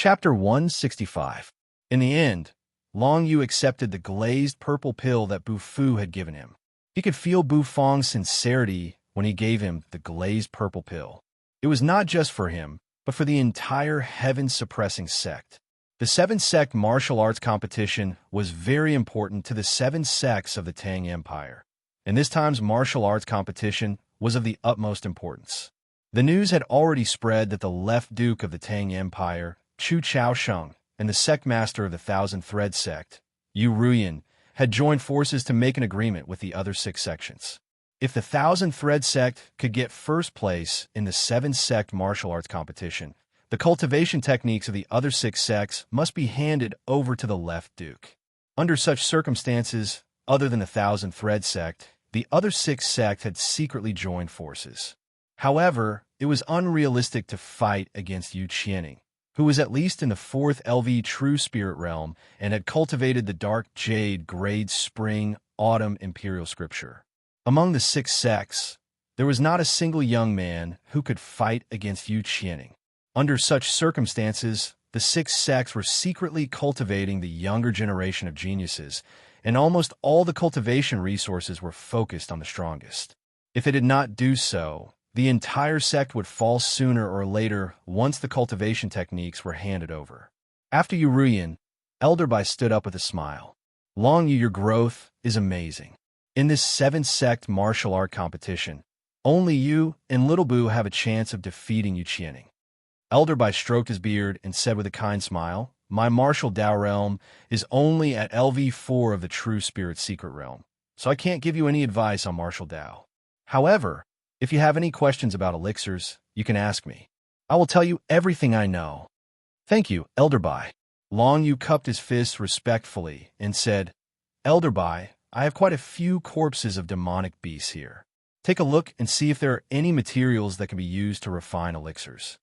Chapter 165. In the end, Long Yu accepted the glazed purple pill that Bu Fu had given him. He could feel Bu Feng's sincerity when he gave him the glazed purple pill. It was not just for him, but for the entire heaven-suppressing sect. The seven-sect martial arts competition was very important to the seven sects of the Tang Empire, and this time's martial arts competition was of the utmost importance. The news had already spread that the left duke of the Tang Empire, Chu Chaosheng, and the sect master of the Thousand Thread sect, Yu Ruyan, had joined forces to make an agreement with the other six sections. If the Thousand Thread sect could get first place in the seven-sect martial arts competition, the cultivation techniques of the other six sects must be handed over to the left duke. Under such circumstances, other than the Thousand Thread sect, the other six sects had secretly joined forces. However, it was unrealistic to fight against Yu Qianing, who was at least in the 4th LV True Spirit realm and had cultivated the Dark Jade Grade Spring Autumn Imperial Scripture. Among the six sects, there was not a single young man who could fight against Yu Qianing. Under such circumstances, the six sects were secretly cultivating the younger generation of geniuses, and almost all the cultivation resources were focused on the strongest. If it did not do so, the entire sect would fall sooner or later once the cultivation techniques were handed over. After Yu Ruyan, Elder Bai stood up with a smile. Long Yu, your growth is amazing. In this seven-sect martial art competition, only you and Little Bu have a chance of defeating Yu Qianing. Elder Bai stroked his beard and said with a kind smile, my martial Dao realm is only at LV4 of the True Spirit Secret Realm, so I can't give you any advice on martial Dao. However, if you have any questions about elixirs, you can ask me. I will tell you everything I know. Thank you, Elder Bai. Long Yu cupped his fists respectfully and said, Elder Bai, I have quite a few corpses of demonic beasts here. Take a look and see if there are any materials that can be used to refine elixirs.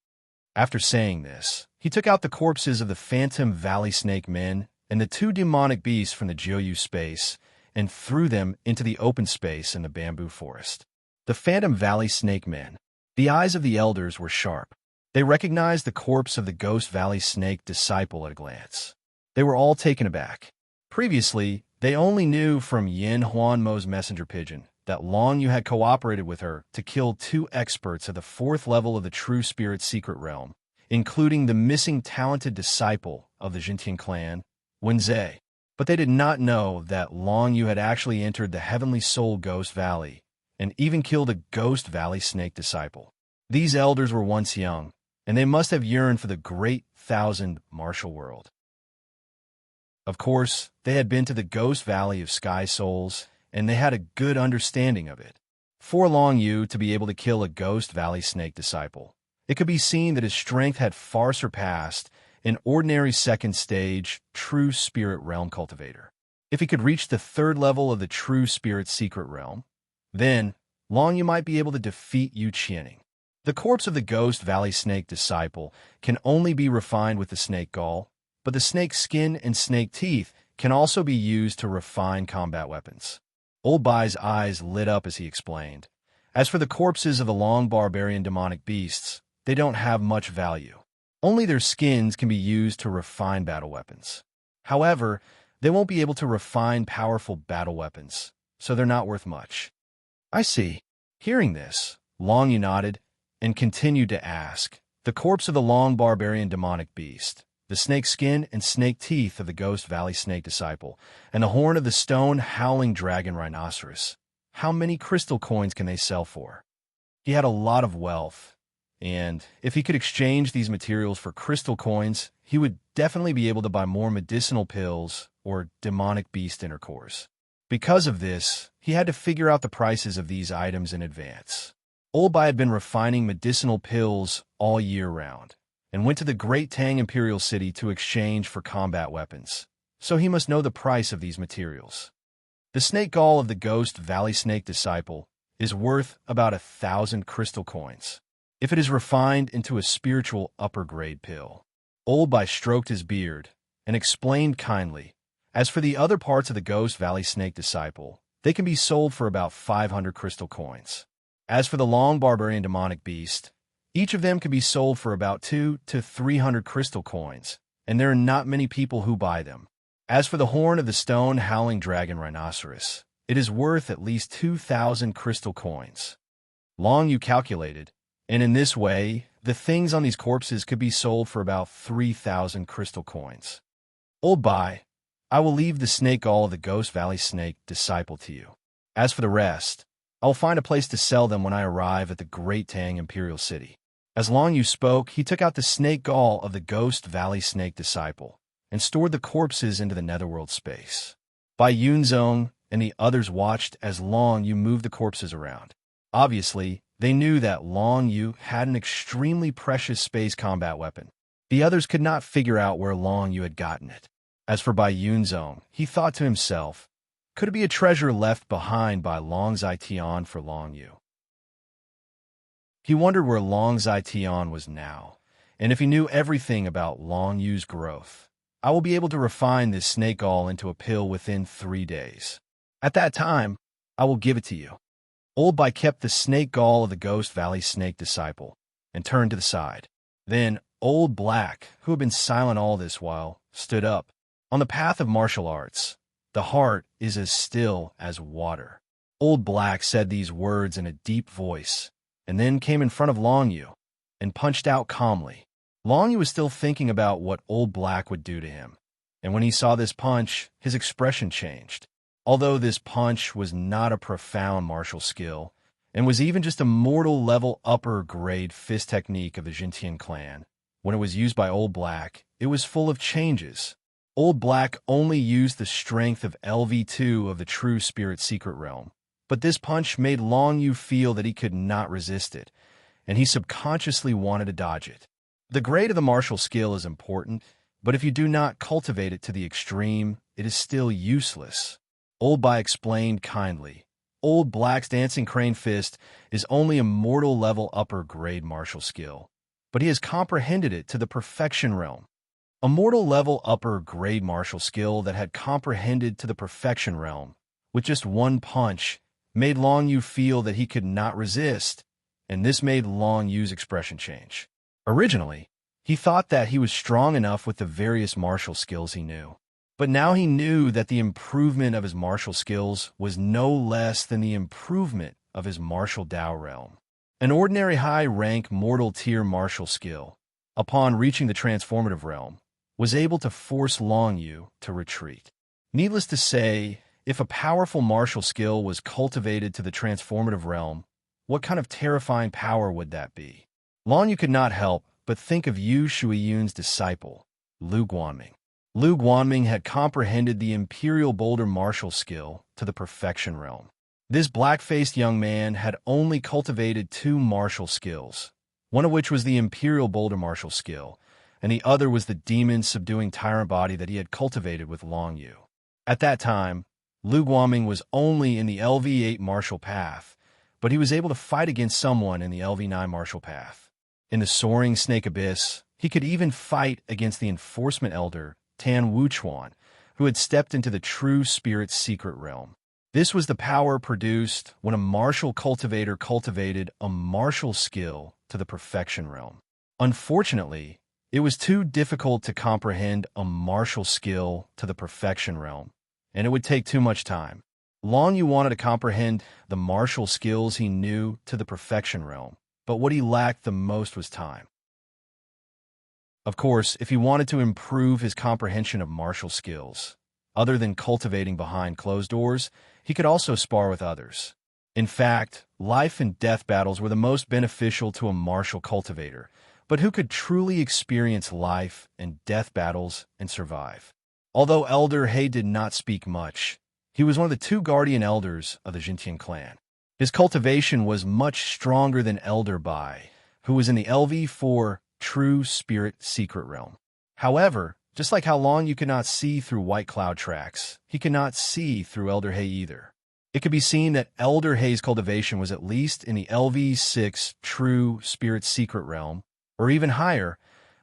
After saying this, he took out the corpses of the Phantom Valley Snake Men and the two demonic beasts from the Jiuyu space and threw them into the open space in the bamboo forest. The Phantom Valley Snake Men. The eyes of the elders were sharp. They recognized the corpse of the Ghost Valley Snake disciple at a glance. They were all taken aback. Previously, they only knew from Yin Huanmo's messenger pigeon that Long Yu had cooperated with her to kill two experts at the 4th level of the True Spirit Secret Realm, including the missing talented disciple of the Jintian clan, Wenze. But they did not know that Long Yu had actually entered the Heavenly Soul Ghost Valley and even killed a Ghost Valley Snake disciple. These elders were once young, and they must have yearned for the great thousand martial world. Of course, they had been to the Ghost Valley of Sky Souls, and they had a good understanding of it. For Long Yu to be able to kill a Ghost Valley Snake disciple, it could be seen that his strength had far surpassed an ordinary second-stage True Spirit Realm cultivator. If he could reach the 3rd level of the True Spirit Secret Realm, then Long Yu might be able to defeat Yu Qianing. The corpse of the Ghost Valley Snake disciple can only be refined with the snake gall, but the snake skin and snake teeth can also be used to refine combat weapons. Old Bai's eyes lit up as he explained. As for the corpses of the long barbarian demonic beasts, they don't have much value. Only their skins can be used to refine battle weapons. However, they won't be able to refine powerful battle weapons, so they're not worth much. I see. Hearing this, Long Yu nodded and continued to ask, the corpse of the long barbarian demonic beast, the snake skin and snake teeth of the Ghost Valley Snake disciple, and the horn of the stone howling dragon rhinoceros. How many crystal coins can they sell for? He had a lot of wealth, and if he could exchange these materials for crystal coins, he would definitely be able to buy more medicinal pills or demonic beast inner cores. Because of this, he had to figure out the prices of these items in advance. Old Bai had been refining medicinal pills all year round, and went to the Great Tang Imperial City to exchange for combat weapons, so he must know the price of these materials. The snake gall of the Ghost Valley Snake disciple is worth about 1,000 crystal coins, if it is refined into a spiritual upper-grade pill. Old Bai stroked his beard and explained kindly, as for the other parts of the Ghost Valley Snake disciple, they can be sold for about 500 crystal coins. As for the long barbarian demonic beast, Each of them could be sold for about 200 to 300 crystal coins, and there are not many people who buy them. As for the horn of the stone howling dragon rhinoceros, it is worth at least 2,000 crystal coins. Long Yu calculated, and in this way, the things on these corpses could be sold for about 3,000 crystal coins. Old Bai, I will leave the snake gall of the Ghost Valley Snake disciple to you. As for the rest, I will find a place to sell them when I arrive at the Great Tang Imperial City. As Long Yu spoke, he took out the snake gall of the Ghost Valley Snake disciple and stored the corpses into the netherworld space. Bai Yunzong and the others watched as Long Yu moved the corpses around. Obviously, they knew that Long Yu had an extremely precious space combat weapon. The others could not figure out where Long Yu had gotten it. As for Bai Yunzong, he thought to himself, could it be a treasure left behind by Long Zai Tian for Long Yu? He wondered where Long Zai Tian was now, and if he knew everything about Long Yu's growth. I will be able to refine this snake gall into a pill within 3 days. At that time, I will give it to you. Old Bai kept the snake gall of the Ghost Valley Snake disciple and turned to the side. Then Old Black, who had been silent all this while, stood up. On the path of martial arts, the heart is as still as water. Old Black said these words in a deep voice, and then came in front of Long Yu and punched out calmly. Long Yu was still thinking about what Old Black would do to him, and when he saw this punch, his expression changed. Although this punch was not a profound martial skill, and was even just a mortal-level upper-grade fist technique of the Jintian clan, when it was used by Old Black, it was full of changes. Old Black only used the strength of LV2 of the True Spirit Secret Realm, but this punch made Long Yu feel that he could not resist it, and he subconsciously wanted to dodge it. The grade of the martial skill is important, but if you do not cultivate it to the extreme, it is still useless. Old Bai explained kindly. Old Black's Dancing Crane Fist is only a mortal-level upper-grade martial skill, but he has comprehended it to the perfection realm. A mortal-level upper-grade martial skill that had comprehended to the perfection realm, with just one punch, made Long Yu feel that he could not resist, and this made Long Yu's expression change. Originally, he thought that he was strong enough with the various martial skills he knew. But now he knew that the improvement of his martial skills was no less than the improvement of his martial Dao realm. An ordinary high-rank mortal-tier martial skill, upon reaching the transformative realm, was able to force Long Yu to retreat. Needless to say, if a powerful martial skill was cultivated to the transformative realm, what kind of terrifying power would that be? Long Yu could not help but think of Yu Shuiyun's disciple, Lu Guanming. Lu Guanming had comprehended the Imperial Boulder martial skill to the perfection realm. This black-faced young man had only cultivated 2 martial skills, one of which was the Imperial Boulder martial skill, and the other was the demon-subduing tyrant body that he had cultivated with Long Yu. At that time, Lu Guanming was only in the LV8 martial path, but he was able to fight against someone in the LV9 martial path. In the Soaring Snake Abyss, he could even fight against the Enforcement Elder, Tan Wuchuan, who had stepped into the True Spirit Secret Realm. This was the power produced when a martial cultivator cultivated a martial skill to the perfection realm. Unfortunately, it was too difficult to comprehend a martial skill to the perfection realm, and it would take too much time. Long Yu wanted to comprehend the martial skills he knew to the perfection realm, but what he lacked the most was time. Of course, if he wanted to improve his comprehension of martial skills, other than cultivating behind closed doors, he could also spar with others. In fact, life and death battles were the most beneficial to a martial cultivator, but who could truly experience life and death battles and survive? Although Elder He did not speak much, he was one of the 2 guardian elders of the Jintian clan. His cultivation was much stronger than Elder Bai, who was in the LV4 True Spirit Secret Realm. However, just like how Long Yu could not see through white cloud tracks, he could not see through Elder He either. It could be seen that Elder He's cultivation was at least in the LV6 True Spirit Secret Realm, or even higher,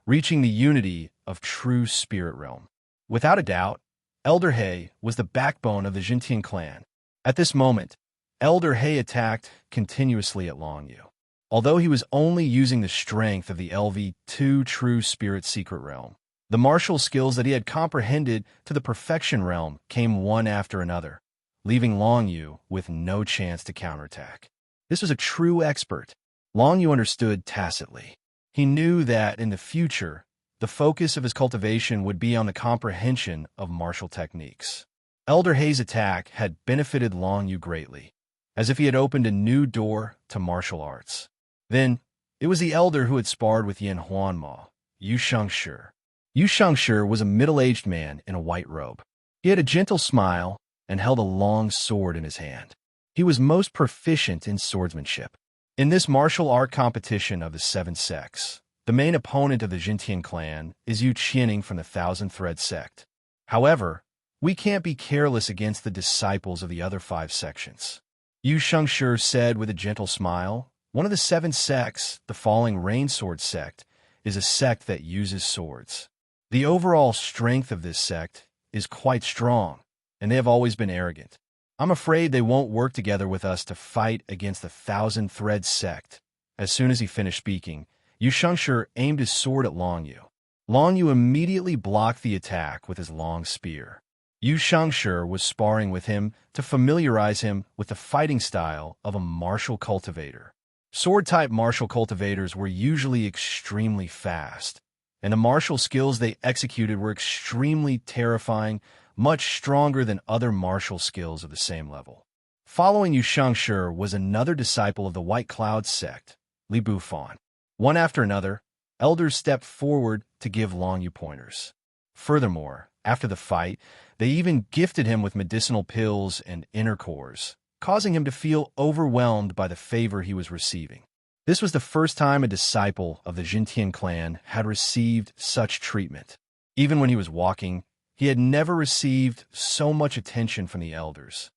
reaching the unity of True Spirit Realm. Without a doubt, Elder He was the backbone of the Jintian clan. At this moment, Elder He attacked continuously at Long Yu. Although he was only using the strength of the LV2 True Spirit Secret Realm, the martial skills that he had comprehended to the Perfection Realm came one after another, leaving Long Yu with no chance to counterattack. This was a true expert. Long Yu understood tacitly. He knew that, in the future, the focus of his cultivation would be on the comprehension of martial techniques. Elder Hei's attack had benefited Long Yu greatly, as if he had opened a new door to martial arts. Then, it was the Elder who had sparred with Yin Huanma, Yu Shengshi. Yu Shengshi was a middle-aged man in a white robe. He had a gentle smile and held a long sword in his hand. He was most proficient in swordsmanship. In this martial art competition of the seven sects, the main opponent of the Jintian clan is Yu Qianing from the Thousand Thread sect. However, we can't be careless against the disciples of the other 5 sections. Yu Shengshi said with a gentle smile, one of the 7 sects, the Falling Rain Sword sect, is a sect that uses swords. The overall strength of this sect is quite strong, and they have always been arrogant. I'm afraid they won't work together with us to fight against the Thousand Thread sect. As soon as he finished speaking, Yu Shengshi aimed his sword at Long Yu. Long Yu immediately blocked the attack with his long spear. Yu Shengshi was sparring with him to familiarize him with the fighting style of a martial cultivator. Sword-type martial cultivators were usually extremely fast, and the martial skills they executed were extremely terrifying, much stronger than other martial skills of the same level. Following Yu Shengshi was another disciple of the White Cloud sect, Li Bufan. One after another, elders stepped forward to give Long Yu pointers. Furthermore, after the fight, they even gifted him with medicinal pills and inner cores, causing him to feel overwhelmed by the favor he was receiving. This was the first time a disciple of the Jintian clan had received such treatment. Even when he was walking, he had never received so much attention from the elders.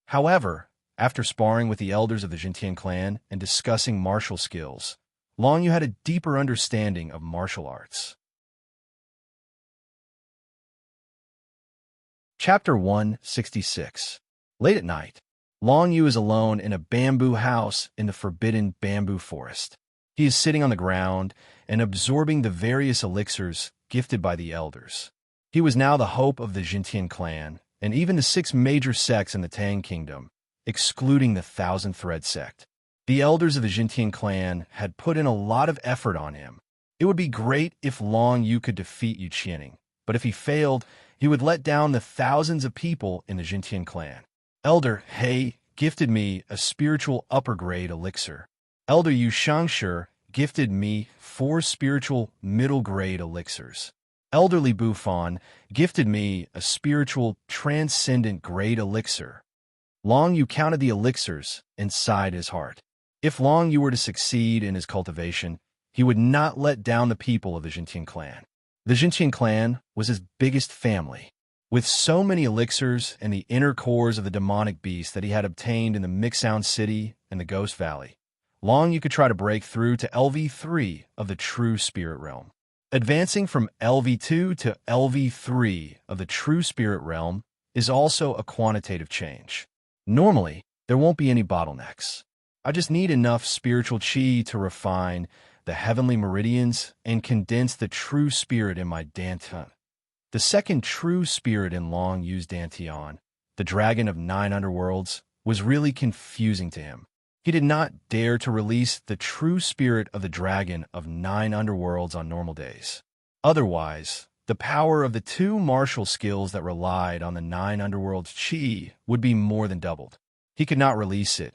However, after sparring with the elders of the Jintian clan and discussing martial skills, Long Yu had a deeper understanding of martial arts. Chapter 166. Late at night, Long Yu is alone in a bamboo house in the forbidden bamboo forest. He is sitting on the ground and absorbing the various elixirs gifted by the elders. He was now the hope of the Jintian clan, and even the 6 major sects in the Tang Kingdom, excluding the Thousand Thread sect. The elders of the Jintian clan had put in a lot of effort on him. It would be great if Long Yu could defeat Yu Qianing, but if he failed, he would let down the thousands of people in the Jintian clan. Elder Hei gifted me a spiritual upper-grade elixir. Elder Yu Shengshi gifted me 4 spiritual middle-grade elixirs. Elder Li Bufan gifted me a spiritual transcendent grade elixir. Long Yu counted the elixirs inside his heart. If Long Yu were to succeed in his cultivation, he would not let down the people of the Jintian clan. The Jintian clan was his biggest family. With so many elixirs and the inner cores of the demonic beast that he had obtained in the Mixound City and the Ghost Valley, Long Yu could try to break through to LV3 of the True Spirit Realm. Advancing from LV2 to LV3 of the True Spirit Realm is also a quantitative change. Normally, there won't be any bottlenecks. I just need enough spiritual chi to refine the heavenly meridians and condense the true spirit in my Dantian. The second true spirit in Long Yu's Dantian, the dragon of 9 underworlds, was really confusing to him. He did not dare to release the true spirit of the dragon of 9 underworlds on normal days. Otherwise, the power of the 2 martial skills that relied on the 9 underworlds chi would be more than doubled. He could not release it,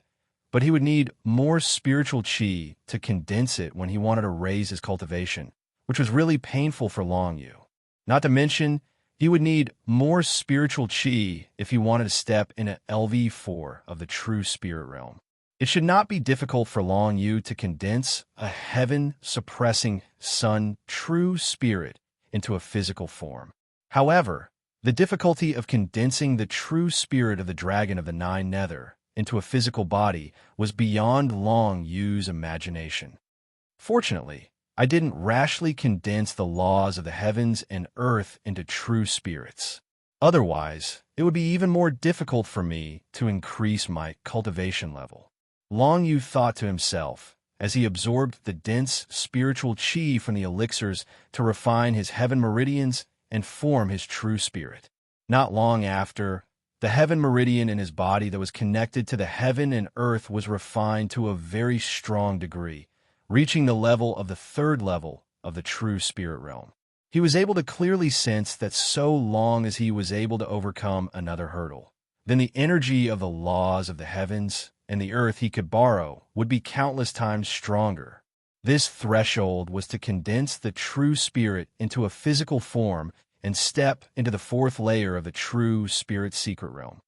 but he would need more spiritual chi to condense it when he wanted to raise his cultivation, which was really painful for Long Yu. Not to mention, he would need more spiritual chi if he wanted to step into LV4 of the True Spirit Realm. It should not be difficult for Long Yu to condense a heaven-suppressing sun true spirit into a physical form. However, the difficulty of condensing the true spirit of the dragon of the 9 nether into a physical body was beyond Long Yu's imagination. Fortunately, I didn't rashly condense the laws of the heavens and earth into true spirits. Otherwise, it would be even more difficult for me to increase my cultivation level. Long Yu thought to himself, as he absorbed the dense spiritual qi from the elixirs to refine his heaven meridians and form his true spirit. Not long after, the heaven meridian in his body that was connected to the heaven and earth was refined to a very strong degree, reaching the level of the third level of the true spirit realm. He was able to clearly sense that so long as he was able to overcome another hurdle, then the energy of the laws of the heavens and the earth he could borrow would be countless times stronger. This threshold was to condense the true spirit into a physical form and step into the fourth layer of the true spirit secret realm.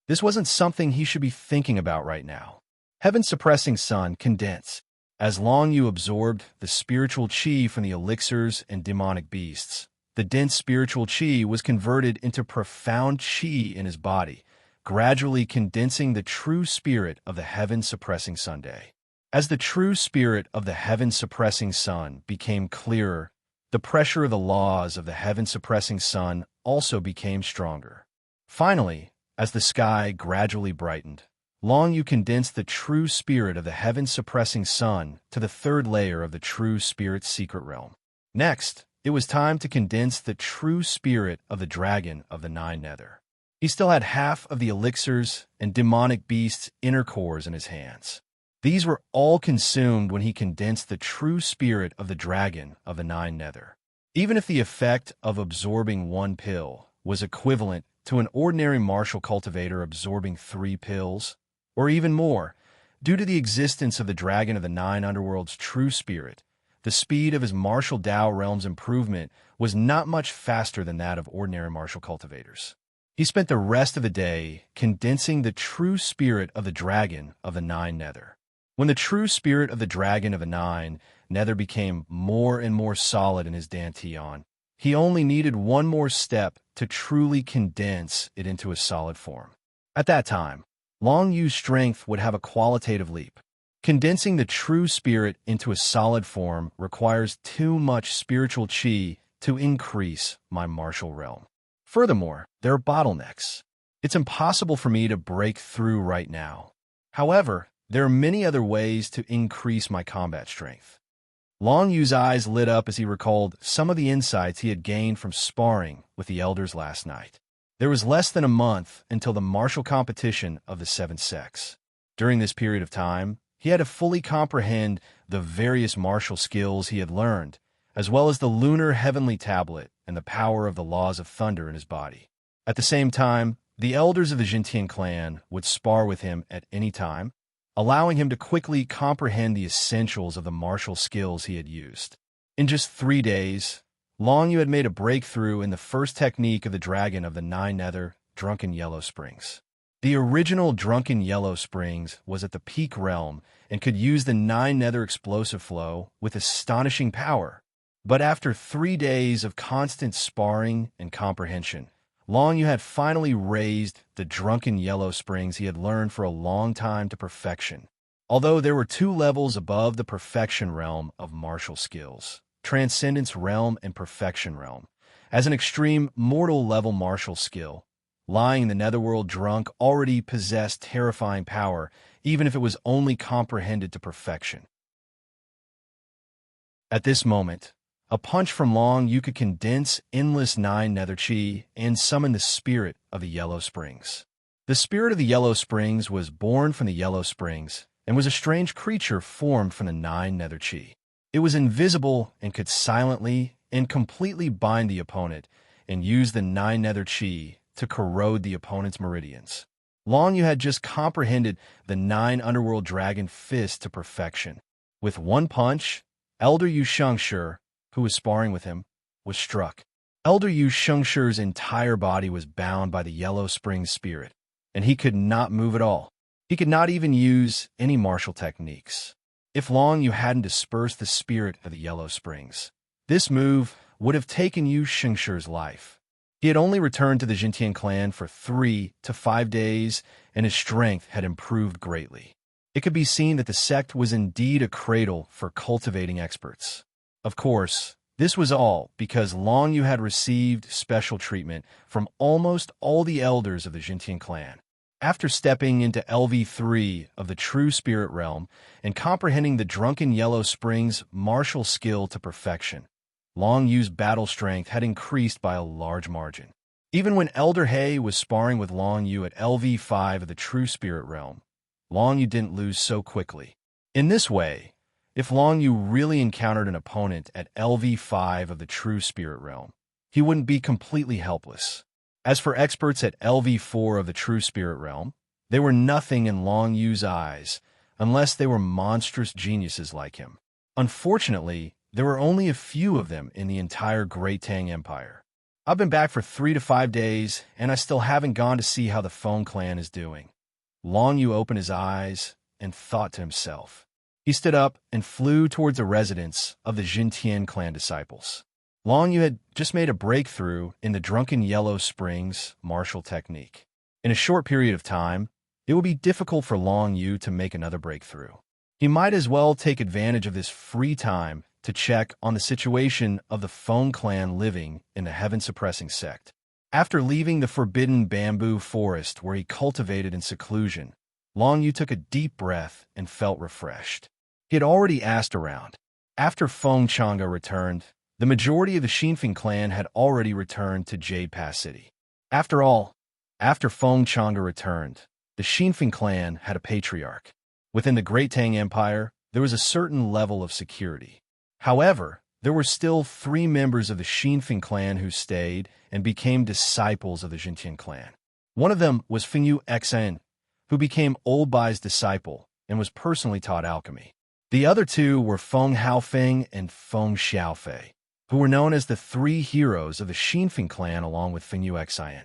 This wasn't something he should be thinking about right now. Heaven-suppressing sun, condense. As Long Yu absorbed the spiritual qi from the elixirs and demonic beasts, the dense spiritual qi was converted into profound qi in his body, gradually condensing the true spirit of the heaven-suppressing Sunday. As the true spirit of the heaven-suppressing sun became clearer, the pressure of the laws of the heaven-suppressing sun also became stronger. Finally, as the sky gradually brightened, Long Yu condensed the true spirit of the heaven-suppressing sun to the third layer of the true spirit secret realm. Next, it was time to condense the true spirit of the dragon of the nine nether. He still had half of the elixirs and demonic beasts' inner cores in his hands. These were all consumed when he condensed the true spirit of the dragon of the nine nether. Even if the effect of absorbing one pill was equivalent to an ordinary martial cultivator absorbing 3 pills, or even more, due to the existence of the dragon of the nine underworld's true spirit, the speed of his martial Dao realm's improvement was not much faster than that of ordinary martial cultivators. He spent the rest of the day condensing the true spirit of the dragon of the nine nether. When the true spirit of the dragon of the nine nether became more and more solid in his dantian, he only needed one more step to truly condense it into a solid form. At that time, Long Yu's strength would have a qualitative leap. Condensing the true spirit into a solid form requires too much spiritual qi to increase my martial realm. Furthermore, there are bottlenecks. It's impossible for me to break through right now. However, there are many other ways to increase my combat strength. Long Yu's eyes lit up as he recalled some of the insights he had gained from sparring with the elders last night. There was less than a month until the martial competition of the seventh sex. During this period of time, he had to fully comprehend the various martial skills he had learned, as well as the lunar heavenly tablet and the power of the laws of thunder in his body. At the same time, the elders of the Jintian clan would spar with him at any time, allowing him to quickly comprehend the essentials of the martial skills he had used. In just 3 days, Long Yu had made a breakthrough in the first technique of the dragon of the nine nether, Drunken Yellow Springs. The original Drunken Yellow Springs was at the peak realm and could use the nine nether explosive flow with astonishing power. But after 3 days of constant sparring and comprehension, Long Yu had finally raised the Drunken Yellow Springs he had learned for a long time to perfection. Although there were 2 levels above the perfection realm of martial skills, Transcendence Realm and Perfection Realm. As an extreme mortal level martial skill, lying in the netherworld drunk already possessed terrifying power, even if it was only comprehended to perfection. At this moment, a punch from Long Yu could condense endless nine nether chi and summon the spirit of the Yellow Springs. The spirit of the Yellow Springs was born from the Yellow Springs and was a strange creature formed from the nine nether chi. It was invisible and could silently and completely bind the opponent and use the nine nether chi to corrode the opponent's meridians. Long Yu had just comprehended the 9 underworld dragon fist to perfection. With one punch, Elder Yu Shengshi, who was sparring with him, was struck. Elder Yu Shengshi's entire body was bound by the Yellow Springs spirit, and he could not move at all. He could not even use any martial techniques. If Long Yu hadn't dispersed the spirit of the Yellow Springs, this move would have taken Yu Shengshi's life. He had only returned to the Jintian clan for 3 to 5 days, and his strength had improved greatly. It could be seen that the sect was indeed a cradle for cultivating experts. Of course, this was all because Long Yu had received special treatment from almost all the elders of the Jintian clan. After stepping into LV3 of the true spirit realm and comprehending the drunken yellow springs martial skill to perfection, Long Yu's battle strength had increased by a large margin. Even when Elder Hay was sparring with Long Yu at LV5 of the true spirit realm, Long Yu didn't lose so quickly. In this way, if Long Yu really encountered an opponent at LV5 of the true spirit realm, he wouldn't be completely helpless. As for experts at LV4 of the true spirit realm, they were nothing in Long Yu's eyes unless they were monstrous geniuses like him. Unfortunately, there were only a few of them in the entire Great Tang Empire. I've been back for 3 to 5 days, and I still haven't gone to see how the Feng clan is doing. Long Yu opened his eyes and thought to himself. He stood up and flew towards the residence of the Jintian clan disciples. Long Yu had just made a breakthrough in the Drunken Yellow Springs martial technique. In a short period of time, it would be difficult for Long Yu to make another breakthrough. He might as well take advantage of this free time to check on the situation of the Feng clan living in the heaven-suppressing sect. After leaving the forbidden bamboo forest where he cultivated in seclusion, Long Yu took a deep breath and felt refreshed. He had already asked around. After Feng Chang'e returned, the majority of the Xinfeng clan had already returned to Jade Pass City. After all, after Feng Chang'e returned, the Xinfeng clan had a patriarch. Within the Great Tang Empire, there was a certain level of security. However, there were still 3 members of the Xinfeng clan who stayed and became disciples of the Jintian clan. One of them was Fengyu Xan, who became Old Bai's disciple and was personally taught alchemy. The other 2 were Feng Haofeng and Feng Xiaofei, who were known as the 3 heroes of the Xinfeng clan along with Fengyu Xan.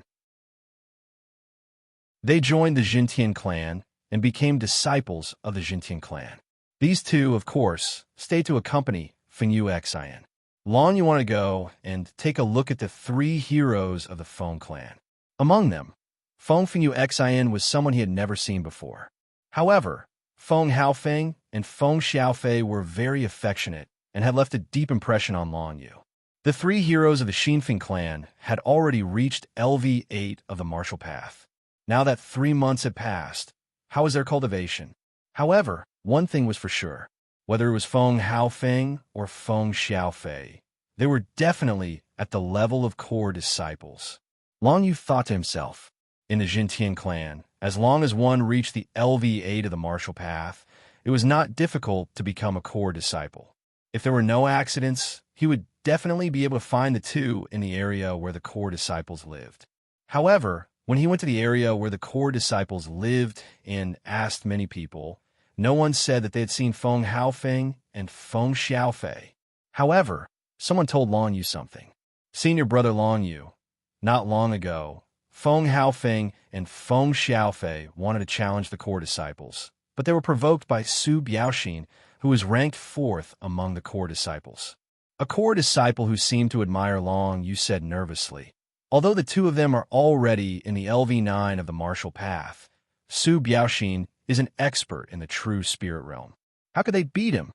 They joined the Jintian clan and became disciples of the Jintian clan. These 2, of course, stayed to accompany Fengyu Xan. Long Yu wanted to go and take a look at the 3 heroes of the Feng clan. Among them, Fengyu Xan was someone he had never seen before. However, Feng Haofeng and Feng Xiaofei were very affectionate and had left a deep impression on Long Yu. The 3 heroes of the Xinfeng clan had already reached LV8 of the martial path. Now that 3 months had passed, how was their cultivation? However, one thing was for sure. Whether it was Feng Haofeng or Feng Xiaofei, they were definitely at the level of core disciples. Long Yu thought to himself, in the Jintian clan, as long as one reached the LV8 of the martial path, it was not difficult to become a core disciple. If there were no accidents, he would definitely be able to find the 2 in the area where the core disciples lived. However, when he went to the area where the core disciples lived and asked many people, no one said that they had seen Feng Haofeng and Feng Xiaofei. However, someone told Long Yu something. Senior brother Long Yu, not long ago, Feng Haofeng and Feng Xiaofei wanted to challenge the core disciples, but they were provoked by Su Biaoxin, who was ranked 4th among the core disciples. A core disciple who seemed to admire Long Yu said nervously, although the 2 of them are already in the LV9 of the martial path, Su Biaoxin is an expert in the true spirit realm. How could they beat him?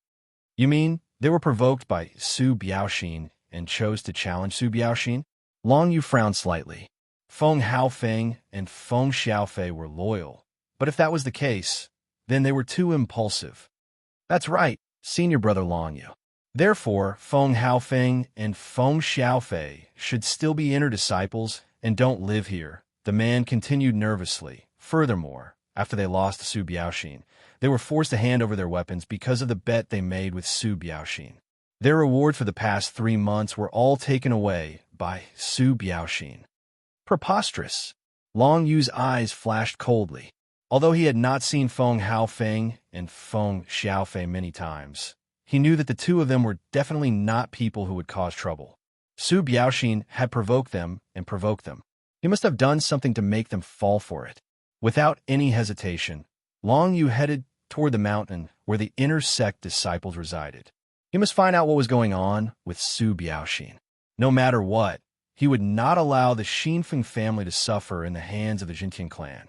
You mean they were provoked by Su Biaoxin and chose to challenge Su Biaoxin? Long Yu frowned slightly. Feng Haofeng and Feng Xiaofei were loyal, but if that was the case, then they were too impulsive. That's right, senior brother Long Yu. Therefore, Feng Haofeng and Feng Xiaofei should still be inner disciples and don't live here, the man continued nervously. Furthermore, after they lost to Su Biaoxin, they were forced to hand over their weapons because of the bet they made with Su Biaoxin. Their reward for the past 3 months were all taken away by Su Biaoxin. Preposterous. Long Yu's eyes flashed coldly. Although he had not seen Feng Haofeng and Feng Xiaofei many times, he knew that the 2 of them were definitely not people who would cause trouble. Su Biaoxin had provoked them and provoked them. He must have done something to make them fall for it. Without any hesitation, Long Yu headed toward the mountain where the inner sect disciples resided. He must find out what was going on with Su Biaoxin. No matter what, he would not allow the Xinfeng family to suffer in the hands of the Jintian clan.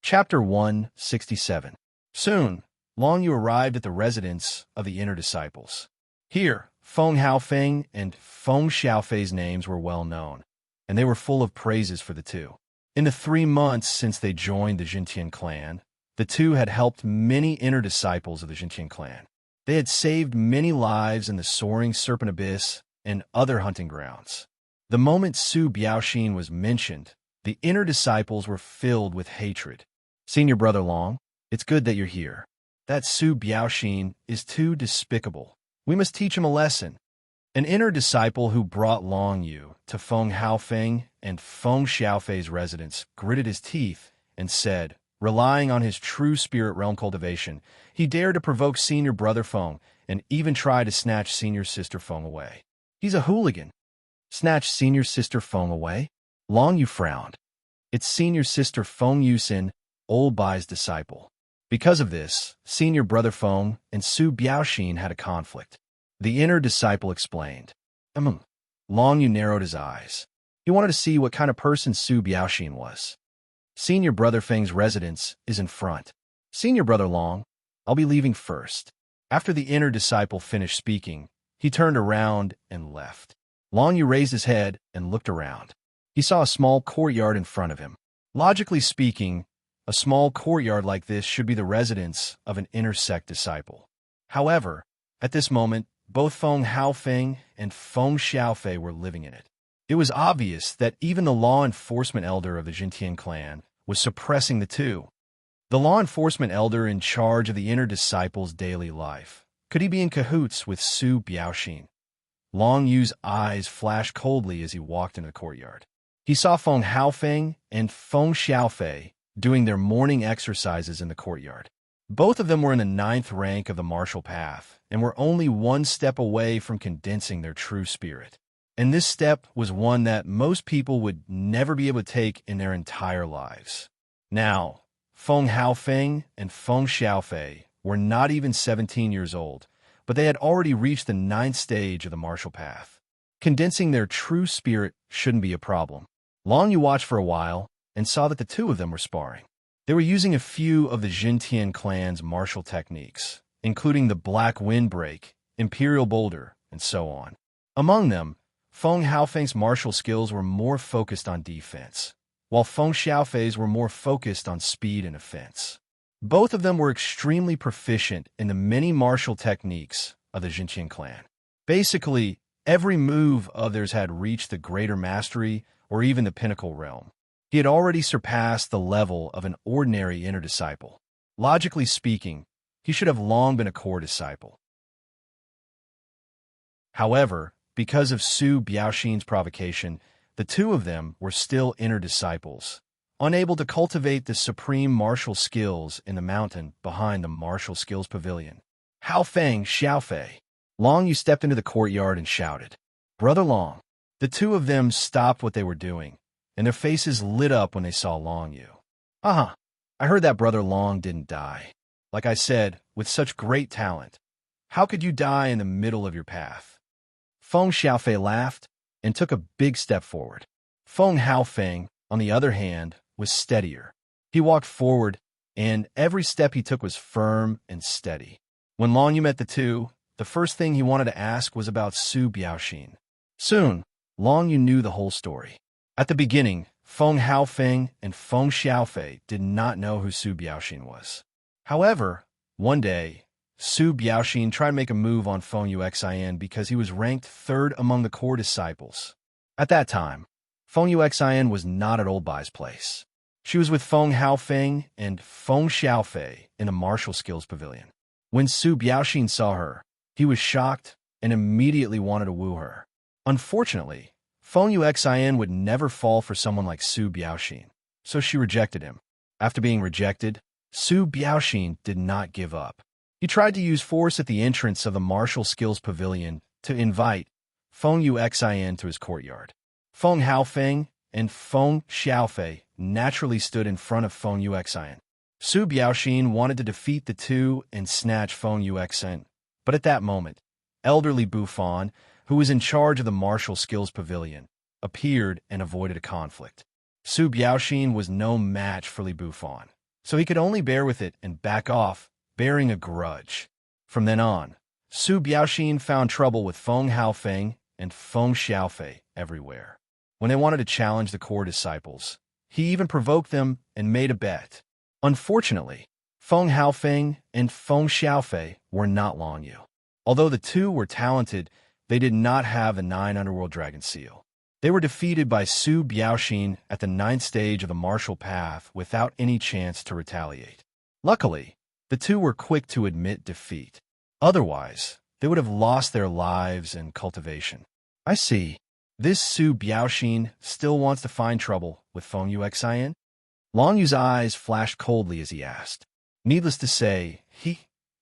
Chapter 167. Soon, Long Yu arrived at the residence of the inner disciples. Here, Feng Haofeng and Feng Xiaofei's names were well known. and they were full of praises for the two. In the 3 months since they joined the Jintian clan, the two had helped many inner disciples of the Jintian clan. They had saved many lives in the soaring serpent abyss and other hunting grounds. The moment Su Biaoxin was mentioned, the inner disciples were filled with hatred. Senior Brother Long, it's good that you're here. That Su Biaoxin is too despicable. We must teach him a lesson. An inner disciple who brought Long Yu to Feng Haofeng and Feng Xiaofei's residence gritted his teeth and said, relying on his true spirit realm cultivation, he dared to provoke Senior Brother Feng and even try to snatch Senior Sister Feng away. He's a hooligan. Snatch Senior Sister Feng away? Long Yu frowned. It's Senior Sister Feng Yusin, Old Bai's disciple. Because of this, Senior Brother Feng and Su Biaoxin had a conflict. The inner disciple explained. Long Yu narrowed his eyes. He wanted to see what kind of person Su Biaoxin was. Senior Brother Feng's residence is in front. Senior Brother Long, I'll be leaving first. After the inner disciple finished speaking, he turned around and left. Long Yu raised his head and looked around. He saw a small courtyard in front of him. Logically speaking, a small courtyard like this should be the residence of an inner sect disciple. However, at this moment, both Feng Haofeng and Feng Xiaofei were living in it. It was obvious that even the law enforcement elder of the Jintian clan was suppressing the two. The law enforcement elder in charge of the inner disciple's daily life. Could he be in cahoots with Su Biaoxin? Long Yu's eyes flashed coldly as he walked into the courtyard. He saw Feng Haofeng and Feng Xiaofei doing their morning exercises in the courtyard. Both of them were in the 9th rank of the martial path and were only one step away from condensing their true spirit. And this step was one that most people would never be able to take in their entire lives. Now, Feng Haofeng and Feng Xiaofei were not even 17 years old, but they had already reached the 9th stage of the martial path. Condensing their true spirit shouldn't be a problem. Long Yu watched for a while and saw that the two of them were sparring. They were using a few of the Jintian clan's martial techniques, including the Black Windbreak, Imperial Boulder, and so on. Among them, Feng Haofeng's martial skills were more focused on defense, while Feng Xiaofei's were more focused on speed and offense. Both of them were extremely proficient in the many martial techniques of the Jintian clan. Basically, every move of theirs had reached the greater mastery or even the pinnacle realm. He had already surpassed the level of an ordinary inner disciple. Logically speaking, he should have long been a core disciple. However, because of Su Biaoxin's provocation, the two of them were still inner disciples, unable to cultivate the supreme martial skills in the mountain behind the martial skills pavilion. Haofeng Xiaofei. Long Yu stepped into the courtyard and shouted, "Brother Long." The two of them stopped what they were doing, and their faces lit up when they saw Long Yu. I heard that Brother Long didn't die. Like I said, with such great talent, how could you die in the middle of your path? Feng Xiaofei laughed and took a big step forward. Feng Haofeng, on the other hand, was steadier. He walked forward, and every step he took was firm and steady. When Long Yu met the two, the first thing he wanted to ask was about Su Biaoxin. Soon, Long Yu knew the whole story. At the beginning, Feng Haofeng and Feng Xiaofei did not know who Su Biaoxin was. However, one day, Su Biaoxin tried to make a move on Feng Yuxian because he was ranked 3rd among the core disciples. At that time, Feng Yuxian was not at Old Bai's place. She was with Feng Haofeng and Feng Xiaofei in the martial skills pavilion. When Su Biaoxin saw her, he was shocked and immediately wanted to woo her. Unfortunately, Feng Yuxian would never fall for someone like Su Biaoxin, so she rejected him. After being rejected, Su Biaoxin did not give up. He tried to use force at the entrance of the martial skills pavilion to invite Feng Yuxian to his courtyard. Feng Haofeng and Feng Xiaofei naturally stood in front of Feng Yuxian. Su Biaoxin wanted to defeat the two and snatch Feng Yuxian, but at that moment, elderly Bufan, who was in charge of the martial skills pavilion, appeared and avoided a conflict. Su Biaoxin was no match for Li Bufan, so he could only bear with it and back off, bearing a grudge. From then on, Su Biaoxin found trouble with Feng Haofeng and Feng Xiaofei everywhere. when they wanted to challenge the core disciples. He even provoked them and made a bet. Unfortunately, Feng Haofeng and Feng Xiaofei were not Long Yu. Although the two were talented, they did not have the 9 underworld dragon seal. They were defeated by Su Biaoxin at the 9th stage of the martial path without any chance to retaliate. Luckily, the two were quick to admit defeat. Otherwise, they would have lost their lives and cultivation. I see. This Su Biaoxin still wants to find trouble with Feng Yuxian? Long Yu's eyes flashed coldly as he asked. Needless to say,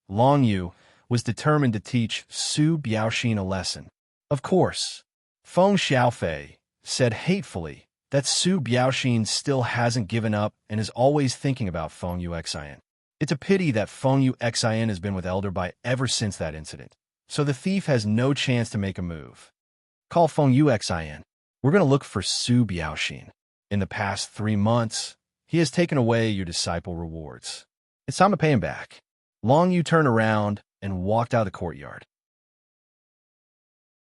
Long Yu, was determined to teach Su Biaoxin a lesson. Of course, Feng Xiaofei said hatefully that Su Biaoxin still hasn't given up and is always thinking about Feng Yuxian. It's a pity that Feng Yuxian has been with Elder Bai ever since that incident, so the thief has no chance to make a move. Call Feng Yuxian. We're going to look for Su Biaoxin. In the past 3 months, he has taken away your disciple rewards. It's time to pay him back. Long Yu turned around and walked out of the courtyard.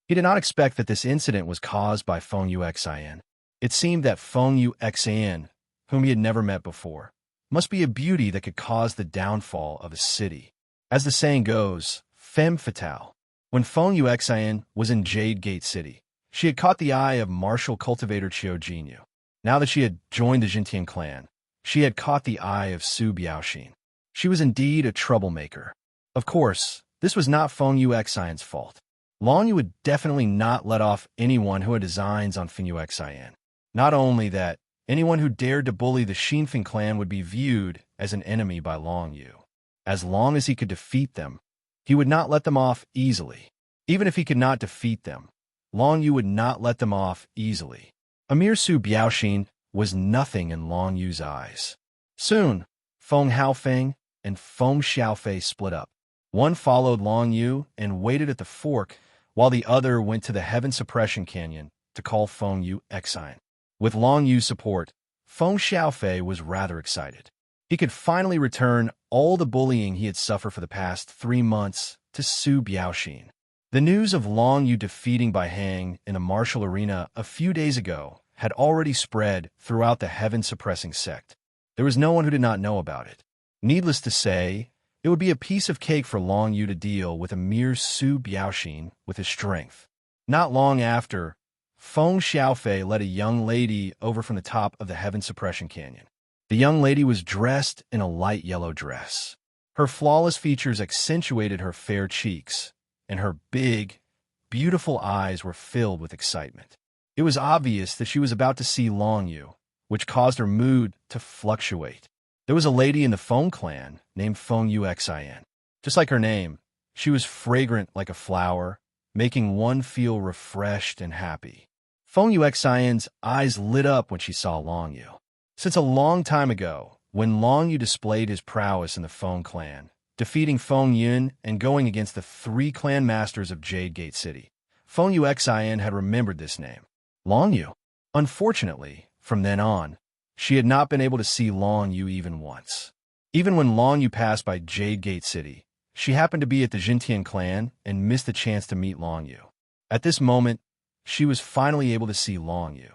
He did not expect that this incident was caused by Feng Yuxian. It seemed that Feng Yuxian, whom he had never met before, must be a beauty that could cause the downfall of a city. As the saying goes, femme fatale. When Feng Yuxian was in Jade Gate City, she had caught the eye of martial cultivator Qiu Jinyu. Now that she had joined the Jintian clan, she had caught the eye of Su Biaoxin. She was indeed a troublemaker. Of course, this was not Feng Yuxian's fault. Long Yu would definitely not let off anyone who had designs on Feng Yuxian. Not only that, anyone who dared to bully the Xinfeng clan would be viewed as an enemy by Long Yu. As long as he could defeat them, he would not let them off easily. Even if he could not defeat them, Long Yu would not let them off easily. A mere Su Biaoxin was nothing in Long Yu's eyes. Soon, Feng Haofeng and Feng Xiaofei split up. One followed Long Yu and waited at the fork, while the other went to the Heaven Suppression Canyon to call Feng Yuxian. With Long Yu's support, Feng Xiaofei was rather excited. He could finally return all the bullying he had suffered for the past 3 months to Su Biaoxin. The news of Long Yu defeating Bai Hang in a martial arena a few days ago had already spread throughout the heaven-suppressing sect. There was no one who did not know about it. Needless to say, it would be a piece of cake for Long Yu to deal with a mere Su Biaoxin with his strength. Not long after, Feng Xiaofei led a young lady over from the top of the Heaven Suppression Canyon. The young lady was dressed in a light yellow dress. Her flawless features accentuated her fair cheeks, and her big, beautiful eyes were filled with excitement. It was obvious that she was about to see Long Yu, which caused her mood to fluctuate. There was a lady in the Feng clan named Feng Yuxian. Just like her name, she was fragrant like a flower, making one feel refreshed and happy. Feng Yuxian's eyes lit up when she saw Long Yu. Since a long time ago, when Long Yu displayed his prowess in the Feng clan, defeating Feng Yun and going against the 3 clan masters of Jade Gate City, Feng Yuxian had remembered this name, Long Yu. Unfortunately, from then on, she had not been able to see Long Yu even once. Even when Long Yu passed by Jade Gate City, she happened to be at the Jintian clan and missed the chance to meet Long Yu. At this moment, she was finally able to see Long Yu.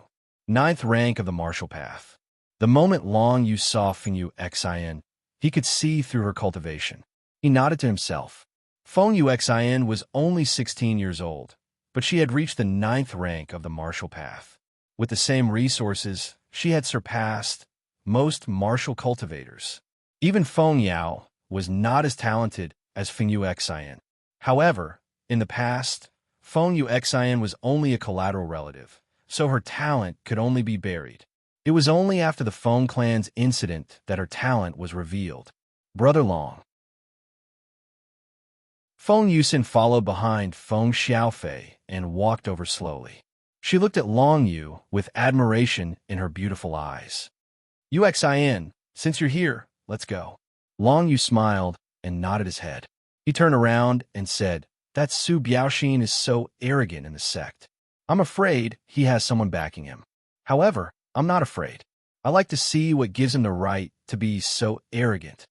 9th rank of the martial path. The moment Long Yu saw Feng Yuxian, he could see through her cultivation. He nodded to himself. Feng Yuxian was only 16 years old, but she had reached the 9th rank of the martial path. With the same resources, she had surpassed most martial cultivators. Even Feng Yao was not as talented as Feng Yuxian. However, in the past, Feng Yuxian was only a collateral relative, so her talent could only be buried. It was only after the Feng clan's incident that her talent was revealed. Brother Long. Feng Yuxian followed behind Feng Xiaofei and walked over slowly. She looked at Long Yu with admiration in her beautiful eyes. Yuxian, since you're here, let's go. Long Yu smiled and nodded his head. He turned around and said, that Su Biaoxin is so arrogant in the sect. I'm afraid he has someone backing him. However, I'm not afraid. I like to see what gives him the right to be so arrogant.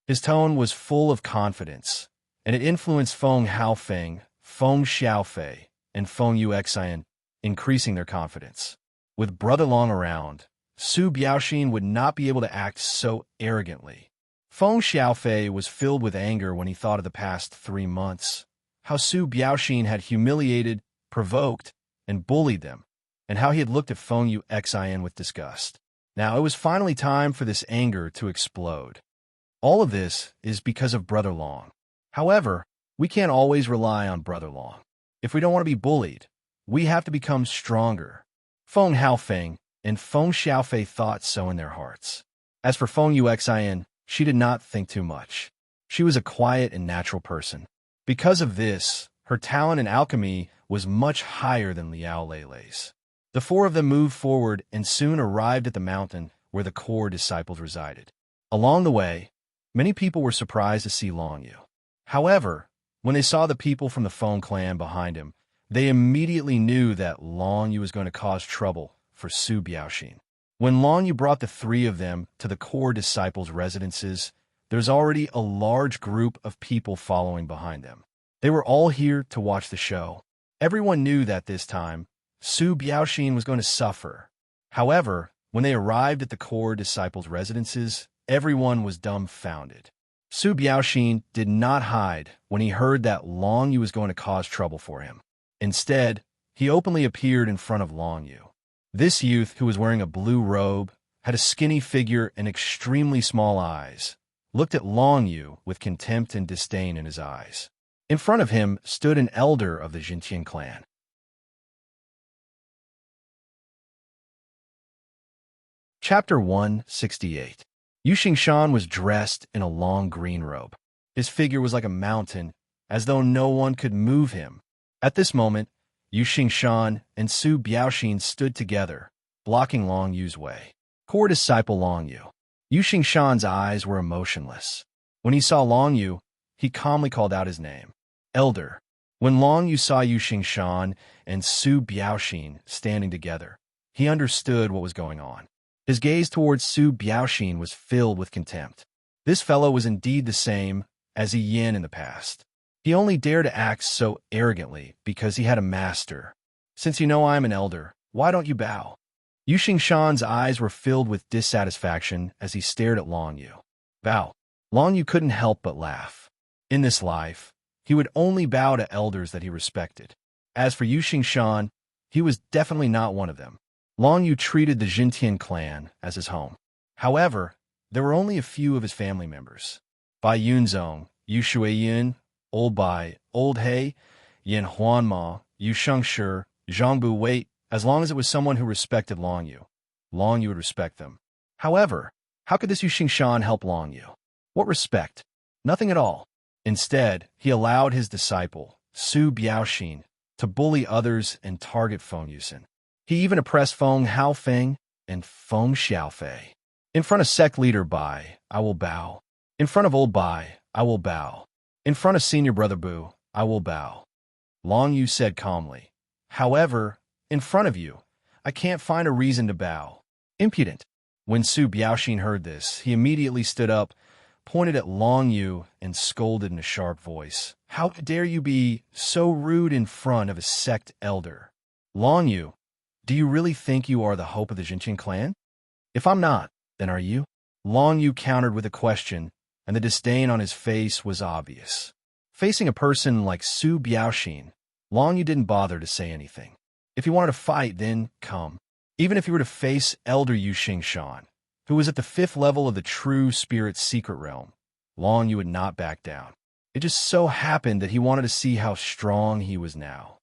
His tone was full of confidence, and it influenced Feng Haofeng, Feng Xiaofei, and Feng Yuxian, increasing their confidence. With Brother Long around, Su Biaoxin would not be able to act so arrogantly. Feng Xiaofei was filled with anger when he thought of the past 3 months, how Su Biaoxin had humiliated, provoked, and bullied them, and how he had looked at Feng Yuxian with disgust. Now it was finally time for this anger to explode. All of this is because of Brother Long. However, we can't always rely on Brother Long. If we don't want to be bullied, we have to become stronger. Feng Haofeng and Feng Xiaofei thought so in their hearts. As for Feng Yuxian, she did not think too much. She was a quiet and natural person. Because of this, her talent in alchemy was much higher than Liao Leilei's. The four of them moved forward and soon arrived at the mountain where the core disciples resided. Along the way, many people were surprised to see Long Yu. However, when they saw the people from the Feng clan behind him, they immediately knew that Long Yu was going to cause trouble for Su Biaoxin. When Long Yu brought the three of them to the core disciples' residences, there's already a large group of people following behind them. They were all here to watch the show. Everyone knew that this time, Su Biaoxin was going to suffer. However, when they arrived at the core disciples' residences, everyone was dumbfounded. Su Biaoxin did not hide when he heard that Long Yu was going to cause trouble for him. Instead, he openly appeared in front of Long Yu. This youth, who was wearing a blue robe, had a skinny figure and extremely small eyes, looked at Long Yu with contempt and disdain in his eyes. In front of him stood an elder of the Jintian clan. Chapter 168. Yu Xingshan was dressed in a long green robe. His figure was like a mountain, as though no one could move him. At this moment, Yu Xingshan and Su Biaoxin stood together, blocking Long Yu's way. Core disciple Long Yu. Yu Xingshan's eyes were emotionless. When he saw Long Yu, he calmly called out his name. Elder. When Long Yu saw Yu Xingshan and Su Biaoxin standing together, he understood what was going on. His gaze towards Su Biaoxin was filled with contempt. This fellow was indeed the same as Yi Yin in the past. He only dared to act so arrogantly because he had a master. Since you know I am an elder, why don't you bow? Yu Xingshan's eyes were filled with dissatisfaction as he stared at Long Yu. Bow. Long Yu couldn't help but laugh. In this life, he would only bow to elders that he respected. As for Yu Xingshan, he was definitely not one of them. Long Yu treated the Jintian clan as his home. However, there were only a few of his family members. Bai Yunzong, Yu Shuiyin, Old Bai, Old He, Yin Huanma, Yu Shengshi, Zhangbu Wei. As long as it was someone who respected Long Yu would respect them. However, how could this Yu Xingshan help Long Yu? What respect? Nothing at all. Instead, he allowed his disciple, Su Biaoxin, to bully others and target Feng Yuxian. He even oppressed Feng Haofeng and Feng Xiaofei. In front of sect leader Bai, I will bow. In front of old Bai, I will bow. In front of senior brother Bu, I will bow. Long Yu said calmly. However, in front of you, I can't find a reason to bow. Impudent. When Su Biaoxin heard this, he immediately stood up, pointed at Long Yu, and scolded in a sharp voice. How dare you be so rude in front of a sect elder? Long Yu, do you really think you are the hope of the Jintian clan? If I'm not, then are you? Long Yu countered with a question, and the disdain on his face was obvious. Facing a person like Su Biaoxin, Long Yu didn't bother to say anything. If he wanted to fight, then come. Even if he were to face Elder Yu Xingshan, who was at the 5th level of the true spirit secret realm, Long Yu would not back down. It just so happened that he wanted to see how strong he was now.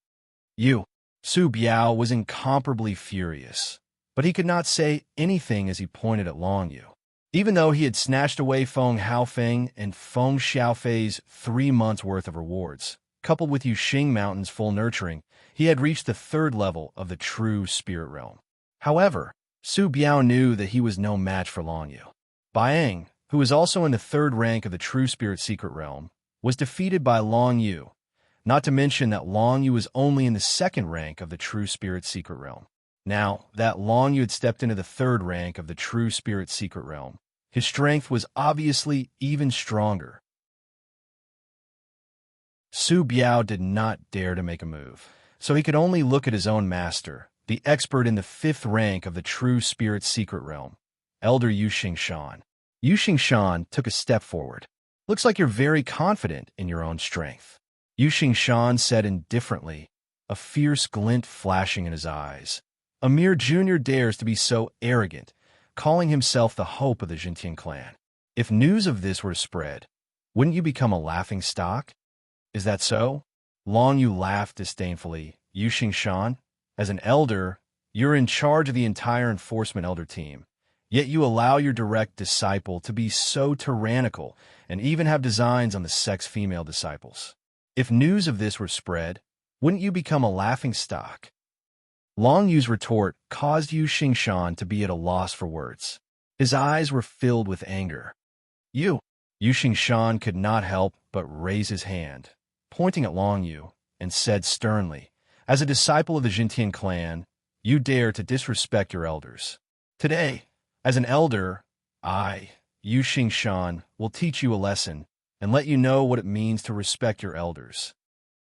Su Biao was incomparably furious, but he could not say anything as he pointed at Long Yu. Even though he had snatched away Feng Haofeng and Feng Xiaofei's 3 months' worth of rewards, coupled with Yuxing Mountain's full nurturing, he had reached the 3rd level of the true spirit realm. However, Su Biao knew that he was no match for Long Yu. Baiyang, who was also in the 3rd rank of the true spirit secret realm, was defeated by Long Yu, not to mention that Long Yu was only in the 2nd rank of the true spirit secret realm. Now that Long Yu had stepped into the 3rd rank of the true spirit secret realm, his strength was obviously even stronger. Su Biao did not dare to make a move, so he could only look at his own master, the expert in the 5th rank of the true spirit secret realm, Elder Yuxing Shan. Yuxing Shan took a step forward. Looks like you're very confident in your own strength. Yuxing Shan said indifferently, a fierce glint flashing in his eyes. A mere junior dares to be so arrogant, calling himself the hope of the Jintian clan. If news of this were to spread, wouldn't you become a laughing stock? Is that so? Long Yu laughed disdainfully. Yuxing Shan, as an elder, you're in charge of the entire enforcement elder team, yet you allow your direct disciple to be so tyrannical and even have designs on the sex female disciples. If news of this were spread, wouldn't you become a laughing stock? Long Yu's retort caused Yuxing Shan to be at a loss for words. His eyes were filled with anger. Yuxing Shan could not help but raise his hand, pointing at Long Yu, and said sternly, as a disciple of the Jintian clan, you dare to disrespect your elders. Today, as an elder, I, Yuxing Shan, will teach you a lesson and let you know what it means to respect your elders.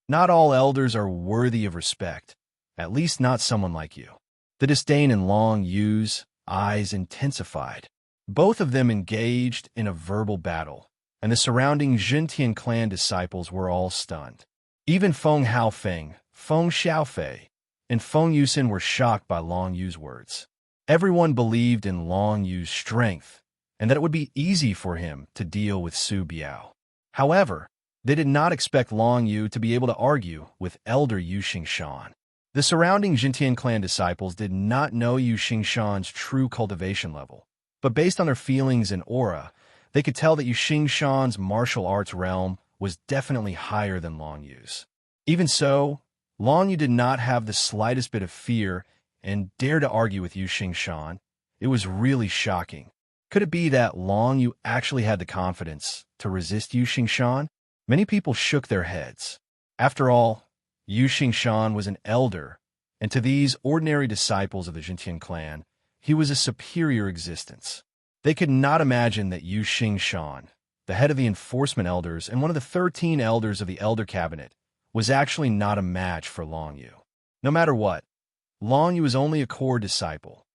Not all elders are worthy of respect, at least not someone like you. The disdain in Long Yu's eyes intensified. Both of them engaged in a verbal battle, and the surrounding Jintian clan disciples were all stunned. Even Feng Haofeng, Feng Xiaofei, and Feng Yusin were shocked by Long Yu's words. Everyone believed in Long Yu's strength, and that it would be easy for him to deal with Su Biao. However, they did not expect Long Yu to be able to argue with Elder Yuxing Shan. The surrounding Jintian clan disciples did not know Yuxing Shan's true cultivation level, but based on their feelings and aura, they could tell that Yuxing Shan's martial arts realm was definitely higher than Long Yu's. Even so, Long Yu did not have the slightest bit of fear and dared to argue with Yuxing Shan. It was really shocking. Could it be that Long Yu actually had the confidence to resist Yuxing Shan? Many people shook their heads. After all, Yuxing Shan was an elder, and to these ordinary disciples of the Jintian clan, he was a superior existence. They could not imagine that Yuxing Shan, the head of the enforcement elders and one of the 13 elders of the elder cabinet, was actually not a match for Long Yu. No matter what, Long Yu was only a core disciple.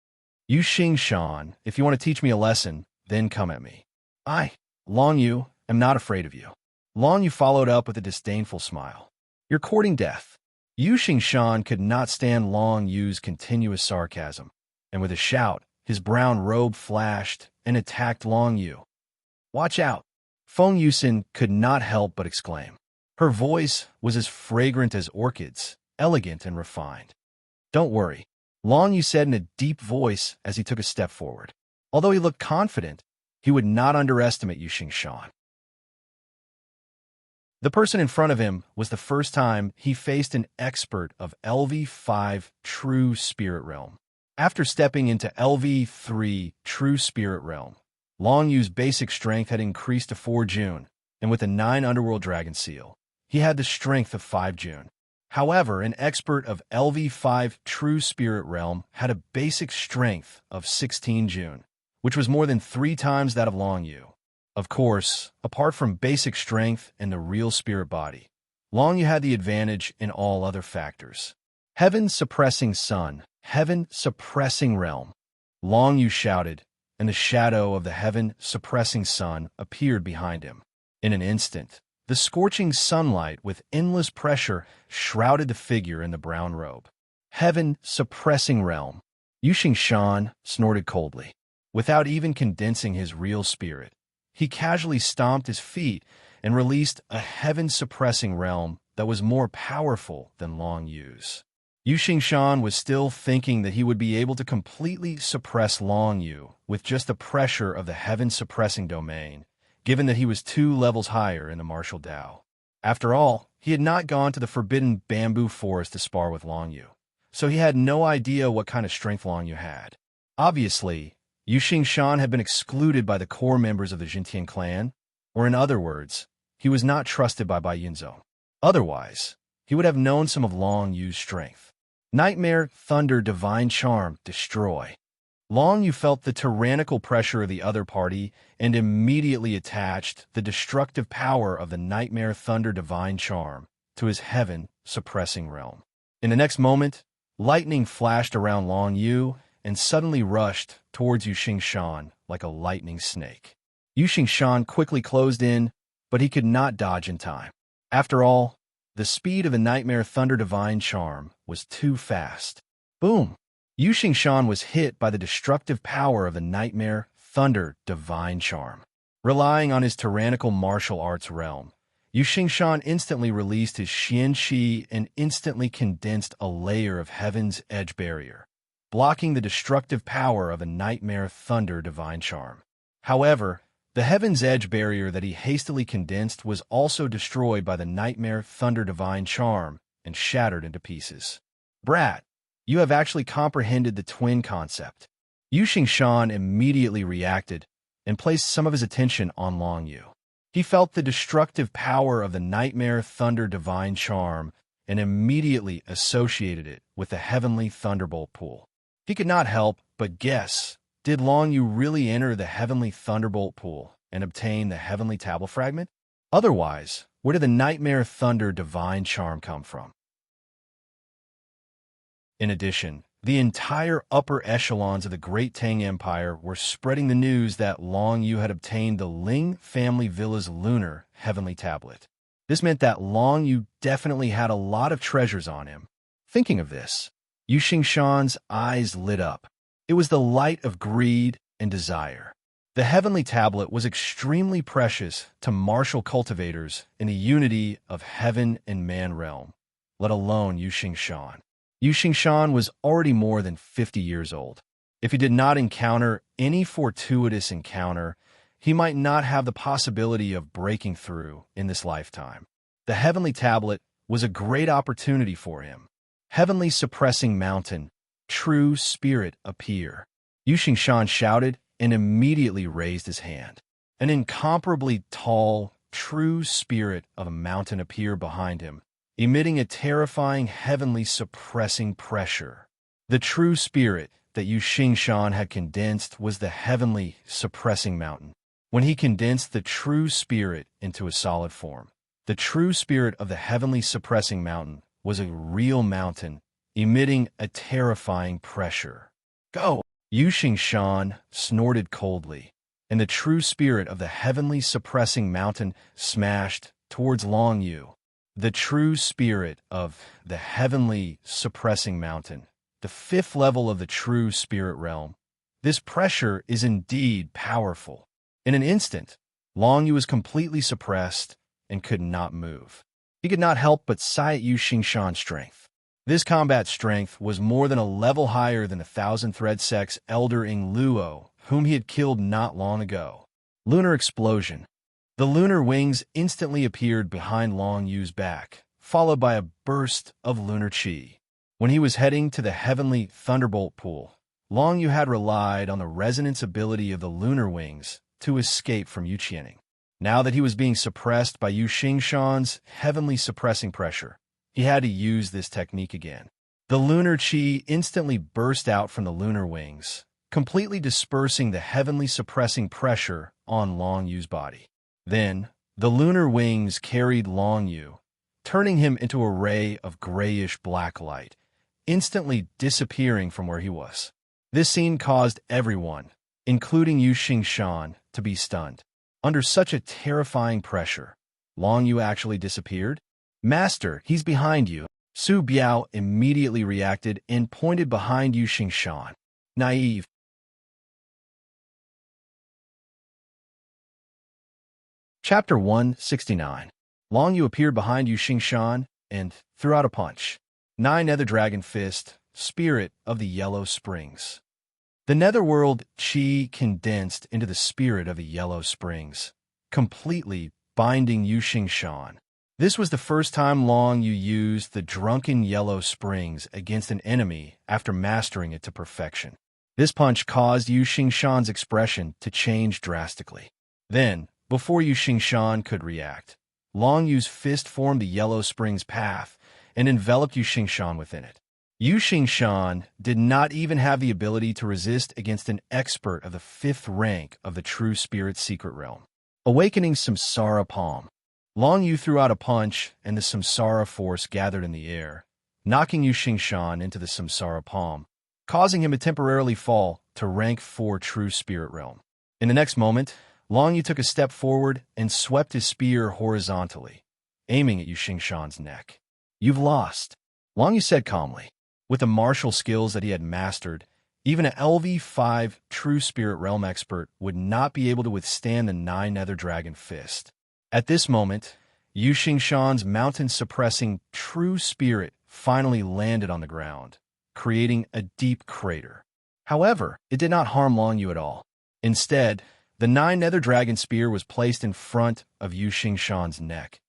Yuxing Shan, if you want to teach me a lesson, then come at me. I, Long Yu, am not afraid of you. Long Yu followed up with a disdainful smile. You're courting death. Yuxing Shan could not stand Long Yu's continuous sarcasm, and with a shout, his brown robe flashed and attacked Long Yu. Watch out! Feng Yusin could not help but exclaim. Her voice was as fragrant as orchids, elegant and refined. Don't worry, Long Yu said in a deep voice as he took a step forward. Although he looked confident, he would not underestimate Yuxing Shan. The person in front of him was the first time he faced an expert of LV5 True Spirit Realm. After stepping into LV3 True Spirit Realm, Long Yu's basic strength had increased to 4 June, and with a 9 Underworld Dragon Seal, he had the strength of 5 June. However, an expert of LV5 True Spirit Realm had a basic strength of 16 June, which was more than 3 times that of Long Yu. Of course, apart from basic strength and the real spirit body, Long Yu had the advantage in all other factors. Heaven-suppressing sun, heaven-suppressing realm. Long Yu shouted, and the shadow of the heaven-suppressing sun appeared behind him. In an instant, the scorching sunlight with endless pressure shrouded the figure in the brown robe. Heaven-suppressing realm. Yuxing Shan snorted coldly. Without even condensing his real spirit, he casually stomped his feet and released a heaven-suppressing realm that was more powerful than Long Yu's. Yuxing Shan was still thinking that he would be able to completely suppress Long Yu with just the pressure of the heaven-suppressing domain, given that he was 2 levels higher in the martial Dao. After all, he had not gone to the forbidden bamboo forest to spar with Long Yu, so he had no idea what kind of strength Long Yu had. Obviously, Yuxing Shan had been excluded by the core members of the Jintian clan, or in other words, he was not trusted by Bai Yunzong. Otherwise, he would have known some of Long Yu's strength. Nightmare, Thunder, Divine Charm, Destroy. Long Yu felt the tyrannical pressure of the other party and immediately attached the destructive power of the Nightmare, Thunder, Divine Charm to his heaven-suppressing realm. In the next moment, Lightning flashed around Long Yu and suddenly rushed towards Yu Shan like a lightning snake. Yu Shan quickly closed in, but he could not dodge in time. After all, the speed of the Nightmare Thunder Divine Charm was too fast. Boom! Yu Shan was hit by the destructive power of the Nightmare Thunder Divine Charm. Relying on his tyrannical martial arts realm, Yu Shan instantly released his Xian Qi and instantly condensed a layer of Heaven's Edge barrier, blocking the destructive power of a Nightmare Thunder Divine Charm. However, the Heaven's Edge barrier that he hastily condensed was also destroyed by the Nightmare Thunder Divine Charm and shattered into pieces. Brat, you have actually comprehended the twin concept. Yu Shan immediately reacted and placed some of his attention on Long Yu. He felt the destructive power of the Nightmare Thunder Divine Charm and immediately associated it with the Heavenly Thunderbolt pool. He could not help but guess, did Long Yu really enter the Heavenly Thunderbolt pool and obtain the Heavenly Tablet Fragment? Otherwise, where did the Nightmare Thunder Divine Charm come from? In addition, the entire upper echelons of the Great Tang Empire were spreading the news that Long Yu had obtained the Ling family villa's lunar heavenly tablet. This meant that Long Yu definitely had a lot of treasures on him. Thinking of this, Yu Shan's eyes lit up. It was the light of greed and desire. The heavenly tablet was extremely precious to martial cultivators in the unity of heaven and man realm, let alone Yu Shan. Yu Shan was already more than 50 years old. If he did not encounter any fortuitous encounter, he might not have the possibility of breaking through in this lifetime. The heavenly tablet was a great opportunity for him. Heavenly suppressing mountain, true spirit appear. Yu Shan shouted and immediately raised his hand. An incomparably tall, true spirit of a mountain appeared behind him, emitting a terrifying heavenly suppressing pressure. The true spirit that Yu Shan had condensed was the heavenly suppressing mountain. When he condensed the true spirit into a solid form, the true spirit of the heavenly suppressing mountain was a real mountain, emitting a terrifying pressure. Go! Yu Shan snorted coldly, and the true spirit of the heavenly suppressing mountain smashed towards Long Yu. The true spirit of the heavenly suppressing mountain, the fifth level of the true spirit realm. This pressure is indeed powerful. In an instant, Long Yu was completely suppressed and could not move. He could not help but sigh at Yu Shan's strength. This combat strength was more than a level higher than the Thousand Thread Sect's Elder Ing Luo, whom he had killed not long ago. Lunar explosion. The lunar wings instantly appeared behind Long Yu's back, followed by a burst of lunar qi. When he was heading to the heavenly thunderbolt pool, Long Yu had relied on the resonance ability of the lunar wings to escape from Yu Qianing. Now that he was being suppressed by Yu Shan's heavenly suppressing pressure, he had to use this technique again. The lunar qi instantly burst out from the lunar wings, completely dispersing the heavenly suppressing pressure on Long Yu's body. Then, the lunar wings carried Long Yu, turning him into a ray of grayish-black light, instantly disappearing from where he was. This scene caused everyone, including Yu Shan, to be stunned. Under such a terrifying pressure, Long Yu actually disappeared? Master, he's behind you. Su Biao immediately reacted and pointed behind Yu Shan. Naive. Chapter 169. Long Yu appeared behind Yu Shan and threw out a punch. 9 Nether Dragon Fist, Spirit of the Yellow Springs. The Netherworld Qi condensed into the Spirit of the Yellow Springs, completely binding Yu Shan. This was the first time Long Yu used the Drunken Yellow Springs against an enemy after mastering it to perfection. This punch caused Yu Shan's expression to change drastically. Then, before Yu Shan could react, Long Yu's fist formed the Yellow Springs path and enveloped Yu Shan within it. Yu Shan did not even have the ability to resist against an expert of the 5th rank of the True Spirit Secret Realm. Awakening Samsara Palm. Long Yu threw out a punch, and the Samsara force gathered in the air, knocking Yu Xingshan into the samsara palm, causing him to temporarily fall to rank 4 true spirit realm. In the next moment, Long Yu took a step forward and swept his spear horizontally, aiming at Yu Xingshan's neck. "You've lost," Long Yu said calmly. With the martial skills that he had mastered, even an LV5 true spirit realm expert would not be able to withstand the 9 nether dragon fist. At this moment, Yu Xingshan's mountain-suppressing true spirit finally landed on the ground, creating a deep crater. However, it did not harm Long Yu at all. Instead, the 9 nether dragon spear was placed in front of Yu Xingshan's neck,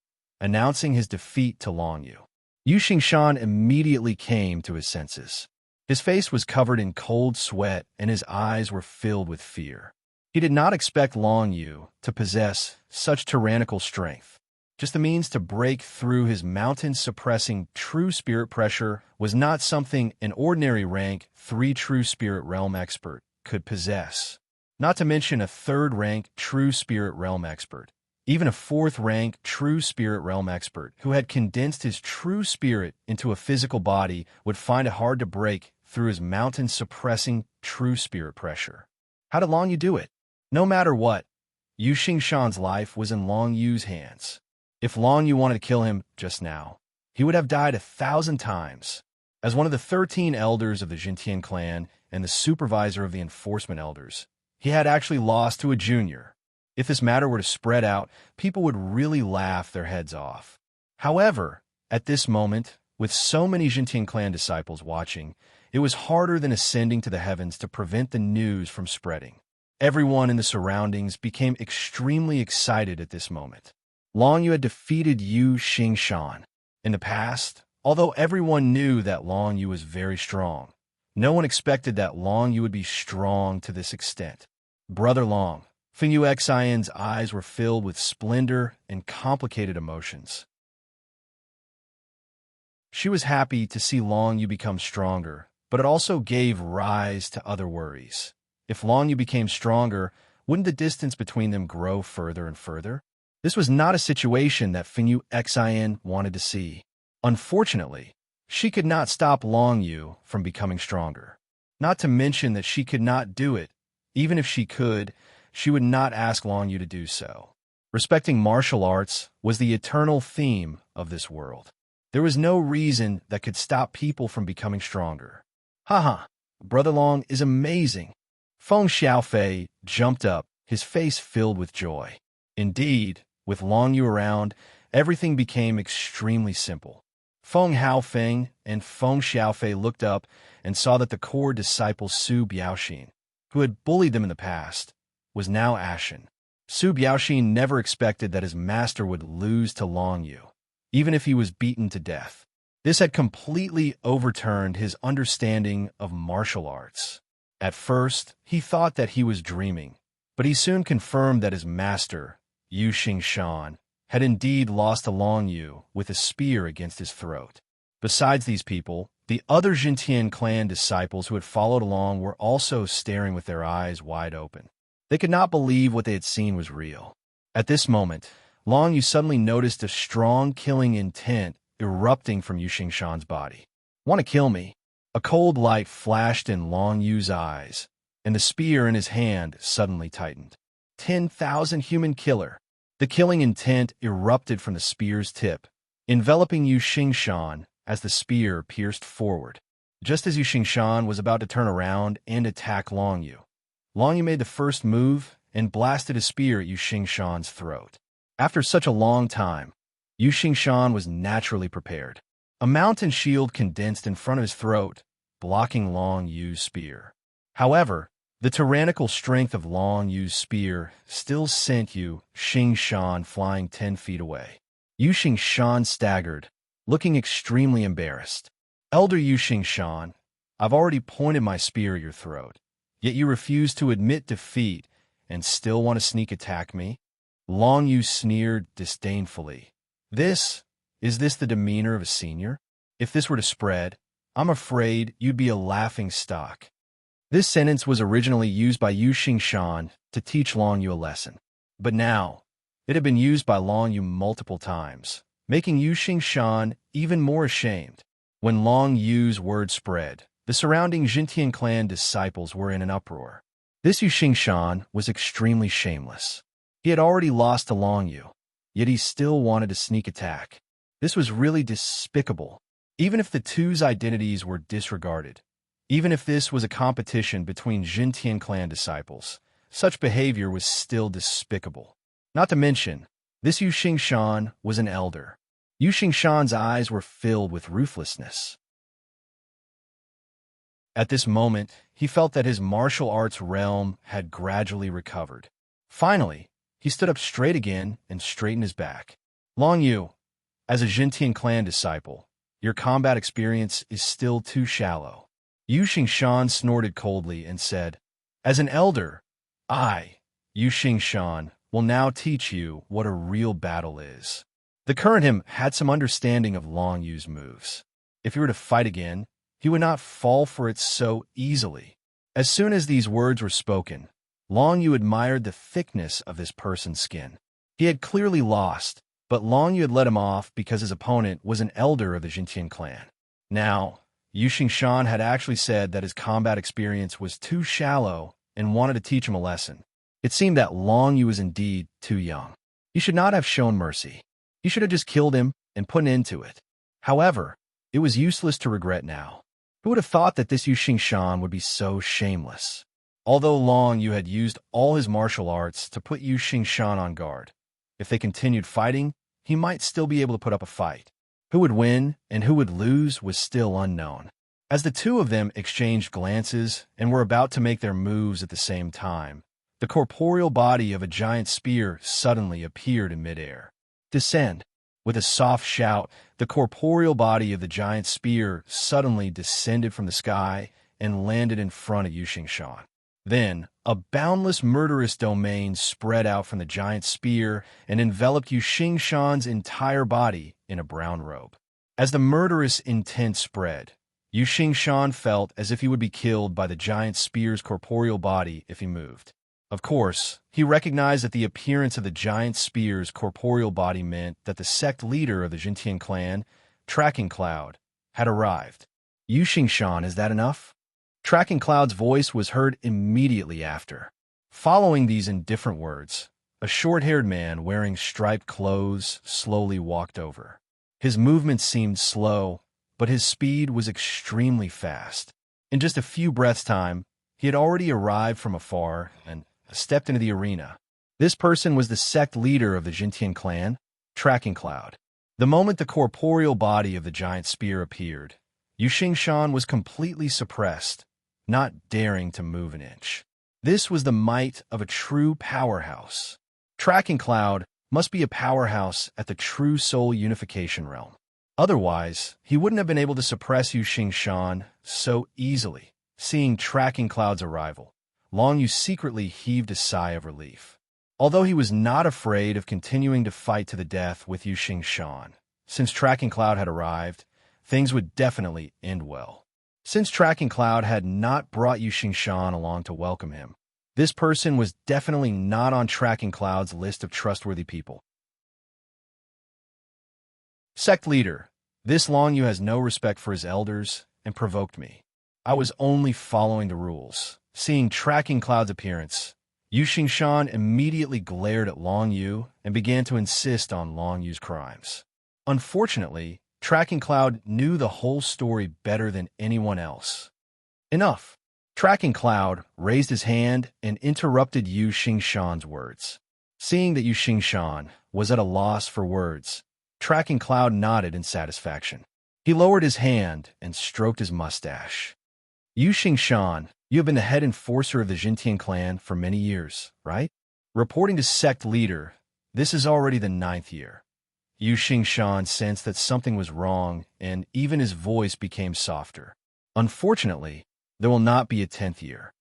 announcing his defeat to Long Yu. Yu Xingshan immediately came to his senses. His face was covered in cold sweat and his eyes were filled with fear. He did not expect Long Yu to possess such tyrannical strength. Just the means to break through his mountain-suppressing true spirit pressure was not something an ordinary rank 3 true spirit realm expert could possess. Not to mention a 3rd rank true spirit realm expert. Even a 4th rank true spirit realm expert who had condensed his true spirit into a physical body would find it hard to break through his mountain-suppressing true spirit pressure. How did Long Yu do it? No matter what, Yu Xingshan's life was in Long Yu's hands. If Long Yu wanted to kill him just now, he would have died 1,000 times. As one of the 13 elders of the Jintian clan and the supervisor of the enforcement elders, he had actually lost to a junior. If this matter were to spread out, people would really laugh their heads off. However, at this moment, with so many Jintian clan disciples watching, it was harder than ascending to the heavens to prevent the news from spreading. Everyone in the surroundings became extremely excited at this moment. Long Yu had defeated Yu Xingshan. In the past, although everyone knew that Long Yu was very strong, no one expected that Long Yu would be strong to this extent. Brother Long, Feng Yu Xian's eyes were filled with splendor and complicated emotions. She was happy to see Long Yu become stronger, but it also gave rise to other worries. If Long Yu became stronger, wouldn't the distance between them grow further and further? This was not a situation that Feng Yu Xian wanted to see. Unfortunately, she could not stop Long Yu from becoming stronger. Not to mention that she could not do it. Even if she could, she would not ask Long Yu to do so. Respecting martial arts was the eternal theme of this world. There was no reason that could stop people from becoming stronger. Haha, Brother Long is amazing. Feng Xiaofei jumped up, his face filled with joy. Indeed, with Long Yu around, everything became extremely simple. Feng Haofeng and Feng Xiaofei looked up and saw that the core disciple Su Biaoxin, who had bullied them in the past, was now ashen. Su Biaoxin never expected that his master would lose to Long Yu, even if he was beaten to death. This had completely overturned his understanding of martial arts. At first, he thought that he was dreaming, but he soon confirmed that his master, Yu Xingshan, had indeed lost to Long Yu with a spear against his throat. Besides these people, the other Jintian clan disciples who had followed along were also staring with their eyes wide open. They could not believe what they had seen was real. At this moment, Long Yu suddenly noticed a strong killing intent erupting from Yu Xingshan's body. "Want to kill me?" A cold light flashed in Long Yu's eyes, and the spear in his hand suddenly tightened. 10,000 human killer. The killing intent erupted from the spear's tip, enveloping Yu Xingshan as the spear pierced forward. Just as Yu Xingshan was about to turn around and attack Long Yu made the first move and blasted a spear at Yu Xingshan's throat. After such a long time, Yu Xingshan was naturally prepared. A mountain shield condensed in front of his throat, blocking Long Yu's spear. However, the tyrannical strength of Long Yu's spear still sent Yu Xingshan flying 10 feet away. Yu Xingshan staggered, looking extremely embarrassed. "Elder Yu Xingshan, I've already pointed my spear at your throat, yet you refuse to admit defeat and still want to sneak attack me?" Long Yu sneered disdainfully. Is this the demeanor of a senior? If this were to spread, I'm afraid you'd be a laughing stock. This sentence was originally used by Yu Xingshan to teach Long Yu a lesson. But now, it had been used by Long Yu multiple times, making Yu Xingshan even more ashamed. When Long Yu's word spread, the surrounding Jintian clan disciples were in an uproar. This Yu Xingshan was extremely shameless. He had already lost to Long Yu, yet he still wanted to sneak attack. This was really despicable. Even if the two's identities were disregarded, even if this was a competition between Jintian clan disciples, such behavior was still despicable. Not to mention, this Yu Xingshan was an elder. Yu Xingshan's eyes were filled with ruthlessness. At this moment, he felt that his martial arts realm had gradually recovered. Finally, he stood up straight again and straightened his back. Long Yu, as a Jintian clan disciple, your combat experience is still too shallow. Yu Xingshan snorted coldly and said, as an elder, I, Yu Xingshan, will now teach you what a real battle is. The current him had some understanding of Long Yu's moves. If he were to fight again, he would not fall for it so easily. As soon as these words were spoken, Long Yu admired the thickness of this person's skin. He had clearly lost, but Long Yu had let him off because his opponent was an elder of the Jintian clan. Now, Yu Xingshan had actually said that his combat experience was too shallow and wanted to teach him a lesson. It seemed that Long Yu was indeed too young. He should not have shown mercy. He should have just killed him and put an end to it. However, it was useless to regret now. Who would have thought that this Yu Xingshan would be so shameless? Although Long Yu had used all his martial arts to put Yu Xingshan on guard, if they continued fighting, he might still be able to put up a fight. Who would win and who would lose was still unknown. As the two of them exchanged glances and were about to make their moves at the same time, the corporeal body of a giant spear suddenly appeared in midair. Descend. With a soft shout, the corporeal body of the giant spear suddenly descended from the sky and landed in front of Yu Xingshan. Then, a boundless murderous domain spread out from the giant spear and enveloped Yu Xingshan's entire body in a brown robe. As the murderous intent spread, Yu Xingshan felt as if he would be killed by the giant spear's corporeal body if he moved. Of course, he recognized that the appearance of the giant spear's corporeal body meant that the sect leader of the Jintian clan, Tracking Cloud, had arrived. Yu Xingshan, is that enough? Tracking Cloud's voice was heard immediately after. Following these indifferent words, a short-haired man wearing striped clothes slowly walked over. His movements seemed slow, but his speed was extremely fast. In just a few breaths' time, he had already arrived from afar and stepped into the arena. This person was the sect leader of the Jintian clan, Tracking Cloud. The moment the corporeal body of the giant spear appeared, Yu Xingshan was completely suppressed, not daring to move an inch. This was the might of a true powerhouse. Tracking Cloud must be a powerhouse at the true soul unification realm. Otherwise, he wouldn't have been able to suppress Yu Xingshan so easily. Seeing Tracking Cloud's arrival, Long Yu secretly heaved a sigh of relief. Although he was not afraid of continuing to fight to the death with Yu Xingshan, since Tracking Cloud had arrived, things would definitely end well. Since Tracking Cloud had not brought Yu Xingshan along to welcome him, this person was definitely not on Tracking Cloud's list of trustworthy people. Sect leader, this Long Yu has no respect for his elders and provoked me. I was only following the rules. Seeing Tracking Cloud's appearance, Yu Xingshan immediately glared at Long Yu and began to insist on Long Yu's crimes. Unfortunately, Tracking Cloud knew the whole story better than anyone else. Enough! Tracking Cloud raised his hand and interrupted Yu Xingshan's words. Seeing that Yu Xingshan was at a loss for words, Tracking Cloud nodded in satisfaction. He lowered his hand and stroked his mustache. Yu Xingshan, you have been the head enforcer of the Jintian clan for many years, right? Reporting to sect leader, this is already the 9th year. Yu Xingshan sensed that something was wrong, and even his voice became softer. Unfortunately, there will not be a 10th year.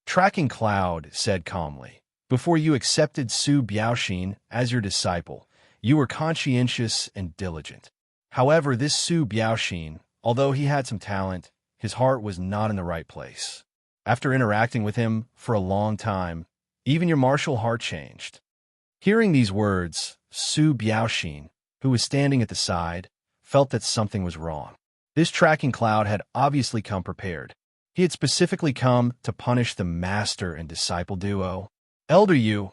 Tracking Cloud said calmly, before you accepted Su Biaoxin as your disciple, you were conscientious and diligent. However, this Su Biaoxin, although he had some talent, his heart was not in the right place. After interacting with him for a long time, even your martial heart changed. Hearing these words, Su Biaoxin, who was standing at the side, felt that something was wrong. This tracking cloud had obviously come prepared. He had specifically come to punish the master and disciple duo. Elder Yu,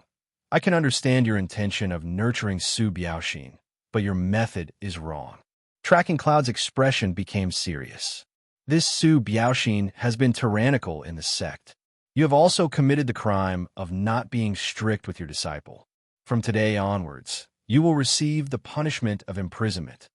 I can understand your intention of nurturing Su Biaoxin, but your method is wrong. Tracking Cloud's expression became serious. This Su Biaoxin has been tyrannical in the sect. You have also committed the crime of not being strict with your disciple. From today onwards, you will receive the punishment of imprisonment.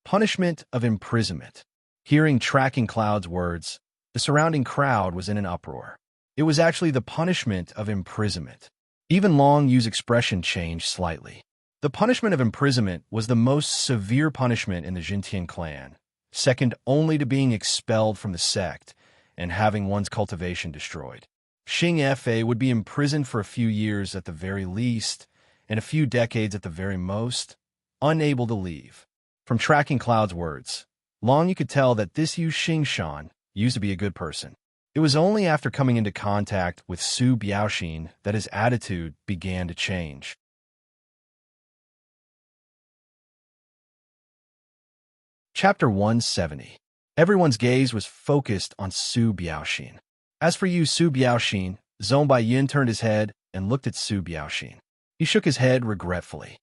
Punishment of imprisonment. Hearing Tracking Cloud's words, the surrounding crowd was in an uproar. It was actually the punishment of imprisonment. Even Long Yu's expression changed slightly. The punishment of imprisonment was the most severe punishment in the Jintian clan, second only to being expelled from the sect and having one's cultivation destroyed. Xing Fa would be imprisoned for a few years at the very least, and a few decades at the very most, unable to leave. From Tracking Cloud's words, Long Yu could tell that this Yu Xingshan used to be a good person. It was only after coming into contact with Su Biaoxin that his attitude began to change. Chapter 170. Everyone's gaze was focused on Su Biaoxin. As for you, Su Biaoxin, Zhong Baiyin turned his head and looked at Su Biaoxin. He shook his head regretfully.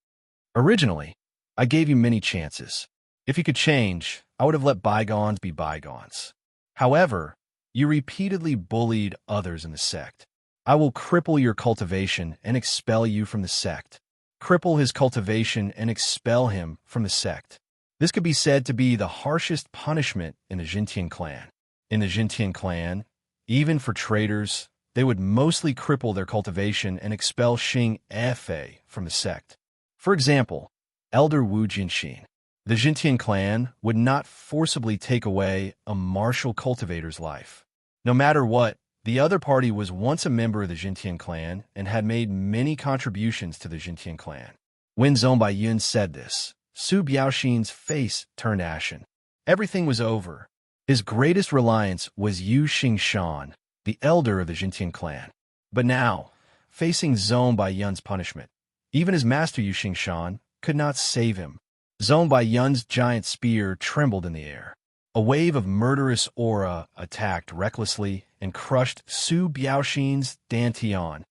Originally, I gave you many chances. If you could change, I would have let bygones be bygones. However, you repeatedly bullied others in the sect. I will cripple your cultivation and expel you from the sect. Cripple his cultivation and expel him from the sect. This could be said to be the harshest punishment in the Jintian clan. In the Jintian clan, even for traitors, they would mostly cripple their cultivation and expel Xing Fa from the sect. For example, Elder Wu Jinxin. The Jintian clan would not forcibly take away a martial cultivator's life. No matter what, the other party was once a member of the Jintian clan and had made many contributions to the Jintian clan. When Zhong Baiyin said this, Su Biaoxin's face turned ashen. Everything was over. His greatest reliance was Yu Xingshan, the elder of the Jintian clan. But now, facing Zhong Baiyin's punishment, even his master Yu Xingshan could not save him. Zhong Baiyin's giant spear trembled in the air. A wave of murderous aura attacked recklessly and crushed Su Biaoxin's dantian.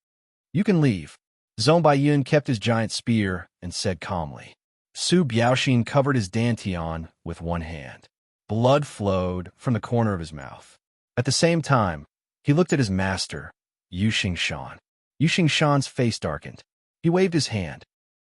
You can leave. Zhong Baiyin kept his giant spear and said calmly. Su Biaoxin covered his dantian with one hand. Blood flowed from the corner of his mouth. At the same time, he looked at his master, Yu Xingshan. Yu Xingshan's face darkened. He waved his hand.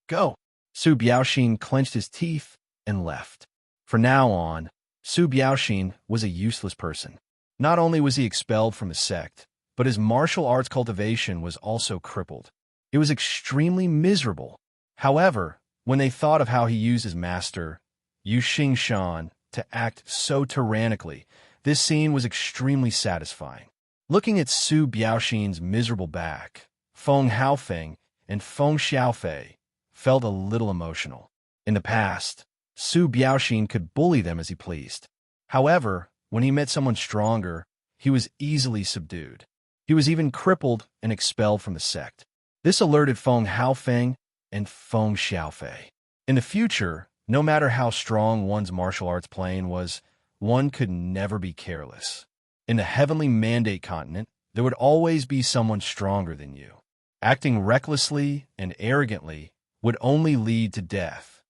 Go! Su Biaoxin clenched his teeth and left. From now on, Su Biaoxin was a useless person. Not only was he expelled from the sect, but his martial arts cultivation was also crippled. It was extremely miserable. However, when they thought of how he used his master, Yu Xingshan, to act so tyrannically, this scene was extremely satisfying. Looking at Su Biaoxin's miserable back, Feng Haofeng and Feng Xiaofei felt a little emotional. In the past, Su Biaoxin could bully them as he pleased. However, when he met someone stronger, he was easily subdued. He was even crippled and expelled from the sect. This alerted Feng Haofeng and Feng Xiaofei. In the future, no matter how strong one's martial arts plane was, one could never be careless. In the Heavenly Mandate continent, there would always be someone stronger than you. Acting recklessly and arrogantly would only lead to death.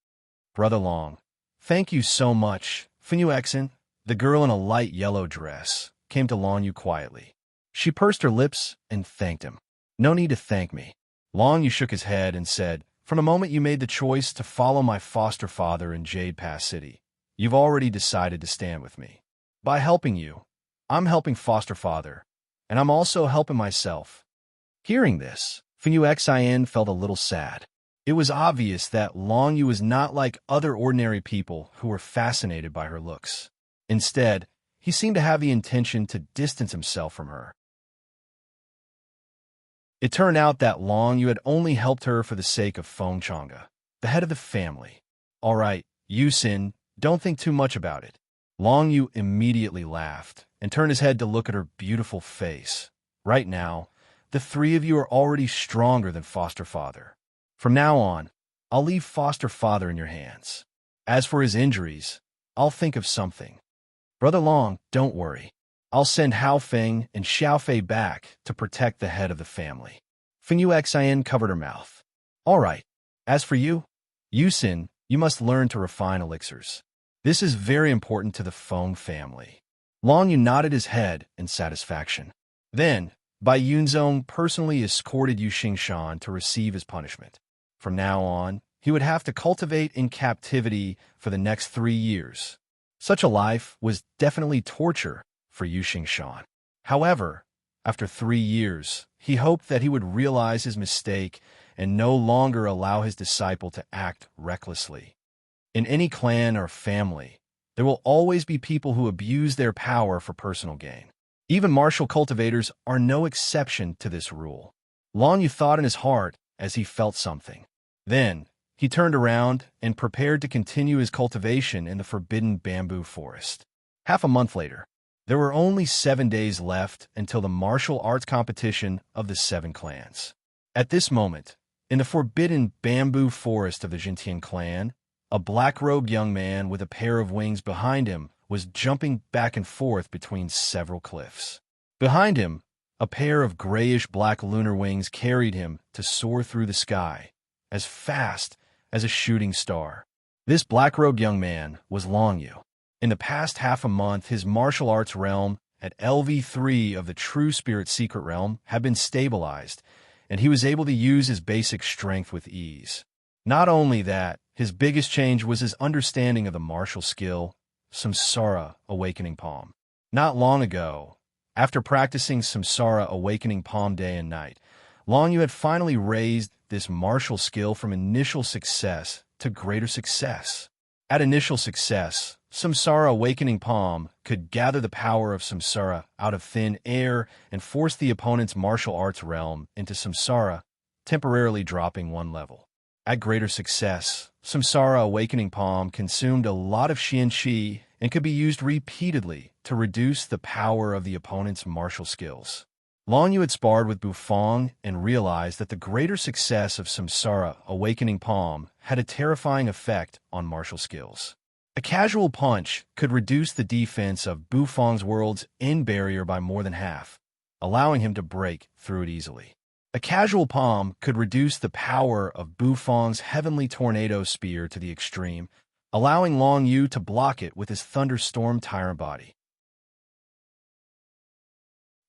Brother Long, thank you so much. Fenyu Exen, the girl in a light yellow dress, came to Long Yu quietly. She pursed her lips and thanked him. No need to thank me. Long Yu shook his head and said, from the moment you made the choice to follow my foster father in Jade Pass City, you've already decided to stand with me. By helping you, I'm helping foster father, and I'm also helping myself. Hearing this, Fenyu Xin felt a little sad. It was obvious that Long Yu was not like other ordinary people who were fascinated by her looks. Instead, he seemed to have the intention to distance himself from her. It turned out that Long Yu had only helped her for the sake of Feng Chang'e, the head of the family. All right, Yu Xin, don't think too much about it. Long Yu immediately laughed and turned his head to look at her beautiful face. Right now, the three of you are already stronger than foster father. From now on, I'll leave foster father in your hands. As for his injuries, I'll think of something. Brother Long, don't worry. I'll send Hao Feng and Xiao Fei back to protect the head of the family. Feng Yuxian covered her mouth. All right. As for you, Yusin, you must learn to refine elixirs. This is very important to the Feng family. Long Yu nodded his head in satisfaction. Then, Bai Yunzong personally escorted Yu Xingshan to receive his punishment. From now on, he would have to cultivate in captivity for the next 3 years. Such a life was definitely torture for Yu Xingshan. However, after 3 years, he hoped that he would realize his mistake and no longer allow his disciple to act recklessly. In any clan or family, there will always be people who abuse their power for personal gain. Even martial cultivators are no exception to this rule. Long Yu thought in his heart as he felt something. Then, he turned around and prepared to continue his cultivation in the forbidden bamboo forest. Half a month later, there were only 7 days left until the martial arts competition of the 7 clans. At this moment, in the forbidden bamboo forest of the Jintian clan, a black-robed young man with a pair of wings behind him was jumping back and forth between several cliffs. Behind him, a pair of grayish-black lunar wings carried him to soar through the sky, as fast as a shooting star. This black-robed young man was Long Yu. In the past half a month, his martial arts realm at LV3 of the True Spirit Secret Realm had been stabilized, and he was able to use his basic strength with ease. Not only that, his biggest change was his understanding of the martial skill, Samsara Awakening Palm. Not long ago, after practicing Samsara Awakening Palm day and night, Long Yu had finally raised this martial skill from initial success to greater success. At initial success, Samsara Awakening Palm could gather the power of Samsara out of thin air and force the opponent's martial arts realm into Samsara, temporarily dropping 1 level. At greater success, Samsara Awakening Palm consumed a lot of Xian Qi and could be used repeatedly to reduce the power of the opponent's martial skills. Long Yu had sparred with Bufang and realized that the greater success of Samsara Awakening Palm had a terrifying effect on martial skills. A casual punch could reduce the defense of Bufang's world's end barrier by more than half, allowing him to break through it easily. A casual palm could reduce the power of Bufang's heavenly tornado spear to the extreme, allowing Long Yu to block it with his thunderstorm tyrant body.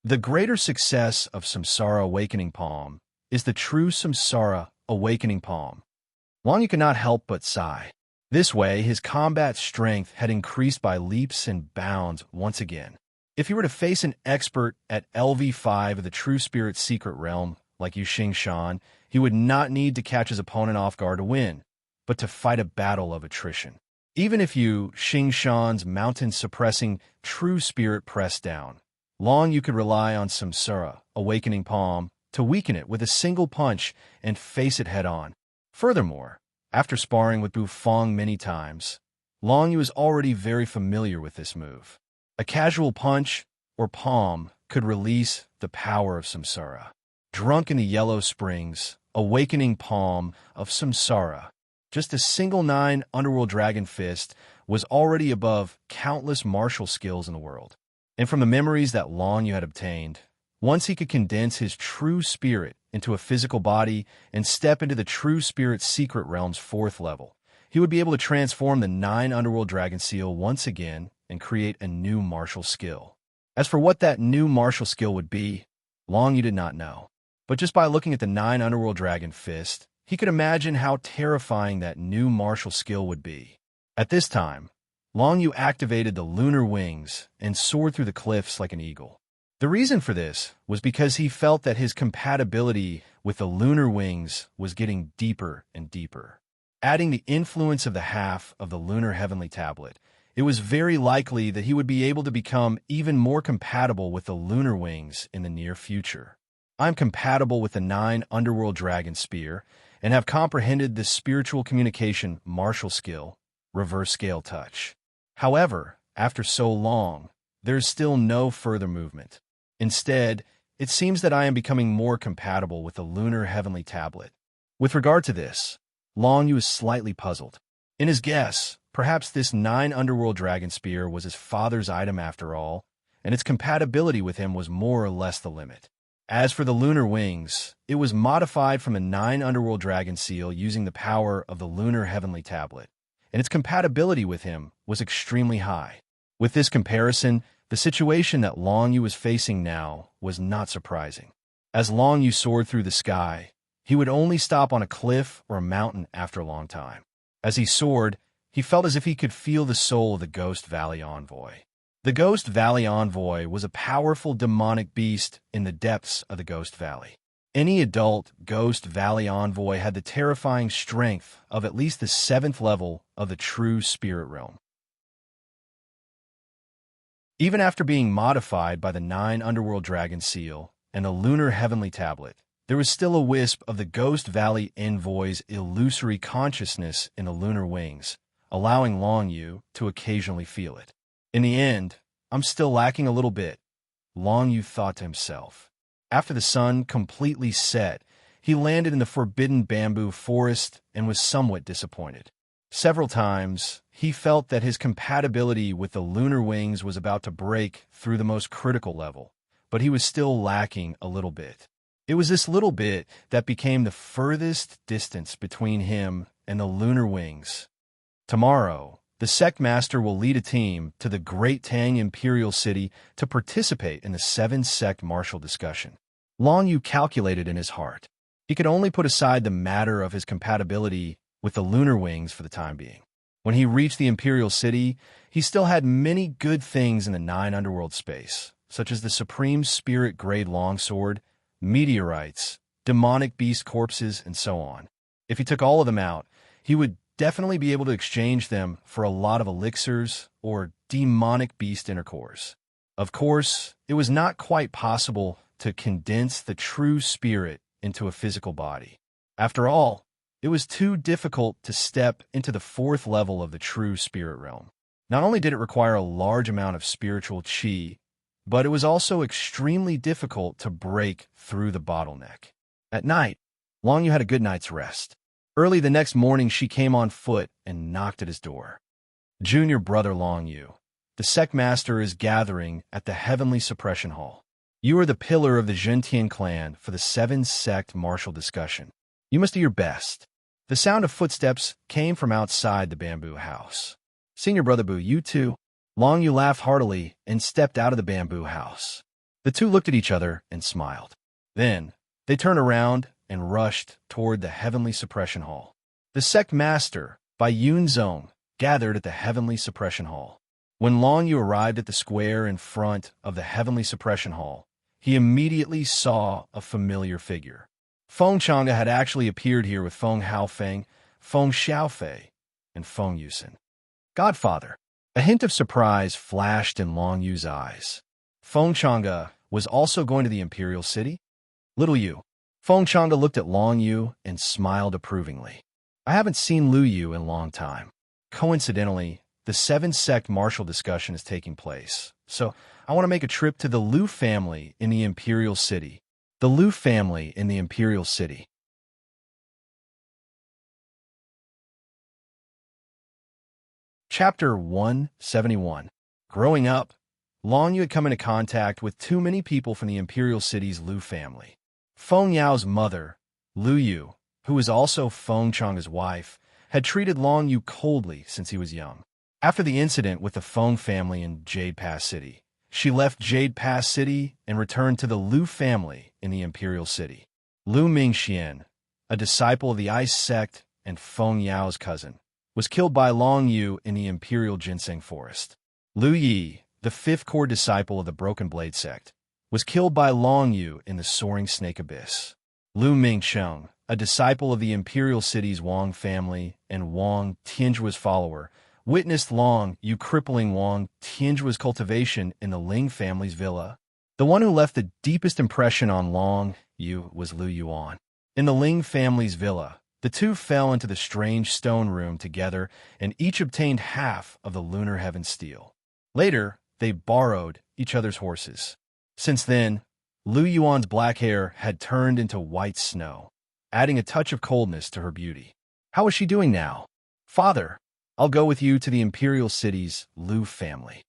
The greater success of Samsara Awakening Palm is the true Samsara Awakening Palm. Long Yu could not help but sigh. This way, his combat strength had increased by leaps and bounds once again. If he were to face an expert at LV5 of the True Spirit Secret Realm, like Yu Xingshan, he would not need to catch his opponent off guard to win, but to fight a battle of attrition. Even if Yu Xingshan's mountain-suppressing True Spirit pressed down, Long Yu could rely on Samsara Awakening Palm to weaken it with a single punch and face it head-on. Furthermore, after sparring with Bufang many times, Long Yu is already very familiar with this move. A casual punch or palm could release the power of Samsara. Drunk in the yellow springs, awakening palm of Samsara, just a single 9 underworld dragon fist was already above countless martial skills in the world. And from the memories that Long Yu had obtained, once he could condense his true spirit into a physical body and step into the True Spirit Secret Realm's 4th level, he would be able to transform the 9 underworld dragon seal once again and create a new martial skill. As for what that new martial skill would be, Long Yu did not know. But just by looking at the 9 underworld dragon fist, he could imagine how terrifying that new martial skill would be. At this time, Long Yu activated the lunar wings and soared through the cliffs like an eagle. The reason for this was because he felt that his compatibility with the lunar wings was getting deeper and deeper. Adding the influence of the half of the lunar heavenly tablet, it was very likely that he would be able to become even more compatible with the lunar wings in the near future. I am compatible with the 9 underworld dragon spear and have comprehended this spiritual communication martial skill, reverse scale touch. However, after so long, there is still no further movement. Instead, it seems that I am becoming more compatible with the lunar heavenly tablet. With regard to this, Long Yu is slightly puzzled. In his guess, perhaps this 9 underworld dragon spear was his father's item after all, and its compatibility with him was more or less the limit. As for the lunar wings, it was modified from a 9 underworld dragon seal using the power of the lunar heavenly tablet, and its compatibility with him was extremely high. With this comparison, the situation that Long Yu was facing now was not surprising. As Long Yu soared through the sky, he would only stop on a cliff or a mountain after a long time. As he soared, he felt as if he could feel the soul of the Ghost Valley Envoy. The Ghost Valley Envoy was a powerful demonic beast in the depths of the Ghost Valley. Any adult Ghost Valley Envoy had the terrifying strength of at least the 7th level of the true spirit realm. Even after being modified by the 9 underworld dragon seal and the lunar heavenly tablet, there was still a wisp of the Ghost Valley Envoy's illusory consciousness in the lunar wings, allowing Long Yu to occasionally feel it. In the end, I'm still lacking a little bit, Long Yu thought to himself. After the sun completely set, he landed in the forbidden bamboo forest and was somewhat disappointed. Several times, he felt that his compatibility with the lunar wings was about to break through the most critical level, but he was still lacking a little bit. It was this little bit that became the furthest distance between him and the lunar wings. Tomorrow, the sect master will lead a team to the Great Tang Imperial City to participate in the 7-sect martial discussion. Long Yu calculated in his heart. He could only put aside the matter of his compatibility with the lunar wings for the time being. When he reached the Imperial City, he still had many good things in the 9 underworld space, such as the Supreme Spirit Grade Longsword, meteorites, demonic beast corpses, and so on. If he took all of them out, he would definitely be able to exchange them for a lot of elixirs or demonic beast inner cores. Of course, it was not quite possible to condense the true spirit into a physical body. After all, it was too difficult to step into the 4th level of the true spirit realm. Not only did it require a large amount of spiritual chi, but it was also extremely difficult to break through the bottleneck. At night, Long Yu had a good night's rest. Early the next morning, she came on foot and knocked at his door. Junior brother Long Yu, the sect master is gathering at the Heavenly Suppression Hall. You are the pillar of the Zhentian clan for the 7-sect martial discussion. You must do your best. The sound of footsteps came from outside the bamboo house. Senior brother Boo, you too? Long Yu laughed heartily and stepped out of the bamboo house. The two looked at each other and smiled. Then, they turned around and rushed toward the Heavenly Suppression Hall. The sect master, by Yunzong, gathered at the Heavenly Suppression Hall. When Long Yu arrived at the square in front of the Heavenly Suppression Hall, he immediately saw a familiar figure. Feng Chang'e had actually appeared here with Feng Haofeng, Feng Xiaofei, and Feng Yusen. Godfather. A hint of surprise flashed in Long Yu's eyes. Feng Chang'e was also going to the Imperial City? Little Yu. Feng Chang'e looked at Long Yu and smiled approvingly. I haven't seen Lu Yu in a long time. Coincidentally, the 7-sect martial discussion is taking place, so I want to make a trip to the Lu family in the Imperial City. The Lu family in the Imperial City. Chapter 171. Growing up, Long Yu had come into contact with too many people from the Imperial City's Lu family. Feng Yao's mother, Lu Yu, who was also Feng Chang'e's wife, had treated Long Yu coldly since he was young. After the incident with the Feng family in Jade Pass City, she left Jade Pass City and returned to the Lu family in the Imperial City. Lu Mingxian, a disciple of the Ice Sect and Feng Yao's cousin, was killed by Long Yu in the Imperial Ginseng Forest. Lu Yi, the 5th core disciple of the Broken Blade Sect, was killed by Long Yu in the Soaring Snake Abyss. Lu Mingcheng, a disciple of the Imperial City's Wang family and Wang Tianjue's follower, witnessed Long Yu crippling Wang Tianjue's cultivation in the Ling family's villa. The one who left the deepest impression on Long Yu was Lu Yuan. In the Ling family's villa, the two fell into the strange stone room together and each obtained half of the lunar heaven steel. Later, they borrowed each other's horses. Since then, Lu Yuan's black hair had turned into white snow, adding a touch of coldness to her beauty. How was she doing now? Father, I'll go with you to the imperial city's Liu family.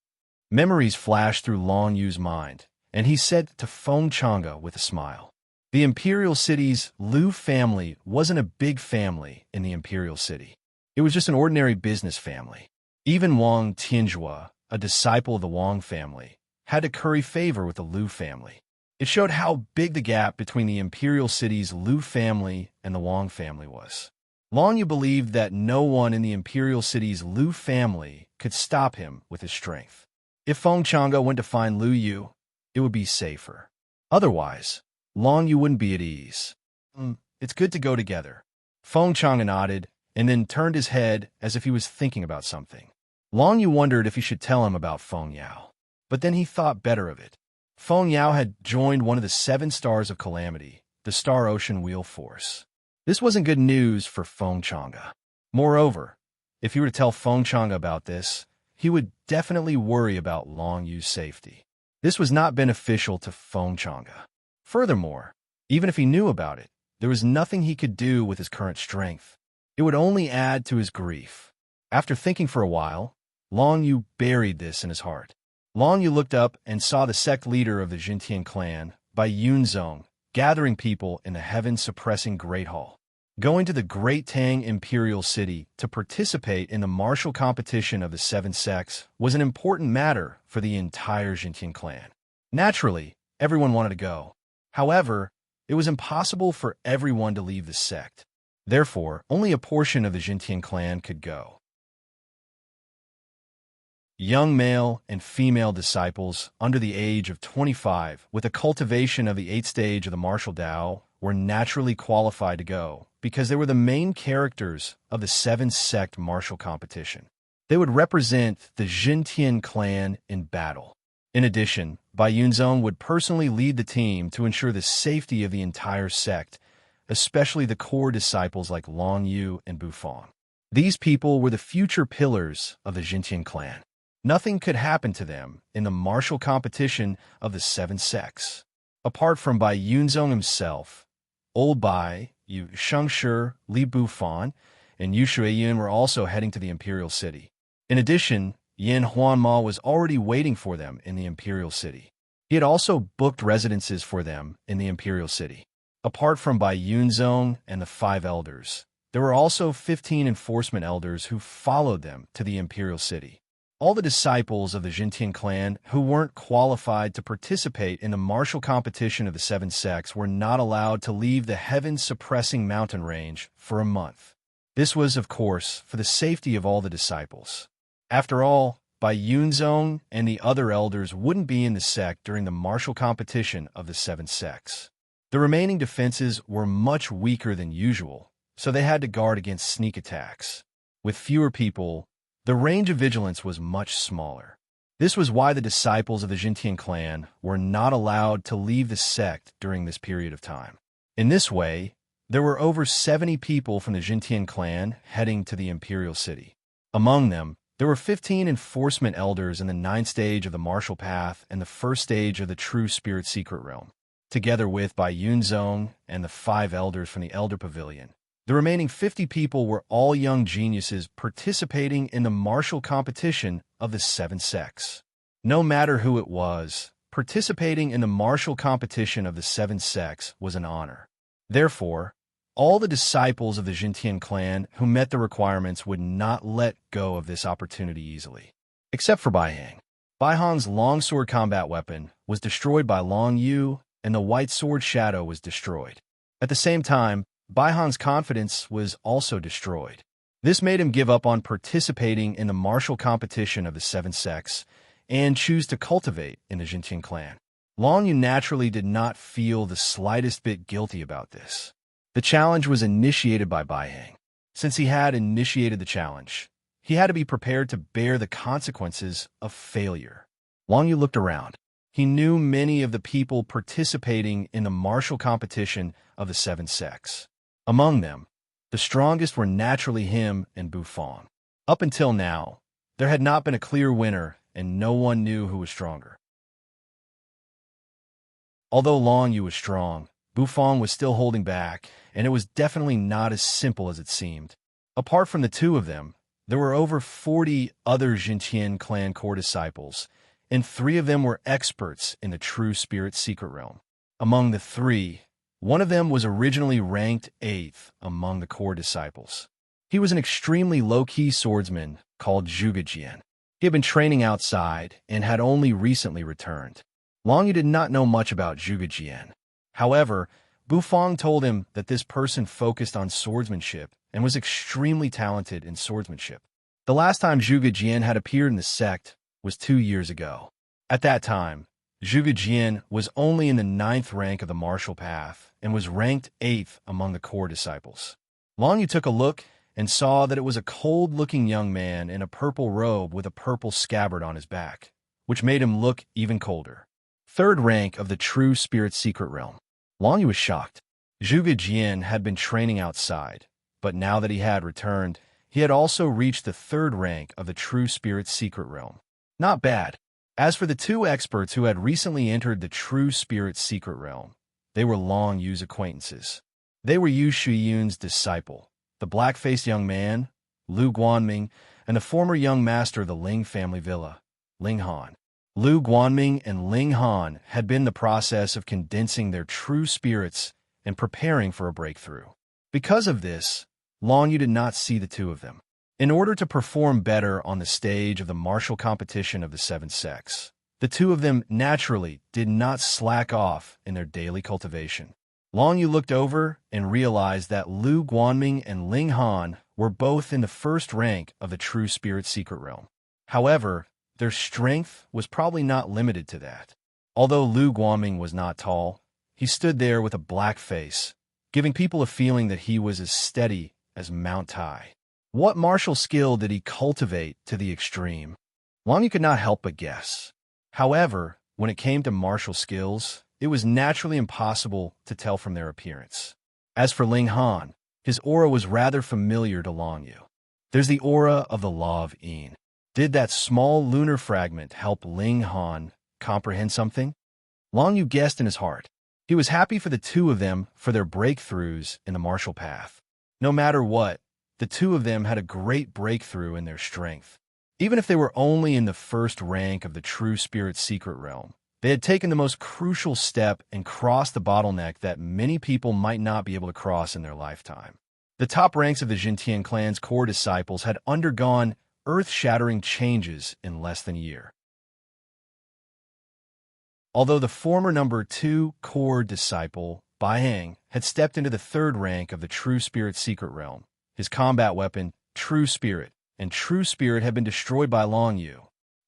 Memories flashed through Long Yu's mind, and he said to Feng Chang'e with a smile. The imperial city's Liu family wasn't a big family in the imperial city. It was just an ordinary business family. Even Wang Tianjue, a disciple of the Wang family, had to curry favor with the Liu family. It showed how big the gap between the imperial city's Liu family and the Wang family was. Long Yu believed that no one in the imperial city's Liu family could stop him with his strength. If Feng Chang'e went to find Liu Yu, it would be safer. Otherwise, Long Yu wouldn't be at ease. It's good to go together. Feng Chang'e nodded and then turned his head as if he was thinking about something. Long Yu wondered if he should tell him about Feng Yao, but then he thought better of it. Feng Yao had joined one of the 7 stars of calamity, the Star Ocean Wheel Force. This wasn't good news for Feng Chang'e. Moreover, if he were to tell Feng Chang'e about this, he would definitely worry about Long Yu's safety. This was not beneficial to Feng Chang'e. Furthermore, even if he knew about it, there was nothing he could do with his current strength. It would only add to his grief. After thinking for a while, Long Yu buried this in his heart. Long Yu looked up and saw the sect leader of the Jintian clan, Bai Yunzong, gathering people in the heaven-suppressing Great Hall. Going to the Great Tang Imperial City to participate in the martial competition of the 7 sects was an important matter for the entire Jintian clan. Naturally, everyone wanted to go. However, it was impossible for everyone to leave the sect. Therefore, only a portion of the Jintian clan could go. Young male and female disciples under the age of 25 with a cultivation of the 8th stage of the martial Tao were naturally qualified to go because they were the main characters of the 7 sect martial competition. They would represent the Jintian clan in battle. In addition, Bai Yunzong would personally lead the team to ensure the safety of the entire sect, especially the core disciples like Long Yu and Bufang. These people were the future pillars of the Jintian clan. Nothing could happen to them in the martial competition of the 7 sects. Apart from Bai Yunzong himself, Old Bai, Yu Shengshi, Li Bufang, and Yu Shuiyun were also heading to the imperial city. In addition, Yin Huanma was already waiting for them in the imperial city. He had also booked residences for them in the imperial city. Apart from Bai Yunzong and the 5 elders, there were also 15 enforcement elders who followed them to the imperial city. All the disciples of the Jintian clan who weren't qualified to participate in the martial competition of the 7 sects were not allowed to leave the heaven-suppressing mountain range for a month. This was, of course, for the safety of all the disciples. After all, Bai Yunzong and the other elders wouldn't be in the sect during the martial competition of the 7 sects. The remaining defenses were much weaker than usual, so they had to guard against sneak attacks. With fewer people, the range of vigilance was much smaller. This was why the disciples of the Jintian clan were not allowed to leave the sect during this period of time. In this way, there were over 70 people from the Jintian clan heading to the imperial city. Among them, there were 15 enforcement elders in the 9th stage of the martial path and the 1st stage of the true spirit secret realm, together with Bai Yunzong and the 5 elders from the Elder Pavilion. The remaining 50 people were all young geniuses participating in the martial competition of the 7 sects. No matter who it was, participating in the martial competition of the 7 sects was an honor. Therefore, all the disciples of the Jintian clan who met the requirements would not let go of this opportunity easily. Except for Baihang. Baihang's longsword combat weapon was destroyed by Long Yu, and the white sword shadow was destroyed. At the same time, Baihang's confidence was also destroyed. This made him give up on participating in the martial competition of the 7 sects and choose to cultivate in the Jintian clan. Long Yu naturally did not feel the slightest bit guilty about this. The challenge was initiated by Baihang. Since he had initiated the challenge, he had to be prepared to bear the consequences of failure. Long Yu looked around. He knew many of the people participating in the martial competition of the 7 sects. Among them, the strongest were naturally him and Bufang. Up until now, there had not been a clear winner, and no one knew who was stronger. Although Long Yu was strong, Bufang was still holding back, and it was definitely not as simple as it seemed. Apart from the 2 of them, There were over 40 other Jintian clan core disciples, and 3 of them were experts in the true spirit secret realm. Among the 3, one of them was originally ranked 8th among the core disciples. He was an extremely low-key swordsman called Zhuge Jian. He had been training outside and had only recently returned. Long Yu did not know much about Zhuge Jian. However, Bu Fong told him that this person focused on swordsmanship and was extremely talented in swordsmanship. The last time Zhuge Jian had appeared in the sect was 2 years ago. At that time, Zhuge Jian was only in the 9th rank of the martial path and was ranked 8th among the core disciples. Long Yu took a look and saw that it was a cold-looking young man in a purple robe with a purple scabbard on his back, which made him look even colder. 3rd rank of the true spirit secret realm. Long Yu was shocked. Zhuge Jian had been training outside, but now that he had returned, he had also reached the 3rd rank of the true spirit secret realm. Not bad. As for the 2 experts who had recently entered the true spirit secret realm, they were Long Yu's acquaintances. They were Yu Shiyun's disciple, the black-faced young man, Lu Guanming, and the former young master of the Ling family villa, Ling Han. Lu Guanming and Ling Han had been in the process of condensing their true spirits and preparing for a breakthrough. Because of this, Long Yu did not see the 2 of them. In order to perform better on the stage of the martial competition of the 7 sects, the 2 of them naturally did not slack off in their daily cultivation. Long Yu looked over and realized that Lu Guanming and Ling Han were both in the 1st rank of the true spirit secret realm. However, their strength was probably not limited to that. Although Lu Guanming was not tall, he stood there with a black face, giving people a feeling that he was as steady as Mount Tai. What martial skill did he cultivate to the extreme? Long Yu could not help but guess. However, when it came to martial skills, it was naturally impossible to tell from their appearance. As for Ling Han, his aura was rather familiar to Long Yu. There's the aura of the Law of Yin. Did that small lunar fragment help Ling Han comprehend something? Long Yu guessed in his heart. He was happy for the 2 of them for their breakthroughs in the martial path. No matter what, the 2 of them had a great breakthrough in their strength. Even if they were only in the 1st rank of the true spirit secret realm, they had taken the most crucial step and crossed the bottleneck that many people might not be able to cross in their lifetime. The top ranks of the Jintian clan's core disciples had undergone earth-shattering changes in less than a year. Although the former number 2 core disciple, Bai Hang, had stepped into the 3rd rank of the true spirit secret realm, his combat weapon, True Spirit, and True Spirit had been destroyed by Long Yu.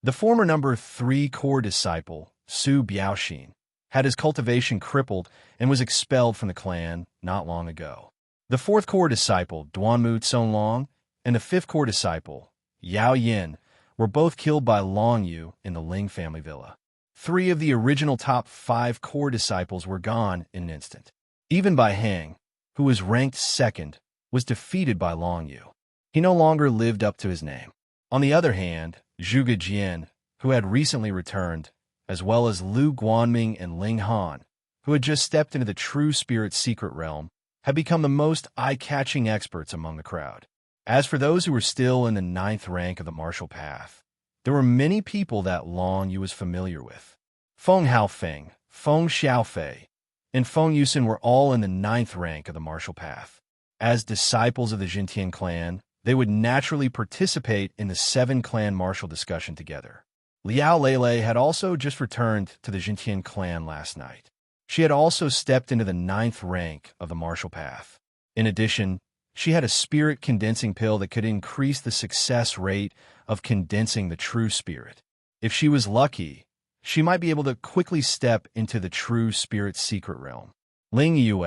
The former number 3 core disciple, Su Biaoxin, had his cultivation crippled and was expelled from the clan not long ago. The 4th core disciple, Duanmu Tsonglong, and the 5th core disciple, Yao Yin, were both killed by Long Yu in the Ling family villa. 3 of the original top 5 core disciples were gone in an instant. Even Bai Hang, who was ranked 2nd, was defeated by Long Yu. He no longer lived up to his name. On the other hand, Zhuge Jian, who had recently returned, as well as Lu Guanming and Ling Han, who had just stepped into the true spirit secret realm, had become the most eye-catching experts among the crowd. As for those who were still in the 9th rank of the martial path, there were many people that Long Yu was familiar with. Feng Haofeng, Feng Xiaofei, and Feng Yusin were all in the 9th rank of the martial path. As disciples of the Jintian clan, they would naturally participate in the 7-clan martial discussion together. Liao Lele had also just returned to the Jintian clan last night. She had also stepped into the 9th rank of the martial path. In addition, she had a spirit condensing pill that could increase the success rate of condensing the true spirit. If she was lucky, she might be able to quickly step into the true spirit secret realm. Ling Yue,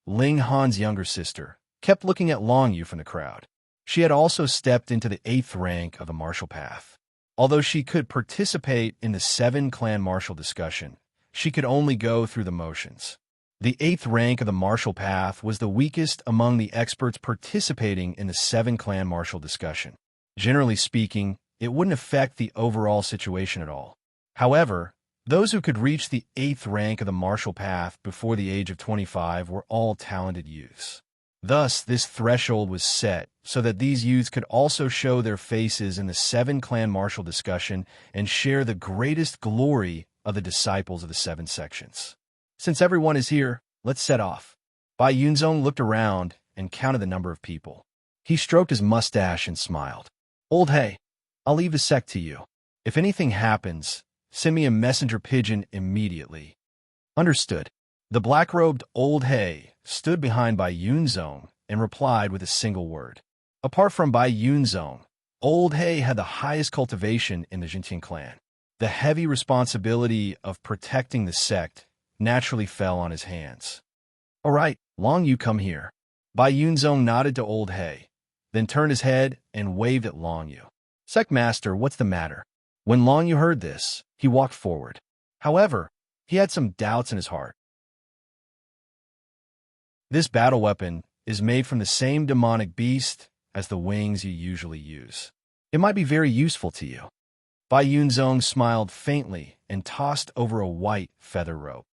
Ling Han's younger sister, kept looking at Long Yu from the crowd. She had also stepped into the 8th rank of the martial path. Although she could participate in the 7-clan martial discussion, she could only go through the motions. The 8th rank of the martial path was the weakest among the experts participating in the 7-clan martial discussion. Generally speaking, it wouldn't affect the overall situation at all. However, those who could reach the 8th rank of the martial path before the age of 25 were all talented youths. Thus, this threshold was set so that these youths could also show their faces in the 7-clan martial discussion and share the greatest glory of the disciples of the 7 sections. Since everyone is here, let's set off. Bai Yunzong looked around and counted the number of people. He stroked his mustache and smiled. Old Hey, I'll leave the sect to you. If anything happens, send me a messenger pigeon immediately. Understood. The black-robed Old Hey stood behind Bai Yunzong and replied with a single word. Apart from Bai Yunzong, Old Hey had the highest cultivation in the Jintian clan. The heavy responsibility of protecting the sect naturally fell on his hands. All right, Long Yu, come here. Bai Yunzong nodded to Old Hey, then turned his head and waved at Long Yu. Sect Master, what's the matter? When Long Yu heard this, he walked forward. However, he had some doubts in his heart. This battle weapon is made from the same demonic beast as the wings you usually use. It might be very useful to you. Bai Yunzong smiled faintly and tossed over a white feather rope.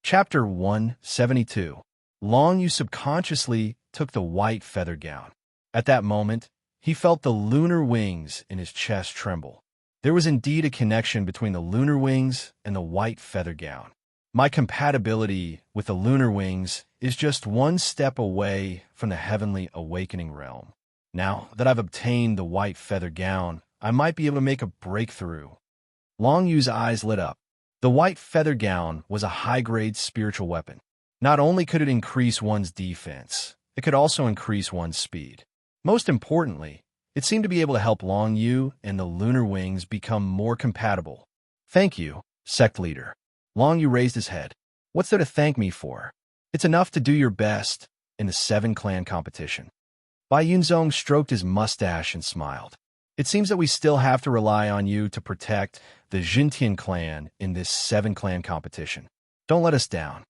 Chapter 172. Long Yu subconsciously took the white feather gown. At that moment, he felt the lunar wings in his chest tremble. There was indeed a connection between the lunar wings and the white feather gown. My compatibility with the lunar wings is just one step away from the heavenly awakening realm. Now that I've obtained the white feather gown, I might be able to make a breakthrough. Long Yu's eyes lit up. The white feather gown was a high-grade spiritual weapon. Not only could it increase one's defense, it could also increase one's speed. Most importantly, it seemed to be able to help Long Yu and the lunar wings become more compatible. Thank you, sect leader. Long Yu raised his head. What's there to thank me for? It's enough to do your best in the 7-clan competition. Bai Yunzong stroked his mustache and smiled. It seems that we still have to rely on you to protect the Jintian clan in this 7-clan competition. Don't let us down.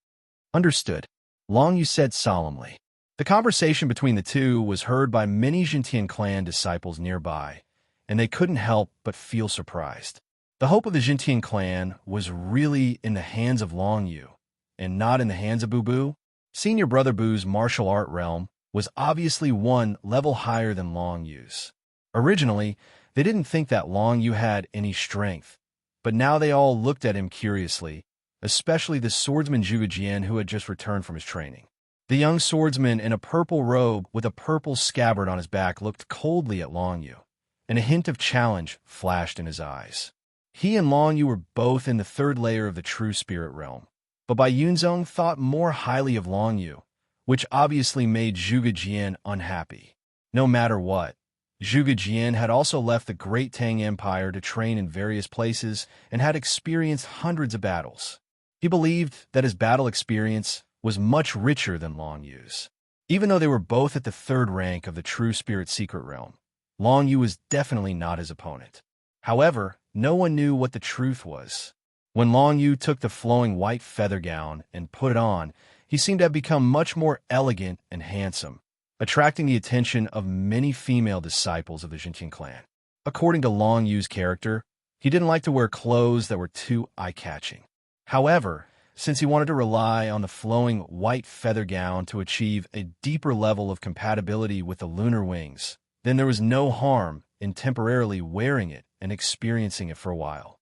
Understood, Long Yu said solemnly. The conversation between the two was heard by many Jintian clan disciples nearby, and they couldn't help but feel surprised. The hope of the Jintian clan was really in the hands of Long Yu, and not in the hands of Bu. Senior Brother Bu's martial art realm was obviously one level higher than Long Yu's. Originally, they didn't think that Long Yu had any strength, but now they all looked at him curiously, especially the swordsman Zhuge Jian who had just returned from his training. The young swordsman in a purple robe with a purple scabbard on his back looked coldly at Long Yu, and a hint of challenge flashed in his eyes. He and Long Yu were both in the 3rd layer of the true spirit realm, but Bai Yunzong thought more highly of Long Yu, which obviously made Zhuge Jian unhappy. No matter what, Zhuge Jian had also left the Great Tang Empire to train in various places and had experienced hundreds of battles. He believed that his battle experience was much richer than Long Yu's. Even though they were both at the 3rd rank of the true spirit secret realm, Long Yu was definitely not his opponent. However, no one knew what the truth was. When Long Yu took the flowing white feather gown and put it on, he seemed to have become much more elegant and handsome, attracting the attention of many female disciples of the Jintian clan. According to Long Yu's character, he didn't like to wear clothes that were too eye-catching. However, since he wanted to rely on the flowing white feather gown to achieve a deeper level of compatibility with the lunar wings, then there was no harm in temporarily wearing it and experiencing it for a while.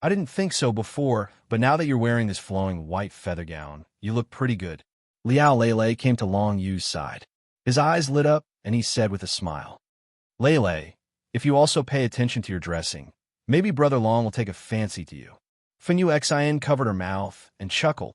I didn't think so before, but now that you're wearing this flowing white feather gown, you look pretty good. Liao Lele came to Long Yu's side. His eyes lit up, and he said with a smile, Lele, if you also pay attention to your dressing, maybe Brother Long will take a fancy to you. Fenyu Xian covered her mouth and chuckled.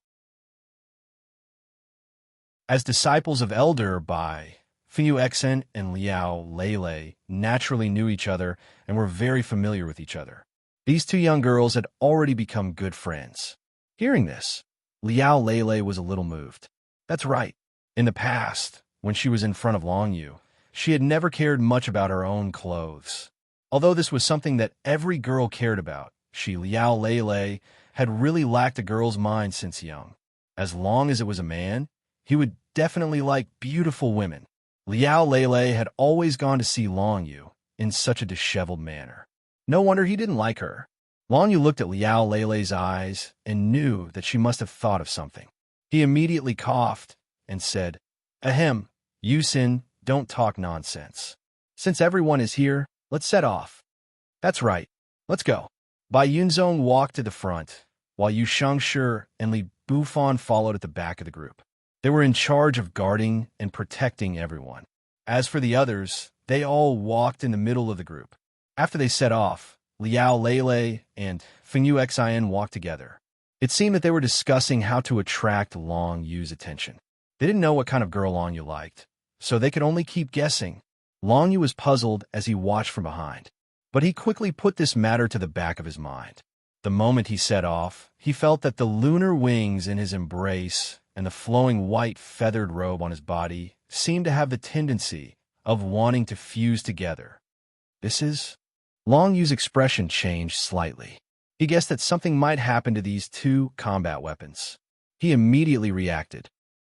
As disciples of Elder Bai, Fenyu Xian and Liao Lele naturally knew each other and were very familiar with each other. These two young girls had already become good friends. Hearing this, Liao Lele was a little moved. That's right. In the past, when she was in front of Long Yu, she had never cared much about her own clothes. Although this was something that every girl cared about, she, Liao Lele, had really lacked a girl's mind since young. As long as it was a man, he would definitely like beautiful women. Liao Lele had always gone to see Long Yu in such a disheveled manner. No wonder he didn't like her. Long Yu looked at Liao Lele's eyes and knew that she must have thought of something. He immediately coughed and said, "Ahem, Yusin, don't talk nonsense. Since everyone is here, let's set off." "That's right. Let's go." Bai Yunzong walked to the front, while Yu Shangshi and Li Bufan followed at the back of the group. They were in charge of guarding and protecting everyone. As for the others, they all walked in the middle of the group. After they set off, Liao Lele and Fengyu Xin walked together. It seemed that they were discussing how to attract Long Yu's attention. They didn't know what kind of girl Long Yu liked, so they could only keep guessing. Long Yu was puzzled as he watched from behind, but he quickly put this matter to the back of his mind. The moment he set off, he felt that the lunar wings in his embrace and the flowing white feathered robe on his body seemed to have the tendency of wanting to fuse together. This is... Long Yu's expression changed slightly. He guessed that something might happen to these two combat weapons. He immediately reacted.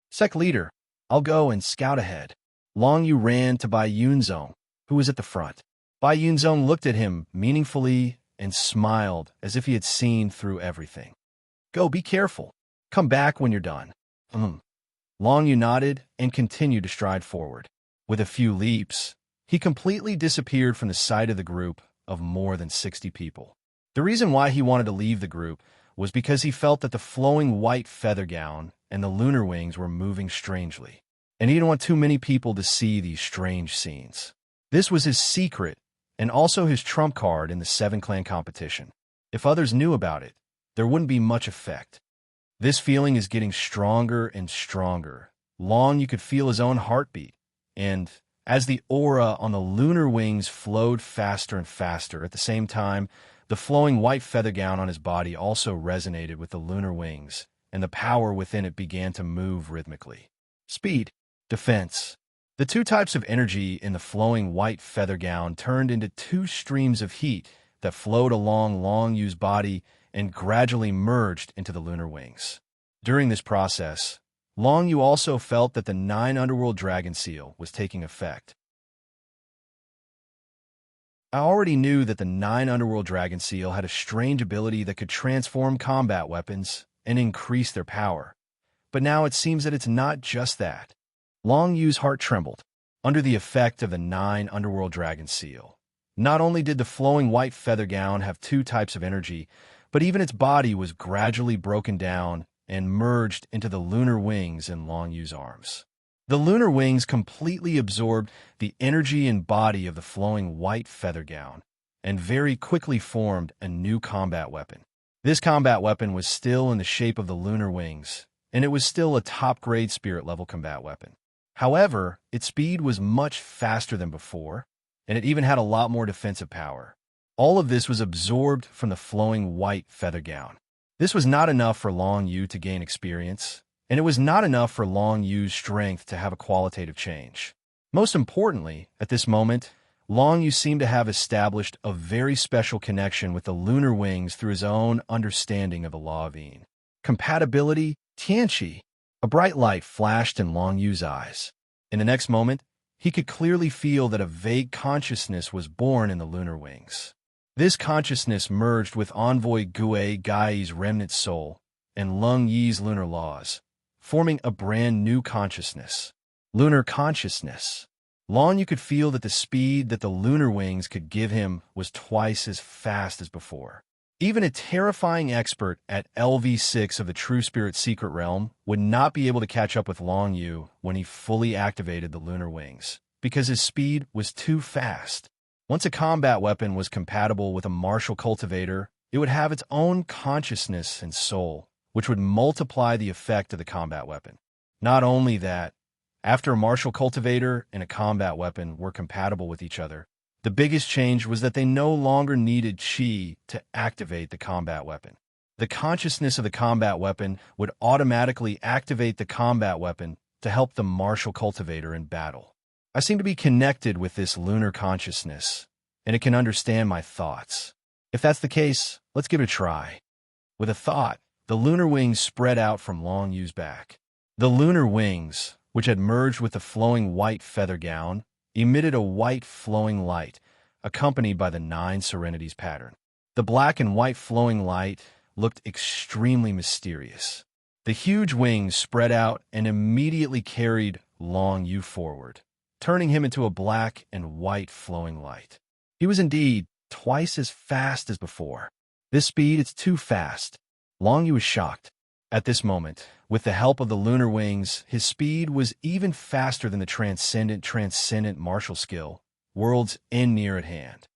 "Sec Leader, I'll go and scout ahead." Long Yu ran to Bai Yunzong, who was at the front. Bai Yunzong looked at him meaningfully and smiled as if he had seen through everything. "Go, be careful. Come back when you're done." Long Yu nodded and continued to stride forward. With a few leaps, he completely disappeared from the sight of the group of more than 60 people. The reason why he wanted to leave the group was because he felt that the flowing white feather gown and the lunar wings were moving strangely, and he didn't want too many people to see these strange scenes. This was his secret and also his trump card in the 7-clan competition. If others knew about it, there wouldn't be much effect. This feeling is getting stronger and stronger. Long Yu could feel his own heartbeat, and as the aura on the lunar wings flowed faster and faster, at the same time, the flowing white feather gown on his body also resonated with the lunar wings, and the power within it began to move rhythmically. Speed, defense. The two types of energy in the flowing white feather gown turned into two streams of heat that flowed along Long Yu's body and gradually merged into the lunar wings. During this process, Long Yu also felt that the 9 underworld dragon seal was taking effect. I already knew that the 9 underworld dragon seal had a strange ability that could transform combat weapons and increase their power. But now it seems that it's not just that. Long Yu's heart trembled under the effect of the 9 underworld dragon seal. Not only did the flowing white feather gown have 2 types of energy, but even its body was gradually broken down and merged into the lunar wings in Long Yu's arms. The lunar wings completely absorbed the energy and body of the flowing white feather gown and very quickly formed a new combat weapon. This combat weapon was still in the shape of the lunar wings, and it was still a top-grade spirit-level combat weapon. However, its speed was much faster than before, and it even had a lot more defensive power. All of this was absorbed from the flowing white feather gown. This was not enough for Long Yu to gain experience, and it was not enough for Long Yu's strength to have a qualitative change. Most importantly, at this moment, Long Yu seemed to have established a very special connection with the lunar wings through his own understanding of the law of Yin. Compatibility, Tianqi. A bright light flashed in Long Yu's eyes. In the next moment, he could clearly feel that a vague consciousness was born in the lunar wings. This consciousness merged with Envoy Gue Gai's remnant soul and Lung Yi's lunar laws, forming a brand new consciousness. Lunar consciousness. Long Yu could feel that the speed that the lunar wings could give him was twice as fast as before. Even a terrifying expert at LV6 of the True Spirit Secret Realm would not be able to catch up with Long Yu when he fully activated the lunar wings, because his speed was too fast. Once a combat weapon was compatible with a martial cultivator, it would have its own consciousness and soul, which would multiply the effect of the combat weapon. Not only that, after a martial cultivator and a combat weapon were compatible with each other, the biggest change was that they no longer needed Qi to activate the combat weapon. The consciousness of the combat weapon would automatically activate the combat weapon to help the martial cultivator in battle. I seem to be connected with this lunar consciousness, and it can understand my thoughts. If that's the case, let's give it a try. With a thought, the lunar wings spread out from Long Yu's back. The lunar wings, which had merged with the flowing white feather gown, emitted a white flowing light, accompanied by the 9 serenities pattern. The black and white flowing light looked extremely mysterious. The huge wings spread out and immediately carried Long Yu forward, turning him into a black and white flowing light. He was indeed twice as fast as before. This speed, it's too fast. Long Yu was shocked. At this moment, with the help of the lunar wings, his speed was even faster than the transcendent martial skill, worlds end near at hand.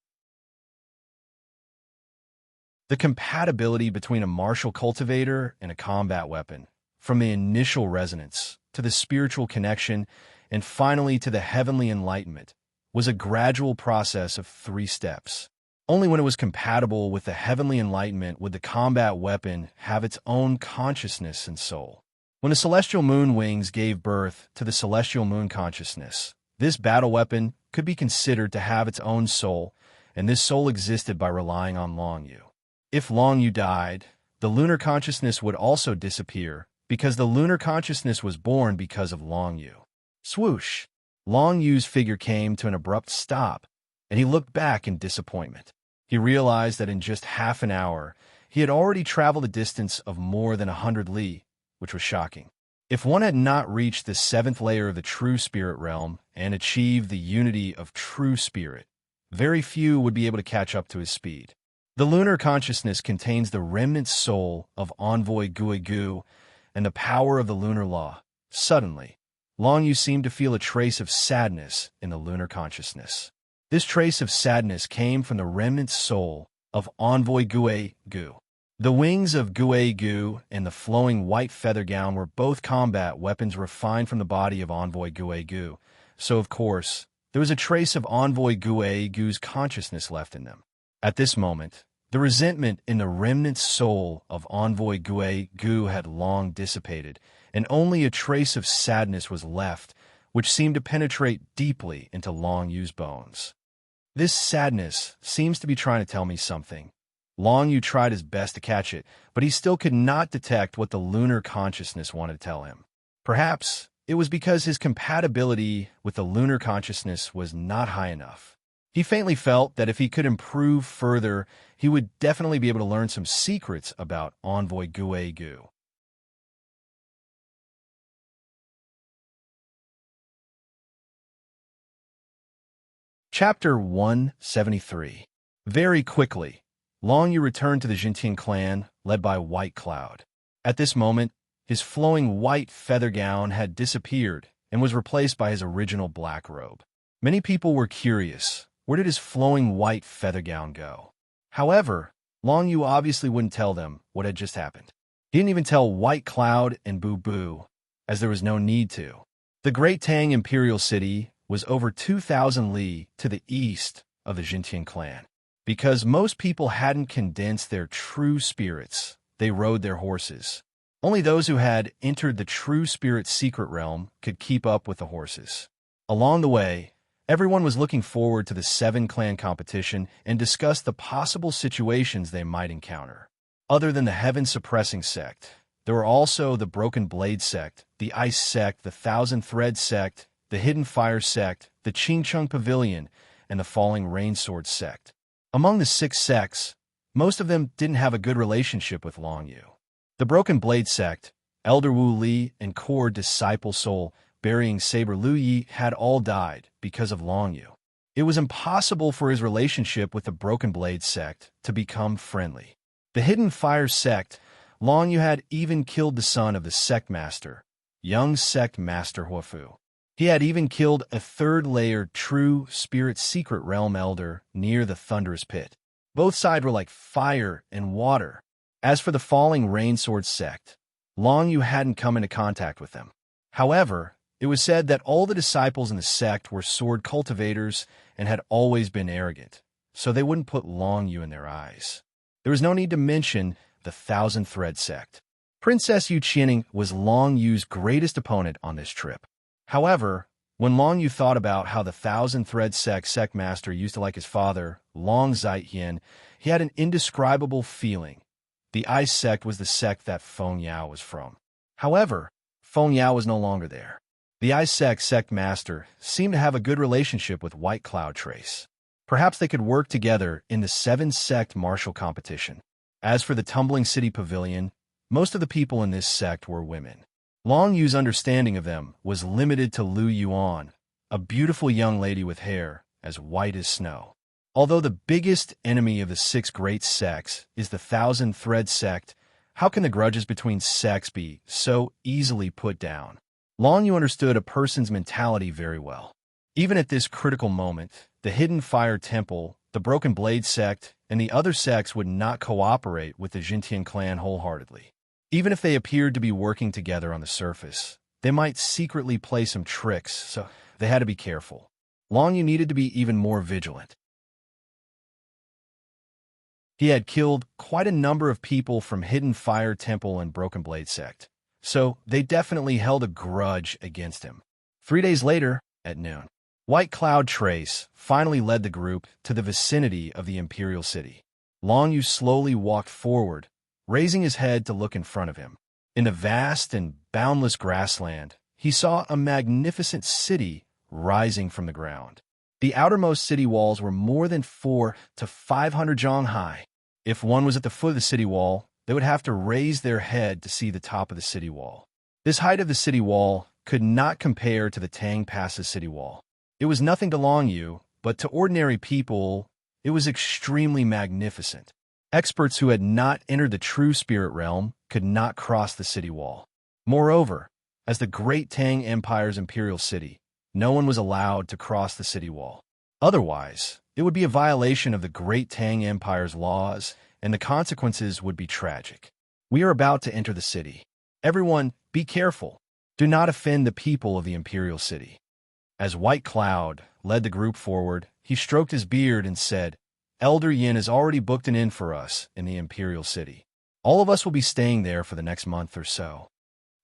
The compatibility between a martial cultivator and a combat weapon, from the initial resonance to the spiritual connection and finally to the heavenly enlightenment, was a gradual process of 3 steps. Only when it was compatible with the heavenly enlightenment would the combat weapon have its own consciousness and soul. When the celestial moon wings gave birth to the celestial moon consciousness, this battle weapon could be considered to have its own soul, and this soul existed by relying on Long Yu. If Long Yu died, the lunar consciousness would also disappear because the lunar consciousness was born because of Long Yu. Swoosh! Long Yu's figure came to an abrupt stop, and he looked back in disappointment. He realized that in just half an hour, he had already traveled a distance of more than 100 li, which was shocking. If one had not reached the 7th layer of the true spirit realm and achieved the unity of true spirit, very few would be able to catch up to his speed. The lunar consciousness contains the remnant soul of Envoy Guigu and the power of the lunar law. Suddenly, Long Yu seemed to feel a trace of sadness in the lunar consciousness. This trace of sadness came from the remnant soul of Envoy Guigu. The wings of Guigu and the flowing white feather gown were both combat weapons refined from the body of Envoy Guigu, so of course, there was a trace of Envoy Guigu's consciousness left in them. At this moment, the resentment in the remnant soul of Envoy Guigu had long dissipated, and only a trace of sadness was left, which seemed to penetrate deeply into Long Yu's bones. This sadness seems to be trying to tell me something. Long Yu tried his best to catch it, but he still could not detect what the lunar consciousness wanted to tell him. Perhaps it was because his compatibility with the lunar consciousness was not high enough. He faintly felt that if he could improve further, he would definitely be able to learn some secrets about Envoy Guigu. Chapter 173. Very quickly, Long Yu returned to the Jintian clan, led by White Cloud. At this moment, his flowing white feather gown had disappeared and was replaced by his original black robe. Many people were curious. Where did his flowing white feather gown go? However, Long Yu obviously wouldn't tell them what had just happened. He didn't even tell White Cloud and Boo Boo, as there was no need to. The Great Tang Imperial City was over 2,000 li to the east of the Jintian clan. Because most people hadn't condensed their true spirits, they rode their horses. Only those who had entered the true spirit secret realm could keep up with the horses. Along the way, everyone was looking forward to the 7-clan competition and discussed the possible situations they might encounter. Other than the heaven-suppressing sect, there were also the Broken Blade sect, the Ice sect, the Thousand Thread sect, the Hidden Fire sect, the Ching Chung Pavilion, and the Falling Rain Sword sect. Among the 6 sects, most of them didn't have a good relationship with Long Yu. The Broken Blade sect, Elder Wu Li, and core disciple soul burying Saber Lu Yi had all died because of Long Yu. It was impossible for his relationship with the Broken Blade sect to become friendly. The Hidden Fire sect, Long Yu had even killed the son of the sect master, young sect master Huafu. He had even killed a 3rd-layer true spirit secret realm elder near the Thunderous Pit. Both sides were like fire and water. As for the Falling Rain Sword sect, Long Yu hadn't come into contact with them. However, it was said that all the disciples in the sect were sword cultivators and had always been arrogant, so they wouldn't put Long Yu in their eyes. There was no need to mention the Thousand Thread sect. Princess Yu Qianing was Long Yu's greatest opponent on this trip. However, when Long Yu thought about how the Thousand Thread sect master used to like his father, Long Zaijian, he had an indescribable feeling. The Ice sect was the sect that Feng Yao was from. However, Feng Yao was no longer there. The Ice sect master seemed to have a good relationship with White Cloud Trace. Perhaps they could work together in the 7-sect martial competition. As for the Tumbling City Pavilion, Most of the people in this sect were women. Long Yu's understanding of them was limited to Lu Yuan, a beautiful young lady with hair as white as snow. Although the biggest enemy of the six great sects is the thousand-thread sect, how can the grudges between sects be so easily put down? Long Yu understood a person's mentality very well. Even at this critical moment, the Hidden Fire Temple, the Broken Blade sect, and the other sects would not cooperate with the Jintian clan wholeheartedly. Even if they appeared to be working together on the surface, they might secretly play some tricks, so they had to be careful. Long Yu needed to be even more vigilant. He had killed quite a number of people from Hidden Fire Temple and Broken Blade sect, so they definitely held a grudge against him. 3 days later, at noon, White Cloud Trace finally led the group to the vicinity of the Imperial City. Long Yu slowly walked forward, raising his head to look in front of him. In the vast and boundless grassland, he saw a magnificent city rising from the ground. The outermost city walls were more than 400 to 500 zhang high. If one was at the foot of the city wall, they would have to raise their head to see the top of the city wall. This height of the city wall could not compare to the Tang Pass's city wall. It was nothing to Long Yu, but to ordinary people, it was extremely magnificent. Experts who had not entered the true spirit realm could not cross the city wall. Moreover, as the great Tang Empire's imperial city, no one was allowed to cross the city wall. Otherwise, it would be a violation of the great Tang Empire's laws, and the consequences would be tragic. We are about to enter the city. Everyone, be careful. Do not offend the people of the imperial city. As White Cloud led the group forward, he stroked his beard and said, Elder Yin has already booked an inn for us in the Imperial City. All of us will be staying there for the next month or so.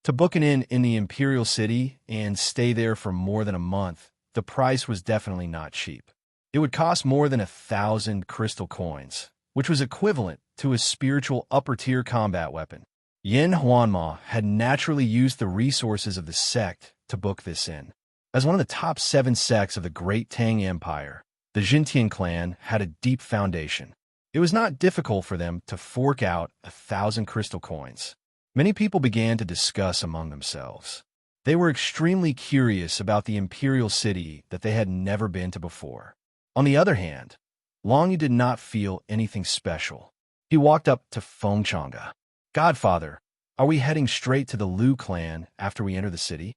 To book an inn in the Imperial City and stay there for more than a month, the price was definitely not cheap. It would cost more than 1,000 crystal coins, which was equivalent to a spiritual upper-tier combat weapon. Yin Huanma had naturally used the resources of the sect to book this inn. As one of the top 7 sects of the Great Tang Empire, the Jintian clan had a deep foundation. It was not difficult for them to fork out 1,000 crystal coins. Many people began to discuss among themselves. They were extremely curious about the imperial city that they had never been to before. On the other hand, Long Yu did not feel anything special. He walked up to Feng Chang'e. Godfather, are we heading straight to the Lu clan after we enter the city?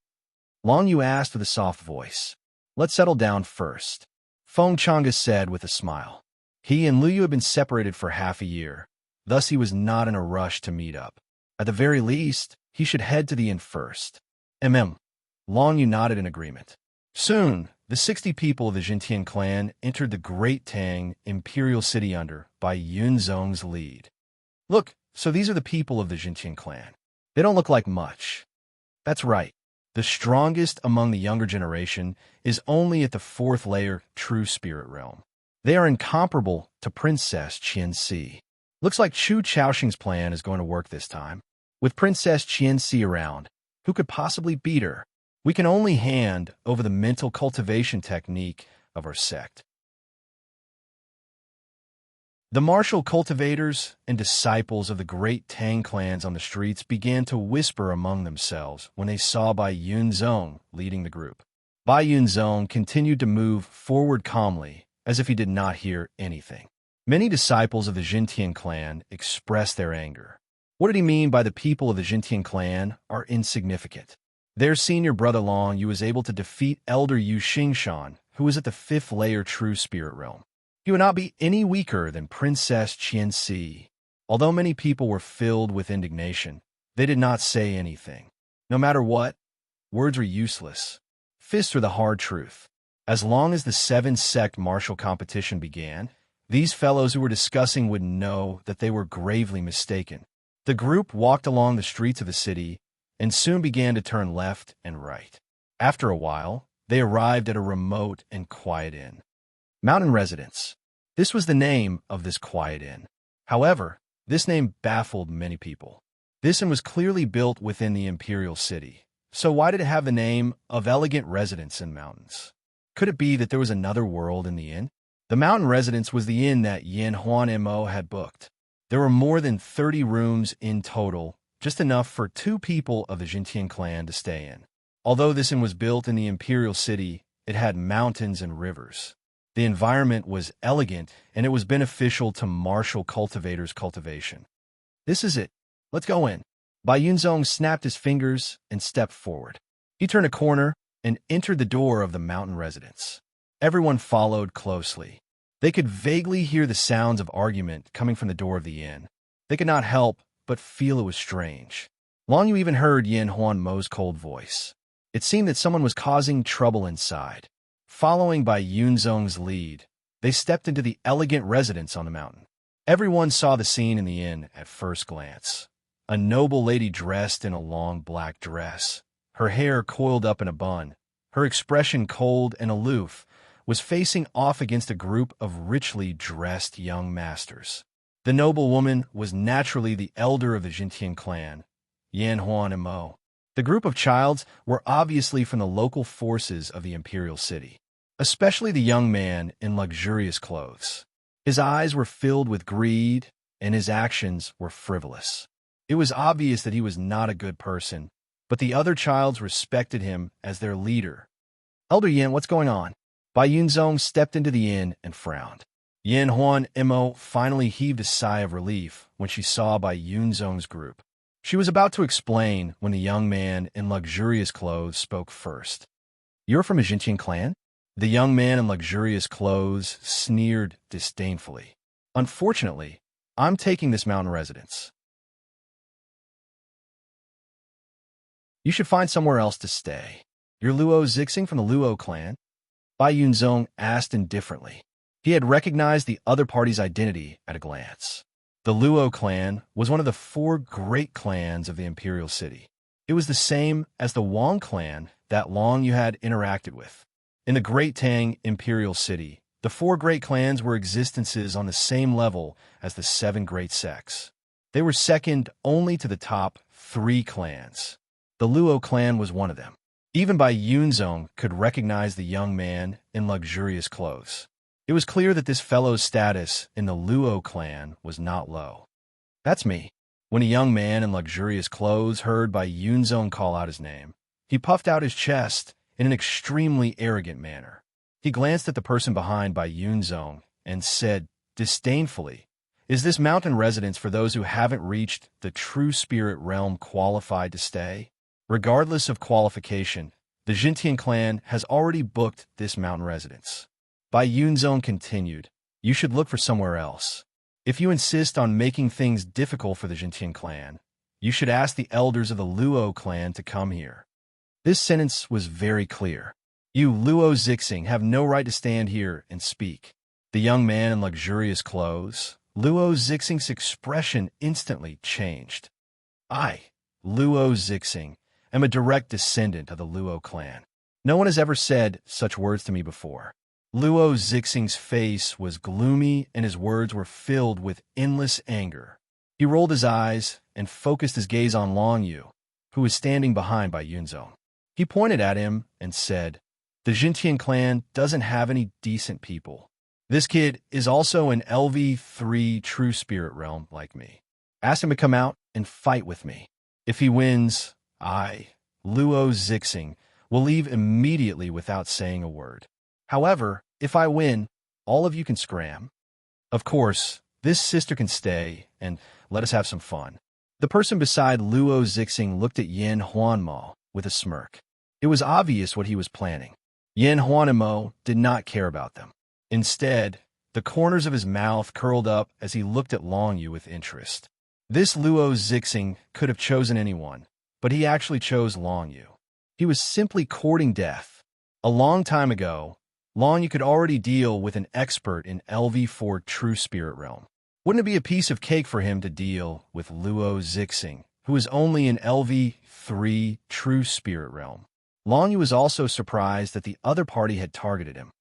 Long Yu asked with a soft voice. Let's settle down first, Feng Chang'e said with a smile. He and Lu Yu had been separated for half a year, thus he was not in a rush to meet up. At the very least, he should head to the inn first. Long Yu nodded in agreement. Soon, the 60 people of the Jintian clan entered the Great Tang Imperial City by Yun Zong's lead. Look, so these are the people of the Jintian clan. They don't look like much. That's right. The strongest among the younger generation is only at the 4th layer true spirit realm. They are incomparable to Princess Qianxi. Looks like Chu Chaoxing's plan is going to work this time. With Princess Qianxi around, who could possibly beat her? We can only hand over the mental cultivation technique of our sect. The martial cultivators and disciples of the great Tang clans on the streets began to whisper among themselves when they saw Bai Yunzong leading the group. Bai Yunzong continued to move forward calmly, as if he did not hear anything. Many disciples of the Jintian clan expressed their anger. What did he mean by the people of the Jintian clan are insignificant? Their senior brother Long Yu was able to defeat Elder Yu Xingshan, who was at the 5th layer true spirit realm. He would not be any weaker than Princess Qianxi. Although many people were filled with indignation, they did not say anything. No matter what, words were useless. Fists were the hard truth. As long as the 7-sect martial competition began, these fellows who were discussing would know that they were gravely mistaken. The group walked along the streets of the city and soon began to turn left and right. After a while, they arrived at a remote and quiet inn. Mountain Residence. This was the name of this quiet inn. However, this name baffled many people. This inn was clearly built within the imperial city. So why did it have the name of Elegant Residence in Mountains? Could it be that there was another world in the inn? The Mountain Residence was the inn that Yin Huan Mo had booked. There were more than 30 rooms in total, just enough for 2 people of the Jintian clan to stay in. Although this inn was built in the imperial city, it had mountains and rivers. The environment was elegant, and it was beneficial to martial cultivators' cultivation. This is it. Let's go in. Bai Yunzong snapped his fingers and stepped forward. He turned a corner and entered the door of the mountain residence. Everyone followed closely. They could vaguely hear the sounds of argument coming from the door of the inn. They could not help but feel it was strange. Long Yu even heard Yin Huan Mo's cold voice. It seemed that someone was causing trouble inside. Following Bai Yunzong's lead, they stepped into the elegant residence on the mountain. Everyone saw the scene in the inn at first glance. A noble lady dressed in a long black dress, her hair coiled up in a bun, her expression cold and aloof, was facing off against a group of richly dressed young masters. The noble woman was naturally the elder of the Jintian clan, Yan Huan and Mo. The group of childs were obviously from the local forces of the imperial city, especially the young man in luxurious clothes. His eyes were filled with greed, and his actions were frivolous. It was obvious that he was not a good person, but the other childs respected him as their leader. Elder Yin, what's going on? Bai Yunzong stepped into the inn and frowned. Yin Huan Mo finally heaved a sigh of relief when she saw Bai Yunzong's group. She was about to explain when the young man in luxurious clothes spoke first. You're from a Jintian clan? The young man in luxurious clothes sneered disdainfully. Unfortunately, I'm taking this mountain residence. You should find somewhere else to stay. You're Luo Zixing from the Luo clan? Bai Yunzong asked indifferently. He had recognized the other party's identity at a glance. The Luo clan was one of the 4 great clans of the imperial city. It was the same as the Wang clan that Long Yu had interacted with. In the Great Tang imperial city, the 4 great clans were existences on the same level as the 7 great sects. They were second only to the top 3 clans. The Luo clan was one of them. Even Bai Yunzong could recognize the young man in luxurious clothes. It was clear that this fellow's status in the Luo clan was not low. That's me. When a young man in luxurious clothes heard Bai Yunzong call out his name, he puffed out his chest in an extremely arrogant manner. He glanced at the person behind Bai Yunzong and said disdainfully, "Is this mountain residence for those who haven't reached the true spirit realm qualified to stay?" Regardless of qualification, the Jintian clan has already booked this mountain residence. Bai Yunzong continued, "You should look for somewhere else. If you insist on making things difficult for the Jintian clan, you should ask the elders of the Luo clan to come here." This sentence was very clear. You Luo Zixing have no right to stand here and speak. The young man in luxurious clothes, Luo Zixing's expression instantly changed. I, Luo Zixing, am a direct descendant of the Luo clan. No one has ever said such words to me before. Luo Zixing's face was gloomy and his words were filled with endless anger. He rolled his eyes and focused his gaze on Long Yu, who was standing behind Bai Yunzong. He pointed at him and said, "The Jintian clan doesn't have any decent people. This kid is also an LV3 true spirit realm like me. Ask him to come out and fight with me. If he wins, I, Luo Zixing, will leave immediately without saying a word. However, if I win, all of you can scram. Of course, this sister can stay, and let us have some fun." The person beside Luo Zixing looked at Yin Huanmo with a smirk. It was obvious what he was planning. Yin Huanmo did not care about them. Instead, the corners of his mouth curled up as he looked at Long Yu with interest. This Luo Zixing could have chosen anyone, but he actually chose Long Yu. He was simply courting death. A long time ago, Long Yu could already deal with an expert in LV4 True Spirit Realm. Wouldn't it be a piece of cake for him to deal with Luo Zixing, who is only in LV3 True Spirit Realm? Long Yu was also surprised that the other party had targeted him.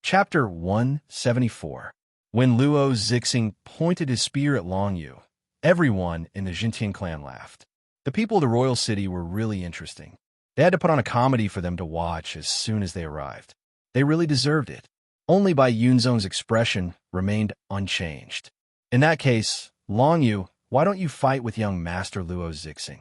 Chapter 174. When Luo Zixing pointed his spear at Long Yu, everyone in the Jintian clan laughed. The people of the royal city were really interesting. They had to put on a comedy for them to watch as soon as they arrived. They really deserved it. Only Bai Yunzong's expression remained unchanged. In that case, Long Yu, why don't you fight with young Master Luo Zixing?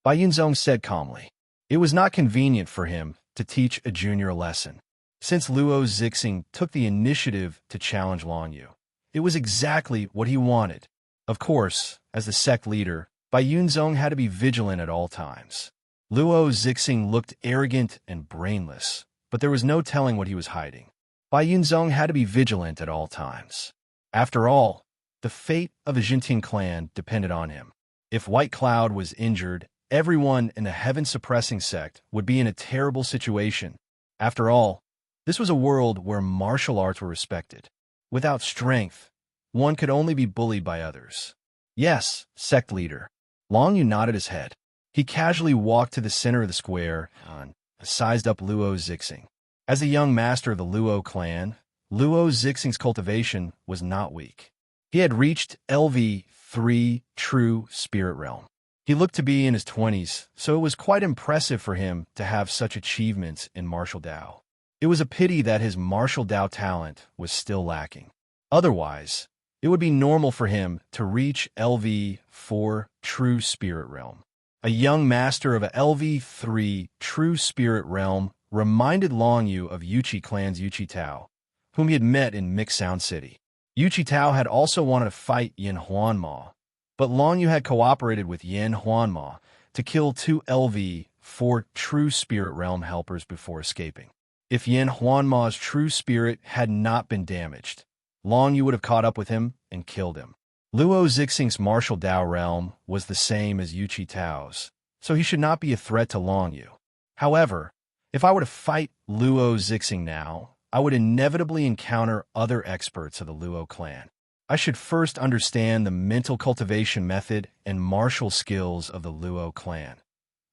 Bai Yunzong said calmly. It was not convenient for him to teach a junior a lesson. Since Luo Zixing took the initiative to challenge Long Yu, it was exactly what he wanted. Of course, as the sect leader, Bai Yunzong had to be vigilant at all times. Luo Zixing looked arrogant and brainless, but there was no telling what he was hiding. Bai Yunzong had to be vigilant at all times. After all, the fate of the Jintian clan depended on him. If White Cloud was injured, everyone in the heaven-suppressing sect would be in a terrible situation. After all, this was a world where martial arts were respected. Without strength, one could only be bullied by others. Yes, sect leader. Long Yu nodded his head. He casually walked to the center of the square and sized up Luo Zixing. As a young master of the Luo clan, Luo Zixing's cultivation was not weak. He had reached LV3 True Spirit Realm. He looked to be in his 20s, so it was quite impressive for him to have such achievements in martial Dao. It was a pity that his martial Dao talent was still lacking. Otherwise, it would be normal for him to reach LV4 True Spirit Realm. A young master of a LV3 True Spirit Realm reminded Long Yu of Yuchi clan's Yuchi Tao, whom he had met in Mixed Sound City. Yuchi Tao had also wanted to fight Yin Huanma, but Long Yu had cooperated with Yin Huanma to kill 2 LV4 True Spirit Realm helpers before escaping. If Yin Huanma's true spirit had not been damaged, Long Yu would have caught up with him and killed him. Luo Zixing's martial Dao realm was the same as Yuchi Tao's, so he should not be a threat to Long Yu. However, if I were to fight Luo Zixing now, I would inevitably encounter other experts of the Luo clan. I should first understand the mental cultivation method and martial skills of the Luo clan,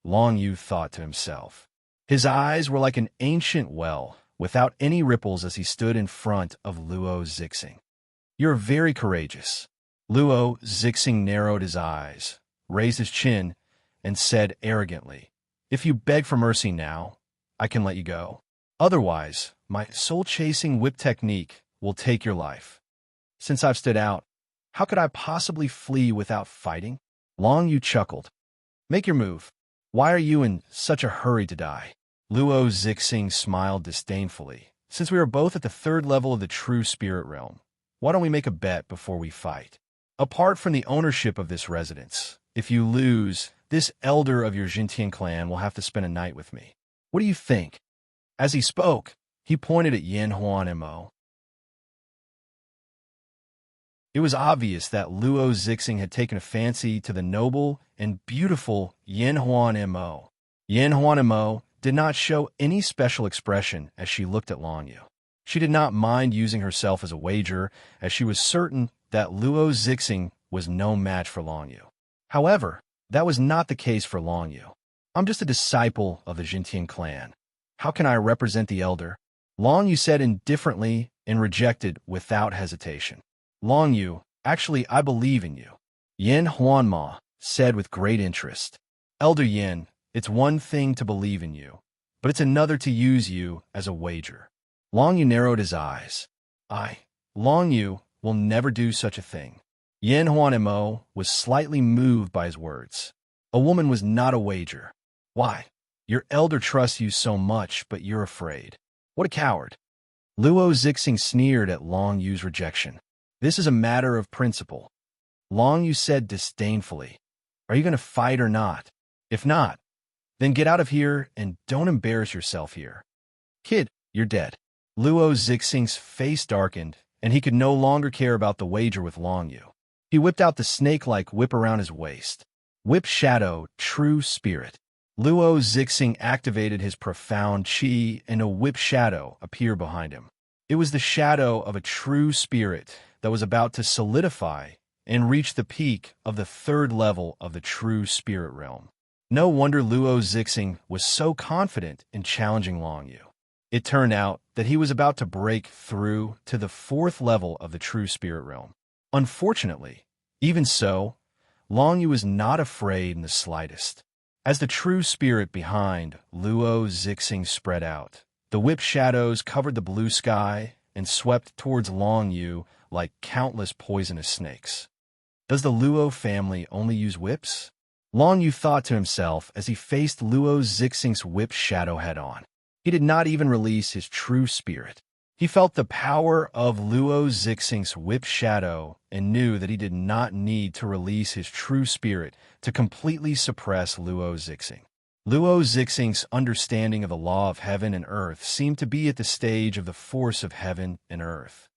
Long Yu thought to himself. His eyes were like an ancient well, without any ripples as he stood in front of Luo Zixing. You're very courageous. Luo Zixing narrowed his eyes, raised his chin, and said arrogantly, If you beg for mercy now, I can let you go. Otherwise, my soul-chasing whip technique will take your life. Since I've stood out, how could I possibly flee without fighting? Long Yu chuckled. Make your move. Why are you in such a hurry to die? Luo Zixing smiled disdainfully. Since we are both at the 3rd level of the True Spirit Realm, why don't we make a bet before we fight? Apart from the ownership of this residence, if you lose, this elder of your Jintian clan will have to spend a night with me. What do you think? As he spoke, he pointed at Yin Huan Mo. It was obvious that Luo Zixing had taken a fancy to the noble and beautiful Yin Huan Mo. Yin Huan Mo did not show any special expression as she looked at Long Yu. She did not mind using herself as a wager, as she was certain that Luo Zixing was no match for Long Yu. However, that was not the case for Long Yu. I'm just a disciple of the Jintian clan. How can I represent the elder? Long Yu said indifferently and rejected without hesitation. Long Yu, actually, I believe in you. Yin Huanma said with great interest. Elder Yin, it's one thing to believe in you, but it's another to use you as a wager. Long Yu narrowed his eyes. Long Yu, will never do such a thing. Yin Huan Mo was slightly moved by his words. A woman was not a wager. Why? Your elder trusts you so much, but you're afraid. What a coward. Luo Zixing sneered at Long Yu's rejection. This is a matter of principle. Long Yu said disdainfully. Are you going to fight or not? If not, then get out of here and don't embarrass yourself here. Kid, you're dead. Luo Zixing's face darkened, and he could no longer care about the wager with Long Yu. He whipped out the snake-like whip around his waist. Whip Shadow, True Spirit. Luo Zixing activated his profound chi, and a whip shadow appeared behind him. It was the shadow of a true spirit that was about to solidify and reach the peak of the 3rd level of the True Spirit Realm. No wonder Luo Zixing was so confident in challenging Long Yu. It turned out that he was about to break through to the 4th level of the True Spirit Realm. Unfortunately, even so, Long Yu was not afraid in the slightest. As the true spirit behind Luo Zixing spread out, the whip shadows covered the blue sky and swept towards Long Yu like countless poisonous snakes. Does the Luo family only use whips? Long Yu thought to himself as he faced Luo Zixing's whip shadow head-on. He did not even release his true spirit. He felt the power of Luo Zixing's whip shadow and knew that he did not need to release his true spirit to completely suppress Luo Zixing. Luo Zixing's understanding of the law of heaven and earth seemed to be at the stage of the force of heaven and earth.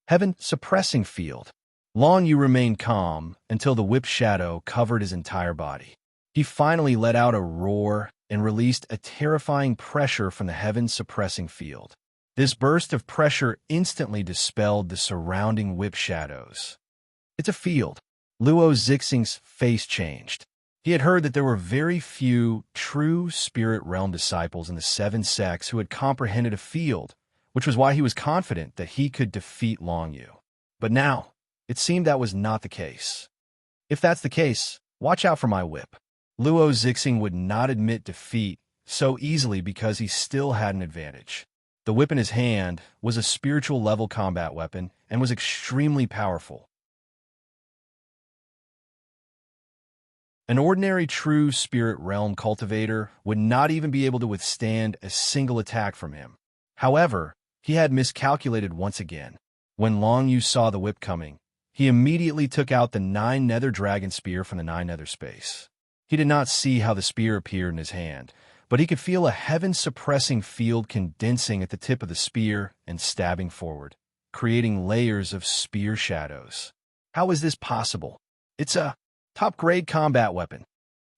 Heaven suppressing field. Long Yu remained calm until the whip shadow covered his entire body. He finally let out a roar and released a terrifying pressure from the heaven suppressing field. This burst of pressure instantly dispelled the surrounding whip shadows. It's a field. Luo Zixing's face changed. He had heard that there were very few true spirit realm disciples in the 7 sects who had comprehended a field, which was why he was confident that he could defeat Long Yu. But now, it seemed that was not the case. If that's the case, watch out for my whip. Luo Zixing would not admit defeat so easily because he still had an advantage. The whip in his hand was a spiritual level combat weapon and was extremely powerful. An ordinary true spirit realm cultivator would not even be able to withstand a single attack from him. However, he had miscalculated once again. When Long Yu saw the whip coming, he immediately took out the 9 nether dragon spear from the 9 nether space. He did not see how the spear appeared in his hand, but he could feel a heaven-suppressing field condensing at the tip of the spear and stabbing forward, creating layers of spear shadows. How is this possible? It's a top-grade combat weapon.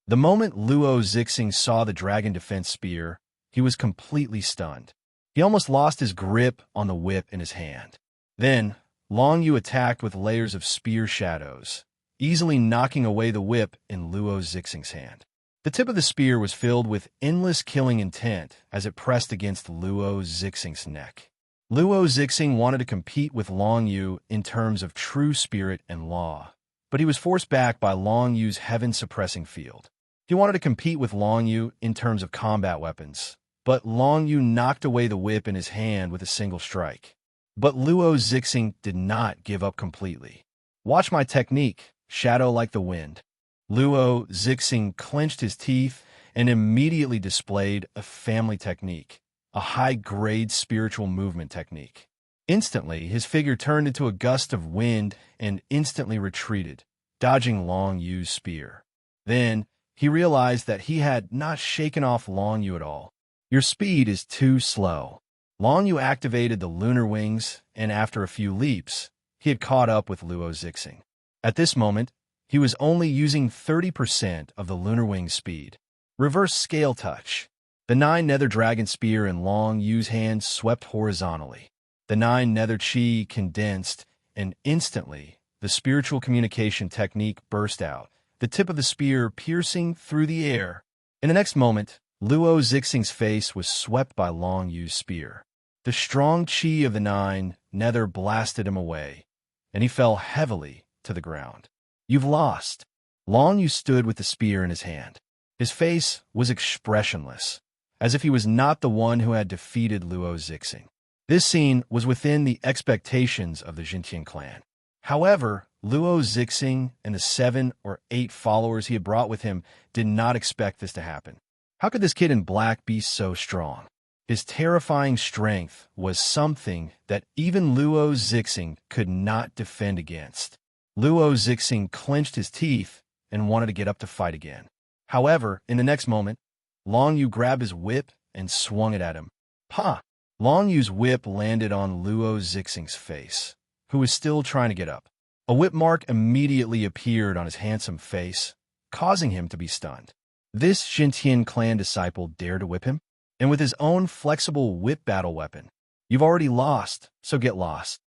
The moment Luo Zixing saw the dragon defense spear, he was completely stunned. He almost lost his grip on the whip in his hand. Then, Long Yu attacked with layers of spear shadows, easily knocking away the whip in Luo Zixing's hand. The tip of the spear was filled with endless killing intent as it pressed against Luo Zixing's neck. Luo Zixing wanted to compete with Long Yu in terms of true spirit and law, but he was forced back by Long Yu's heaven-suppressing field. He wanted to compete with Long Yu in terms of combat weapons, but Long Yu knocked away the whip in his hand with a single strike. But Luo Zixing did not give up completely. Watch my technique, shadow like the wind. Luo Zixing clenched his teeth and immediately displayed a family technique, a high-grade spiritual movement technique. Instantly, his figure turned into a gust of wind and instantly retreated, dodging Long Yu's spear. Then, he realized that he had not shaken off Long Yu at all. Your speed is too slow. Long Yu activated the lunar wings, and after a few leaps, he had caught up with Luo Zixing. At this moment, he was only using 30% of the lunar wing's speed. Reverse scale touch. The 9 nether dragon spear in Long Yu's hand swept horizontally. The 9 nether chi condensed, and instantly, the spiritual communication technique burst out, the tip of the spear piercing through the air. In the next moment, Luo Zixing's face was swept by Long Yu's spear. The strong chi of the 9 nether blasted him away, and he fell heavily to the ground. You've lost. Long Yu stood with the spear in his hand. His face was expressionless, as if he was not the one who had defeated Luo Zixing. This scene was within the expectations of the Jintian clan. However, Luo Zixing and the 7 or 8 followers he had brought with him did not expect this to happen. How could this kid in black be so strong? His terrifying strength was something that even Luo Zixing could not defend against. Luo Zixing clenched his teeth and wanted to get up to fight again. However, in the next moment, Long Yu grabbed his whip and swung it at him. Pa! Long Yu's whip landed on Luo Zixing's face, who was still trying to get up. A whip mark immediately appeared on his handsome face, causing him to be stunned. This Jintian clan disciple dared to whip him? And with his own flexible whip battle weapon. You've already lost, so get lost.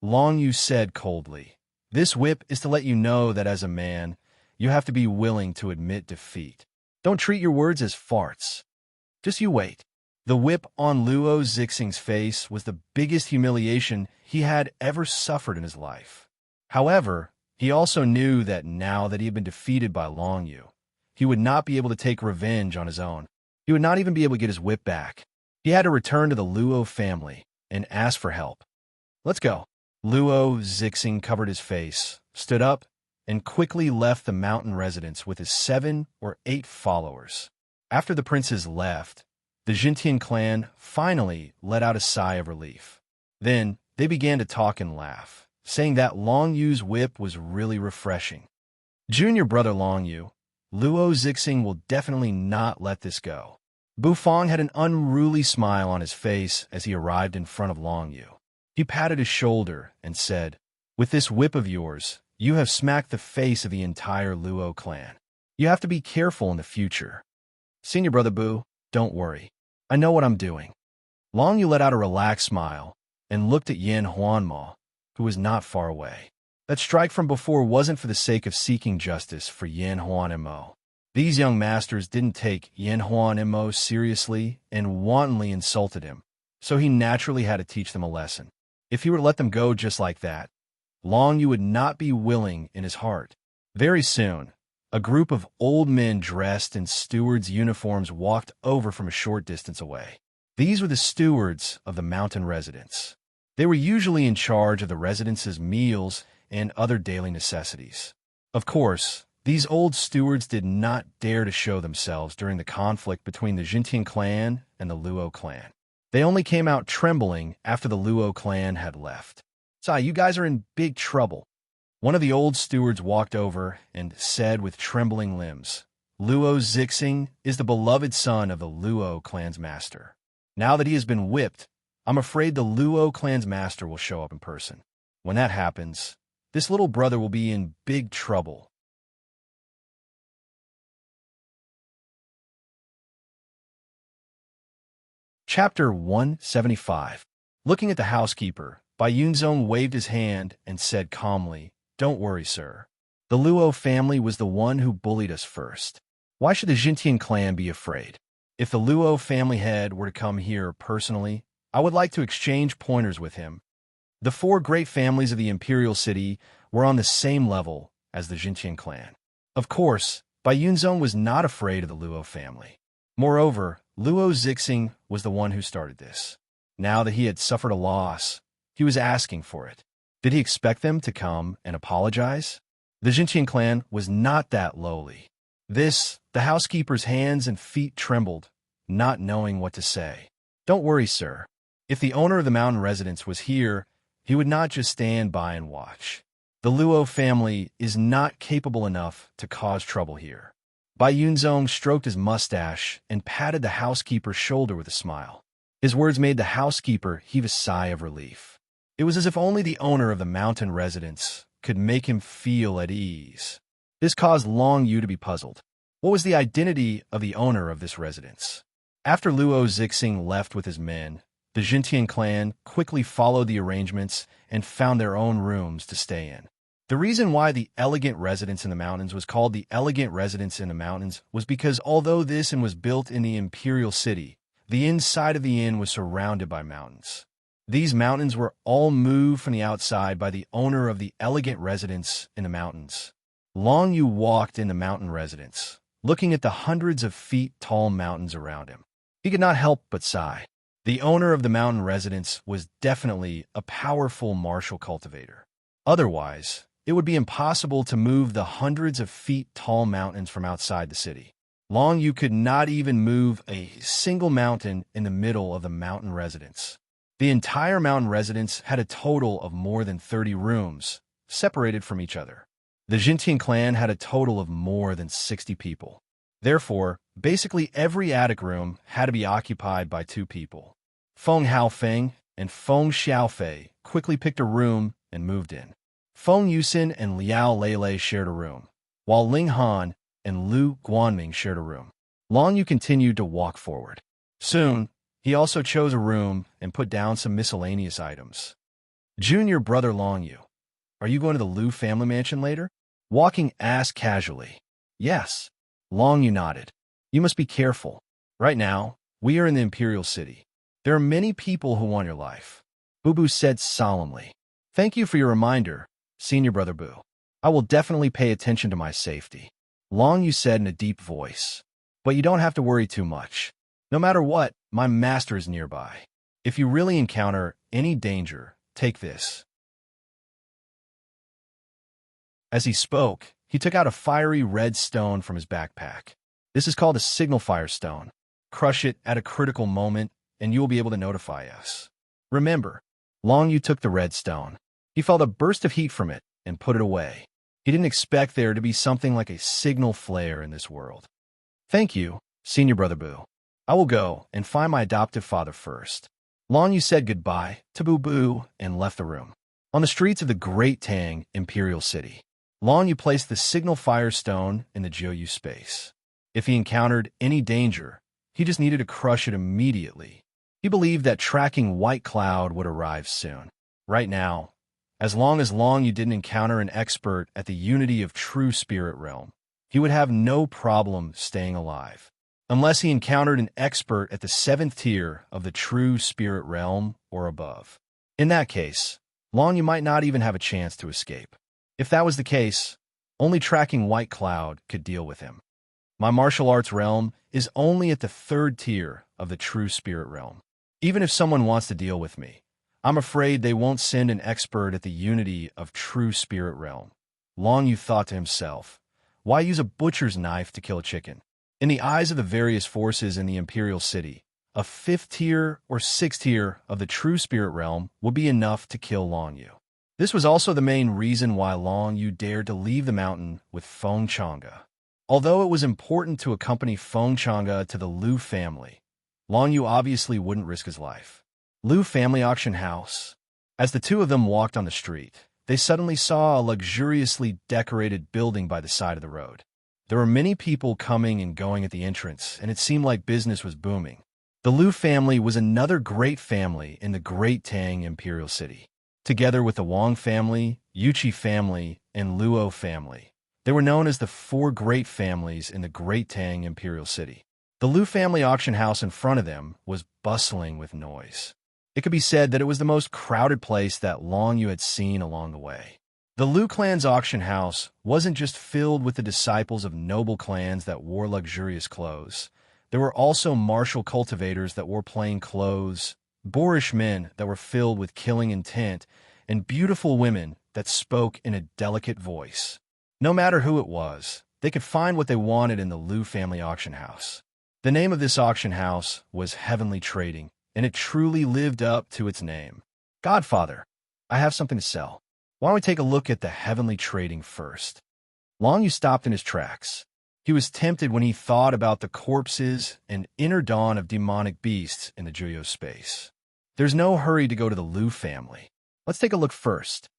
Long Yu said coldly, this whip is to let you know that as a man, you have to be willing to admit defeat. Don't treat your words as farts. Just you wait. The whip on Luo Zixing's face was the biggest humiliation he had ever suffered in his life. However, he also knew that now that he had been defeated by Long Yu, he would not be able to take revenge on his own. He would not even be able to get his whip back. He had to return to the Luo family and ask for help. Let's go. Luo Zixing covered his face, stood up, and quickly left the mountain residence with his 7 or 8 followers. After the princes left, the Jintian clan finally let out a sigh of relief. Then they began to talk and laugh, saying that Long Yu's whip was really refreshing. Junior brother Long Yu, Luo Zixing will definitely not let this go. Bufang had an unruly smile on his face as he arrived in front of Long Yu. He patted his shoulder and said, "With this whip of yours, you have smacked the face of the entire Luo clan. You have to be careful in the future." "Senior brother Bu, don't worry. I know what I'm doing." Long Yu let out a relaxed smile and looked at Yin Huanma, who was not far away. That strike from before wasn't for the sake of seeking justice for Yin Huanmo. These young masters didn't take Yin Huanmo seriously and wantonly insulted him, so he naturally had to teach them a lesson. If he were to let them go just like that, Long Yu would not be willing in his heart. Very soon, a group of old men dressed in stewards' uniforms walked over from a short distance away. These were the stewards of the mountain residence. They were usually in charge of the residence's meals and other daily necessities. Of course, these old stewards did not dare to show themselves during the conflict between the Jintian clan and the Luo clan. They only came out trembling after the Luo clan had left. "Sai, you guys are in big trouble." One of the old stewards walked over and said with trembling limbs, "Luo Zixing is the beloved son of the Luo clan's master. Now that he has been whipped, I'm afraid the Luo clan's master will show up in person. When that happens, this little brother will be in big trouble." Chapter 175. Looking at the housekeeper, Bai Yunzong waved his hand and said calmly, "Don't worry, sir. The Luo family was the one who bullied us first. Why should the Jintian clan be afraid? If the Luo family head were to come here personally, I would like to exchange pointers with him." The 4 great families of the imperial city were on the same level as the Jintian clan. Of course, Bai Yunzong was not afraid of the Luo family. Moreover, Luo Zixing was the one who started this. Now that he had suffered a loss, he was asking for it. Did he expect them to come and apologize? The Jintian clan was not that lowly. The housekeeper's hands and feet trembled, not knowing what to say. "Don't worry, sir. If the owner of the mountain residence was here, he would not just stand by and watch. The Luo family is not capable enough to cause trouble here." Bai Yunzong stroked his mustache and patted the housekeeper's shoulder with a smile. His words made the housekeeper heave a sigh of relief. It was as if only the owner of the mountain residence could make him feel at ease. This caused Long Yu to be puzzled. What was the identity of the owner of this residence? After Luo Zixing left with his men, the Jintian clan quickly followed the arrangements and found their own rooms to stay in. The reason why the elegant residence in the mountains was called the elegant residence in the mountains was because although this inn was built in the imperial city, the inside of the inn was surrounded by mountains. These mountains were all moved from the outside by the owner of the elegant residence in the mountains. Long Yu walked in the mountain residence, looking at the hundreds of feet tall mountains around him. He could not help but sigh. The owner of the mountain residence was definitely a powerful martial cultivator. Otherwise, it would be impossible to move the hundreds of feet tall mountains from outside the city. Long Yu could not even move a single mountain in the middle of the mountain residence. The entire mountain residence had a total of more than 30 rooms, separated from each other. The Jintian clan had a total of more than 60 people. Therefore, basically every attic room had to be occupied by 2 people. Feng Haofeng and Feng Xiaofei quickly picked a room and moved in. Feng Yusin and Liao Lele shared a room, while Ling Han and Lu Guanming shared a room. Long Yu continued to walk forward. Soon, he also chose a room and put down some miscellaneous items. "Junior brother Long Yu, are you going to the Lu family mansion later?" Walking asked casually. "Yes." Long Yu nodded. "You must be careful. Right now, we are in the imperial city. There are many people who want your life." Bubu said solemnly. "Thank you for your reminder, Senior Brother Bu. I will definitely pay attention to my safety," Long Yu said in a deep voice. "But you don't have to worry too much. No matter what, my master is nearby. If you really encounter any danger, take this." As he spoke, he took out a fiery red stone from his backpack. This is called a signal fire stone. Crush it at a critical moment, and you will be able to notify us. Remember, Long Yu took the red stone. He felt a burst of heat from it and put it away. He didn't expect there to be something like a signal flare in this world. "Thank you, Senior Brother Boo. I will go and find my adoptive father first." Long Yu said goodbye to Boo Boo and left the room. On the streets of the Great Tang Imperial City, Long Yu placed the signal fire stone in the Jiuyu space. If he encountered any danger, he just needed to crush it immediately. He believed that tracking White Cloud would arrive soon. Right now, as long as Long Yu didn't encounter an expert at the Unity of True Spirit Realm, he would have no problem staying alive. Unless he encountered an expert at the 7th tier of the True Spirit Realm or above. In that case, Long Yu might not even have a chance to escape. If that was the case, only tracking White Cloud could deal with him. My martial arts realm is only at the 3rd tier of the True Spirit Realm. Even if someone wants to deal with me, I'm afraid they won't send an expert at the Unity of True Spirit Realm. Long Yu thought to himself, why use a butcher's knife to kill a chicken? In the eyes of the various forces in the Imperial City, a 5th tier or 6th tier of the True Spirit Realm would be enough to kill Long Yu. This was also the main reason why Long Yu dared to leave the mountain with Feng Chang'e. Although it was important to accompany Feng Chang'e to the Liu family, Long Yu obviously wouldn't risk his life. Liu family auction house. As the two of them walked on the street, they suddenly saw a luxuriously decorated building by the side of the road. There were many people coming and going at the entrance, and it seemed like business was booming. The Liu family was another great family in the Great Tang Imperial City. Together with the Wang family, Yuqi family, and Luo family, they were known as the 4 great families in the Great Tang Imperial City. The Liu family auction house in front of them was bustling with noise. It could be said that it was the most crowded place that Long Yu had seen along the way. The Liu clan's auction house wasn't just filled with the disciples of noble clans that wore luxurious clothes. There were also martial cultivators that wore plain clothes, boorish men that were filled with killing intent, and beautiful women that spoke in a delicate voice. No matter who it was, they could find what they wanted in the Liu family auction house. The name of this auction house was Heavenly Trading, and it truly lived up to its name. "Godfather, I have something to sell. Why don't we take a look at the Heavenly Trading first?" Long Yu stopped in his tracks. He was tempted when he thought about the corpses and inner dawn of demonic beasts in the Jiuyu space. There's no hurry to go to the Liu family. Let's take a look first.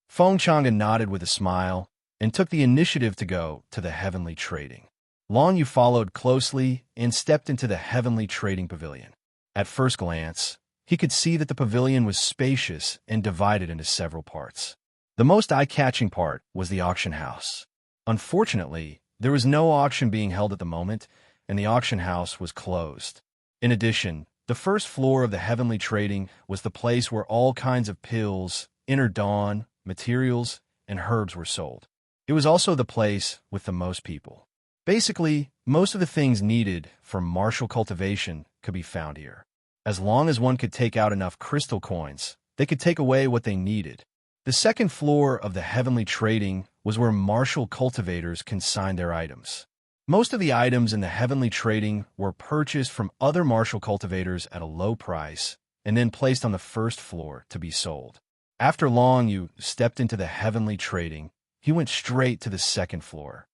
Feng Chang'e nodded with a smile and took the initiative to go to the Heavenly Trading. Long Yu followed closely and stepped into the Heavenly Trading Pavilion. At first glance, he could see that the pavilion was spacious and divided into several parts. The most eye-catching part was the auction house. Unfortunately, there was no auction being held at the moment, and the auction house was closed. In addition, the first floor of the Heavenly Trading was the place where all kinds of pills, inner dawn, materials, and herbs were sold. It was also the place with the most people. Basically, most of the things needed for martial cultivation could be found here. As long as one could take out enough crystal coins, they could take away what they needed. The second floor of the Heavenly Trading was where martial cultivators consigned their items. Most of the items in the Heavenly Trading were purchased from other martial cultivators at a low price and then placed on the first floor to be sold. After Long Yu stepped into the Heavenly Trading, he went straight to the second floor.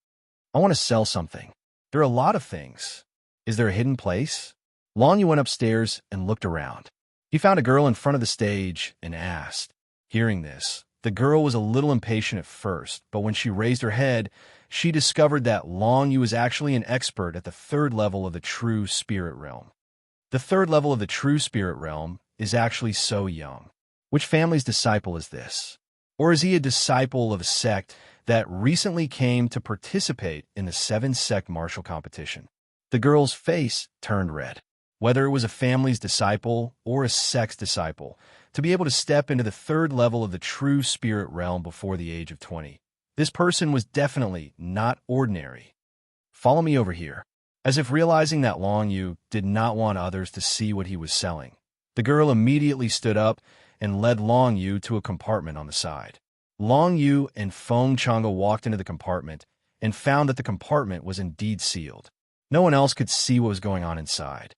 "I want to sell something. There are a lot of things. Is there a hidden place?" Long Yu went upstairs and looked around. He found a girl in front of the stage and asked. Hearing this, the girl was a little impatient at first, but when she raised her head, she discovered that Long Yu was actually an expert at the 3rd level of the True Spirit Realm. The 3rd level of the True Spirit Realm is actually so young. Which family's disciple is this? Or is he a disciple of a sect that recently came to participate in the 7-sect martial competition? The girl's face turned red. Whether it was a family's disciple or a sect's disciple, to be able to step into the 3rd level of the True Spirit Realm before the age of 20. This person was definitely not ordinary. "Follow me over here." As if realizing that Long Yu did not want others to see what he was selling, the girl immediately stood up and led Long Yu to a compartment on the side. Long Yu and Feng Chang'e walked into the compartment and found that the compartment was indeed sealed. No one else could see what was going on inside.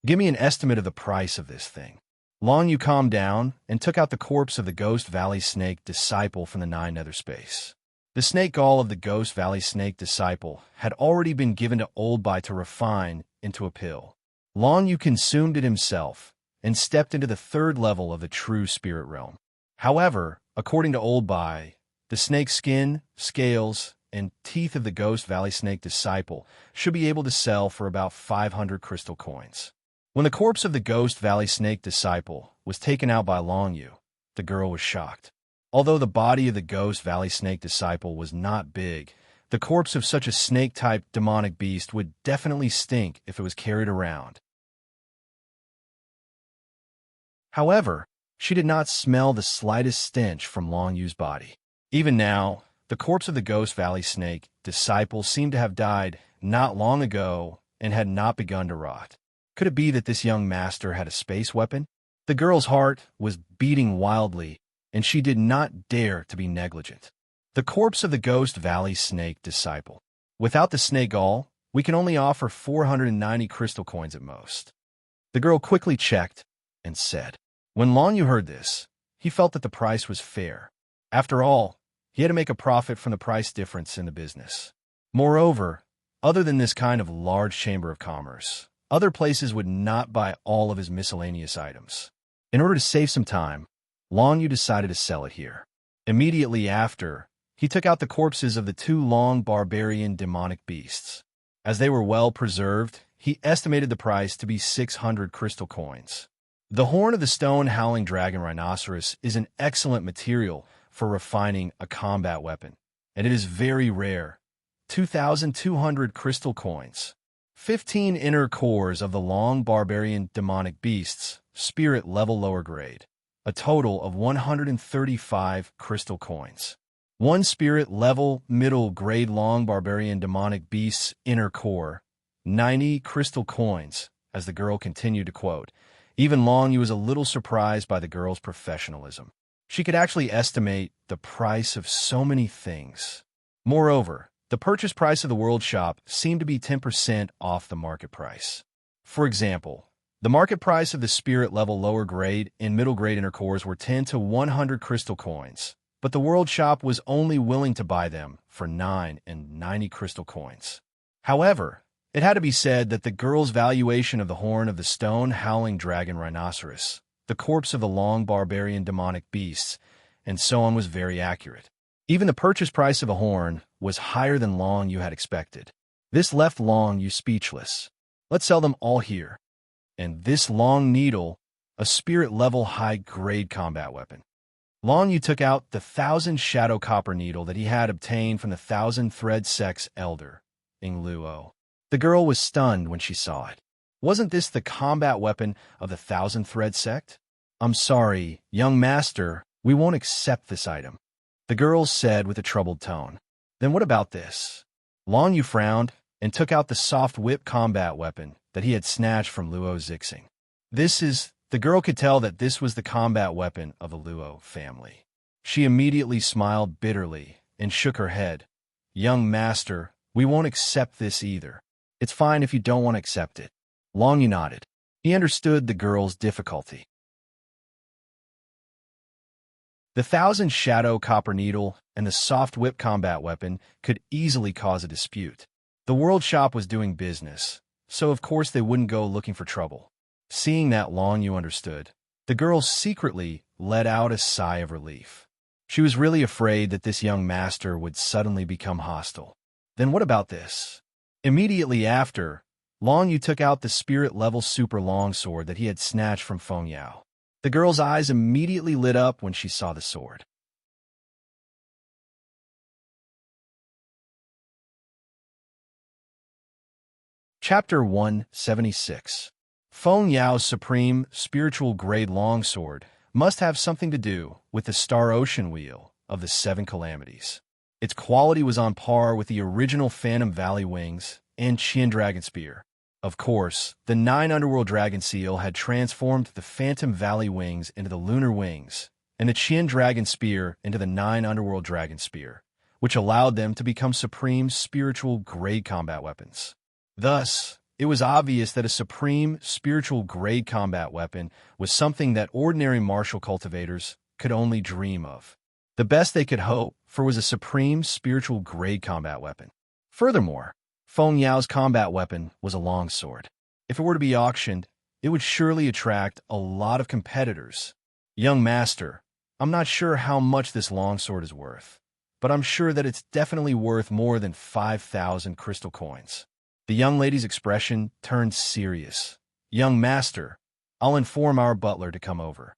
"Give me an estimate of the price of this thing." Long Yu calmed down and took out the corpse of the Ghost Valley Snake disciple from the 9 nether space. The snake gall of the Ghost Valley Snake disciple had already been given to Old Bai to refine into a pill. Long Yu consumed it himself and stepped into the 3rd level of the true spirit realm. However, according to Old Bai, the snake's skin, scales, and teeth of the Ghost Valley Snake disciple should be able to sell for about 500 crystal coins. When the corpse of the Ghost Valley Snake disciple was taken out by Long Yu, the girl was shocked. Although the body of the Ghost Valley Snake disciple was not big, the corpse of such a snake-type demonic beast would definitely stink if it was carried around. However, she did not smell the slightest stench from Long Yu's body. Even now, the corpse of the Ghost Valley Snake disciple seemed to have died not long ago and had not begun to rot. Could it be that this young master had a space weapon? The girl's heart was beating wildly, and she did not dare to be negligent. The corpse of the Ghost Valley Snake disciple. Without the snake gall, we can only offer 490 crystal coins at most. The girl quickly checked and said. When Long Yu heard this, he felt that the price was fair. After all, he had to make a profit from the price difference in the business. Moreover, other than this kind of large chamber of commerce, other places would not buy all of his miscellaneous items. In order to save some time, Long Yu decided to sell it here. Immediately after, he took out the corpses of the 2 long barbarian demonic beasts. As they were well preserved, he estimated the price to be 600 crystal coins. The horn of the stone howling dragon rhinoceros is an excellent material for refining a combat weapon, and it is very rare. 2,200 crystal coins. 15 inner cores of the long barbarian demonic beasts, spirit level lower grade. A total of 135 crystal coins. 1 spirit level middle grade long barbarian demonic beasts inner core. 90 crystal coins, as the girl continued to quote. Even Long Yu was a little surprised by the girl's professionalism. She could actually estimate the price of so many things. Moreover, the purchase price of the World Shop seemed to be 10% off the market price. For example, the market price of the spirit level lower grade and middle grade inner cores were 10 to 100 crystal coins, but the World Shop was only willing to buy them for 9 and 90 crystal coins. However, it had to be said that the girl's valuation of the horn of the stone howling dragon rhinoceros, the corpse of the long barbarian demonic beasts, and so on was very accurate. Even the purchase price of a horn was higher than Long Yu had expected. This left Long Yu speechless. Let's sell them all here. And this long needle, a spirit-level high-grade combat weapon. Long Yu took out the 1,000 shadow copper needle that he had obtained from the 1,000 thread sex elder, Ing Luo. The girl was stunned when she saw it. Wasn't this the combat weapon of the 1,000 thread sect? I'm sorry, young master, we won't accept this item, the girl said with a troubled tone. Then what about this? Long Yu frowned and took out the soft whip combat weapon that he had snatched from Luo Zixing. The girl could tell that this was the combat weapon of the Luo family. She immediately smiled bitterly and shook her head. Young master, we won't accept this either. It's fine if you don't want to accept it. Long Yu nodded. He understood the girl's difficulty. The 1,000 shadow copper needle and the soft whip combat weapon could easily cause a dispute. The World Shop was doing business, so of course they wouldn't go looking for trouble. Seeing that Long Yu understood, the girl secretly let out a sigh of relief. She was really afraid that this young master would suddenly become hostile. Then what about this? Immediately after, Long Yu took out the spirit-level super longsword that he had snatched from Feng Yao. The girl's eyes immediately lit up when she saw the sword. Chapter 176. Feng Yao's supreme spiritual grade longsword must have something to do with the Star Ocean Wheel of the 7 calamities. Its quality was on par with the original Phantom Valley wings and Qian dragon spear. Of course, the 9 underworld dragon seal had transformed the Phantom Valley wings into the lunar wings, and the Qian dragon spear into the 9 underworld dragon spear, which allowed them to become supreme spiritual grade combat weapons. Thus, it was obvious that a supreme spiritual grade combat weapon was something that ordinary martial cultivators could only dream of. The best they could hope for was a supreme spiritual grade combat weapon. Furthermore, Feng Yao's combat weapon was a longsword. If it were to be auctioned, it would surely attract a lot of competitors. Young master, I'm not sure how much this longsword is worth, but I'm sure that it's definitely worth more than 5,000 crystal coins. The young lady's expression turned serious. Young master, I'll inform our butler to come over.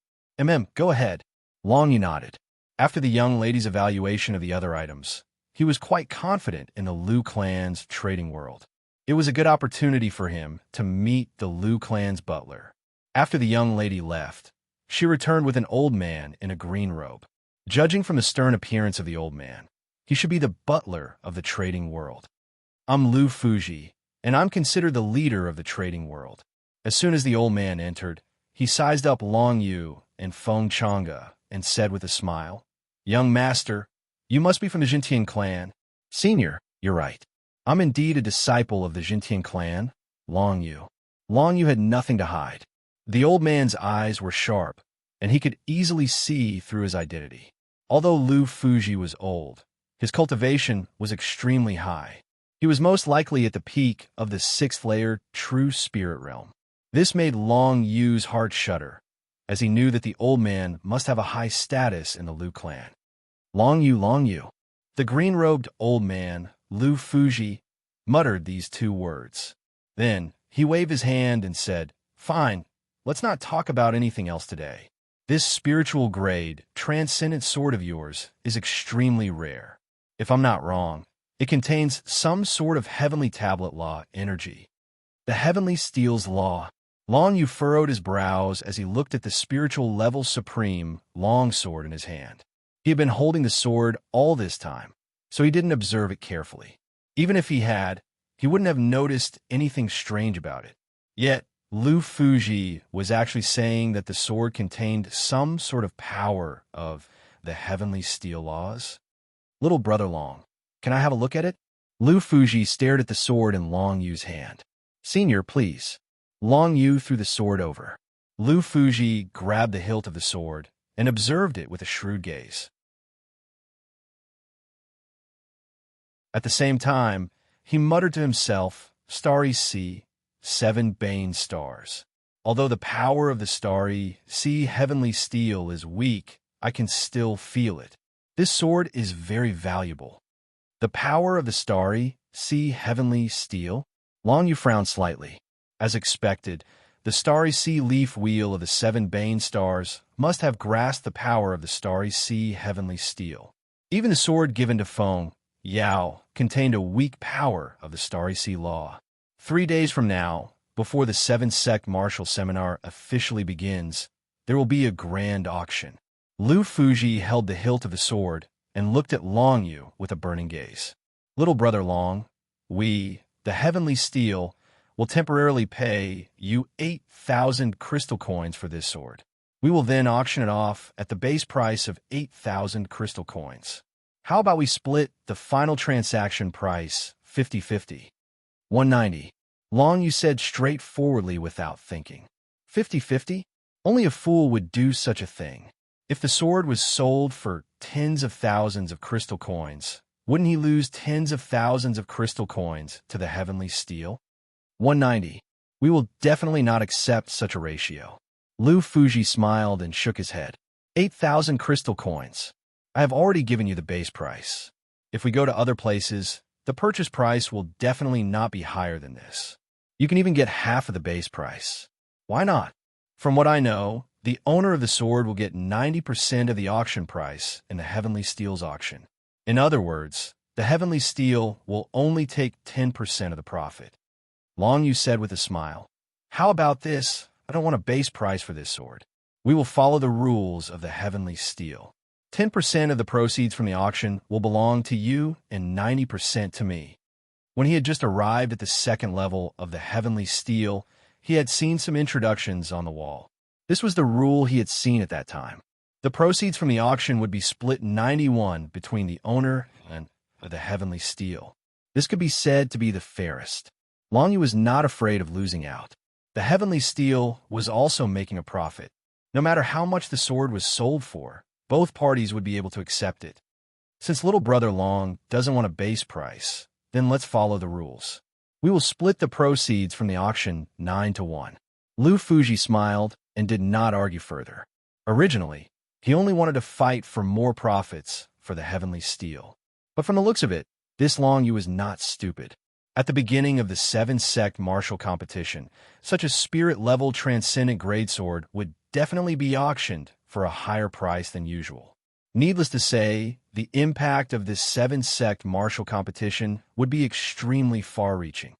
Go ahead. Long Yu nodded. After the young lady's evaluation of the other items, he was quite confident in the Liu clan's trading world. It was a good opportunity for him to meet the Liu clan's butler. After the young lady left, she returned with an old man in a green robe. Judging from the stern appearance of the old man, he should be the butler of the trading world. I'm Lu Fuji, and I'm considered the leader of the trading world. As soon as the old man entered, he sized up Long Yu and Feng Chang'e and said with a smile, Young master, you must be from the Jintian clan. Senior, you're right. I'm indeed a disciple of the Jintian clan, Long Yu. Long Yu had nothing to hide. The old man's eyes were sharp, and he could easily see through his identity. Although Lu Fuji was old, his cultivation was extremely high. He was most likely at the peak of the 6th layer true spirit realm. This made Long Yu's heart shudder, as he knew that the old man must have a high status in the Liu clan. Long Yu. The green-robed old man, Lu Fuji, muttered these 2 words. Then, he waved his hand and said, Fine, let's not talk about anything else today. This spiritual grade, transcendent sword of yours is extremely rare. If I'm not wrong, it contains some sort of heavenly tablet law energy. The heavenly steel's law. Long Yu furrowed his brows as he looked at the spiritual level supreme long sword in his hand. He had been holding the sword all this time, so he didn't observe it carefully. Even if he had, he wouldn't have noticed anything strange about it. Yet, Lu Fuji was actually saying that the sword contained some sort of power of the heavenly steel laws. Little brother Long, can I have a look at it? Lu Fuji stared at the sword in Long Yu's hand. Senior, please. Long Yu threw the sword over. Lu Fuji grabbed the hilt of the sword and observed it with a shrewd gaze. At the same time, he muttered to himself, Starry Sea, 7 Bane stars. Although the power of the Starry Sea heavenly steel is weak, I can still feel it. This sword is very valuable. The power of the Starry Sea heavenly steel? Long Yu frowned slightly. As expected, the Starry Sea leaf wheel of the 7 Bane stars must have grasped the power of the Starry Sea heavenly steel. Even the sword given to Feng Yao contained a weak power of the Starry Sea law. 3 days from now, before the 7-sect martial seminar officially begins, there will be a grand auction. Lu Fuji held the hilt of the sword and looked at Long Yu with a burning gaze. Little brother Long, we, the heavenly steel, will temporarily pay you 8,000 crystal coins for this sword. We will then auction it off at the base price of 8,000 crystal coins. How about we split the final transaction price 50-50? 190. Long Yu said straightforwardly without thinking. 50-50? Only a fool would do such a thing. If the sword was sold for tens of thousands of crystal coins, wouldn't he lose tens of thousands of crystal coins to the heavenly steel? 190. We will definitely not accept such a ratio. Lu Fuji smiled and shook his head. 8,000 crystal coins. I have already given you the base price. If we go to other places, the purchase price will definitely not be higher than this. You can even get half of the base price. Why not? From what I know, the owner of the sword will get 90% of the auction price in the Heavenly Steel's auction. In other words, the Heavenly Steel will only take 10% of the profit. Long Yu said with a smile, How about this? I don't want a base price for this sword. We will follow the rules of the Heavenly Steel. 10% of the proceeds from the auction will belong to you and 90% to me. When he had just arrived at the second level of the heavenly steel, he had seen some introductions on the wall. This was the rule he had seen at that time. The proceeds from the auction would be split 91 between the owner and the heavenly steel. This could be said to be the fairest. Longyu was not afraid of losing out. The heavenly steel was also making a profit. No matter how much the sword was sold for, both parties would be able to accept it. Since little brother Long doesn't want a base price, then let's follow the rules. We will split the proceeds from the auction 9-1. Lu Fuji smiled and did not argue further. Originally, he only wanted to fight for more profits for the heavenly steel. But from the looks of it, this Longyu was not stupid. At the beginning of the 7-sect martial competition, such a spirit-level transcendent greatsword would definitely be auctioned for a higher price than usual. Needless to say, the impact of this 7-sect martial competition would be extremely far-reaching.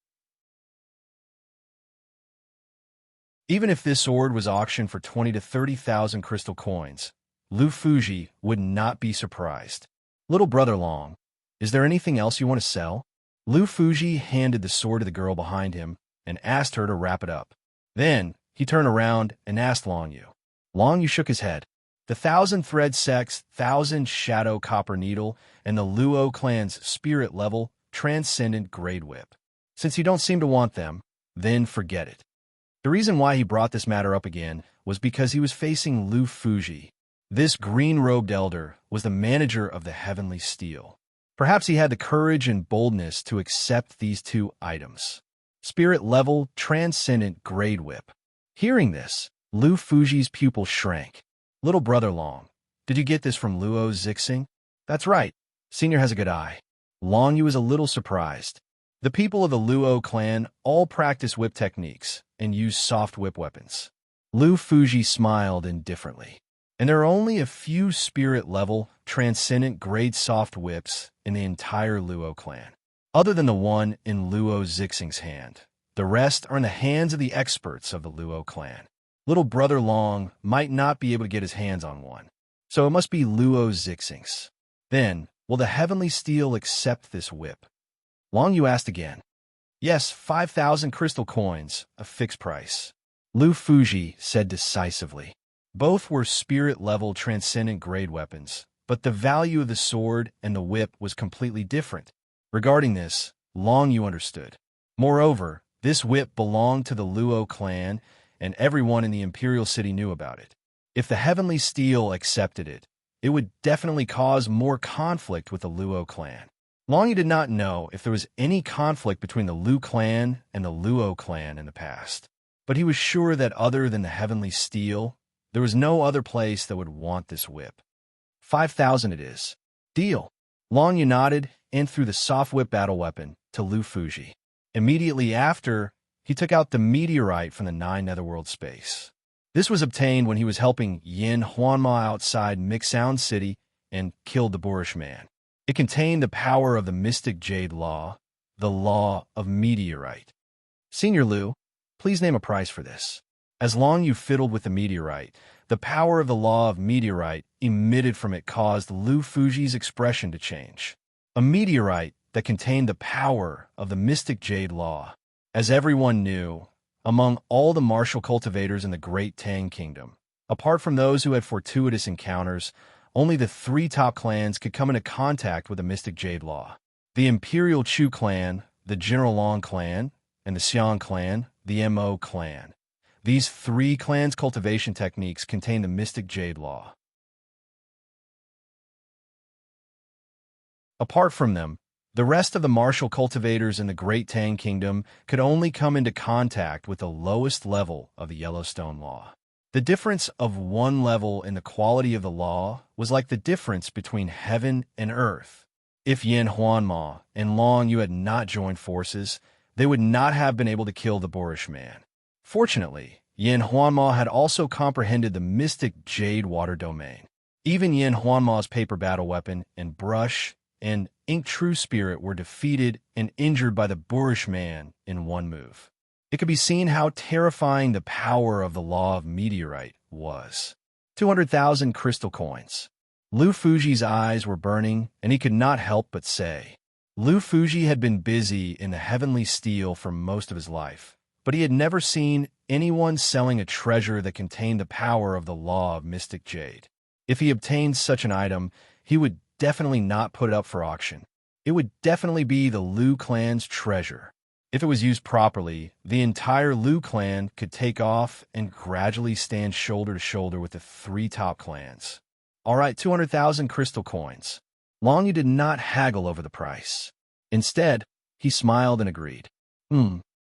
Even if this sword was auctioned for 20 to 30,000 crystal coins, Lu Fuji would not be surprised. Little brother Long, is there anything else you want to sell? Lu Fuji handed the sword to the girl behind him and asked her to wrap it up. Then, he turned around and asked Longyu. Longyu shook his head. The 1,000-thread sex, 1,000-shadow copper needle, and the Luo clan's spirit-level, transcendent grade whip. Since you don't seem to want them, then forget it. The reason why he brought this matter up again was because he was facing Lu Fuji. This green-robed elder was the manager of the heavenly steel. Perhaps he had the courage and boldness to accept these two items. Spirit-level, transcendent grade whip. Hearing this, Lu Fuji's pupil shrank. Little brother Long, did you get this from Luo Zixing? That's right. Senior has a good eye. Longyu was a little surprised. The people of the Luo clan all practice whip techniques and use soft whip weapons. Lu Fuji smiled indifferently. And there are only a few spirit-level, transcendent grade soft whips in the entire Luo clan. Other than the one in Luo Zixing's hand, the rest are in the hands of the experts of the Luo clan. Little brother Long might not be able to get his hands on one, so it must be Luo Zixing's. Then, will the heavenly steel accept this whip? Longyu asked again. Yes, 5,000 crystal coins, a fixed price. Lu Fuji said decisively. Both were spirit-level transcendent grade weapons, but the value of the sword and the whip was completely different. Regarding this, Longyu understood. Moreover, this whip belonged to the Luo clan, and everyone in the Imperial City knew about it. If the heavenly steel accepted it, it would definitely cause more conflict with the Luo clan. Longyu did not know if there was any conflict between the Lu clan and the Luo clan in the past, but he was sure that other than the heavenly steel, there was no other place that would want this whip. 5,000 it is. Deal. Longyu nodded and threw the soft whip battle weapon to Lu Fuji. Immediately after, he took out the meteorite from the 9 netherworld space. This was obtained when he was helping Yin Huanma outside Mixound City and killed the boorish man. It contained the power of the mystic jade law, the law of meteorite. Senior Lu, please name a price for this. As Longyu fiddled with the meteorite, the power of the law of meteorite emitted from it caused Lu Fuji's expression to change. A meteorite that contained the power of the mystic jade law. As everyone knew, among all the martial cultivators in the Great Tang Kingdom, apart from those who had fortuitous encounters, only the 3 top clans could come into contact with the mystic jade law. The Imperial Chu clan, the General Long clan, and the Xiang clan, the Mo clan. These 3 clans' cultivation techniques contain the mystic jade law. Apart from them, the rest of the martial cultivators in the Great Tang Kingdom could only come into contact with the lowest level of the Yellowstone Law. The difference of 1 level in the quality of the law was like the difference between heaven and earth. If Yin Huanma and Longyu had not joined forces, they would not have been able to kill the boorish man. Fortunately, Yin Huanma had also comprehended the mystic jade water domain. Even Yin Huanma's paper battle weapon and brush and Ink True Spirit were defeated and injured by the boorish man in 1 move. It could be seen how terrifying the power of the law of meteorite was. 200,000 crystal coins. Lu Fuji's eyes were burning, and he could not help but say, Lu Fuji had been busy in the heavenly steel for most of his life, but he had never seen anyone selling a treasure that contained the power of the law of mystic jade. If he obtained such an item, he would definitely not put it up for auction. It would definitely be the Lu clan's treasure. If it was used properly, the entire Lu clan could take off and gradually stand shoulder to shoulder with the three top clans. All right, 200,000 crystal coins. Long Yu did not haggle over the price. Instead, he smiled and agreed.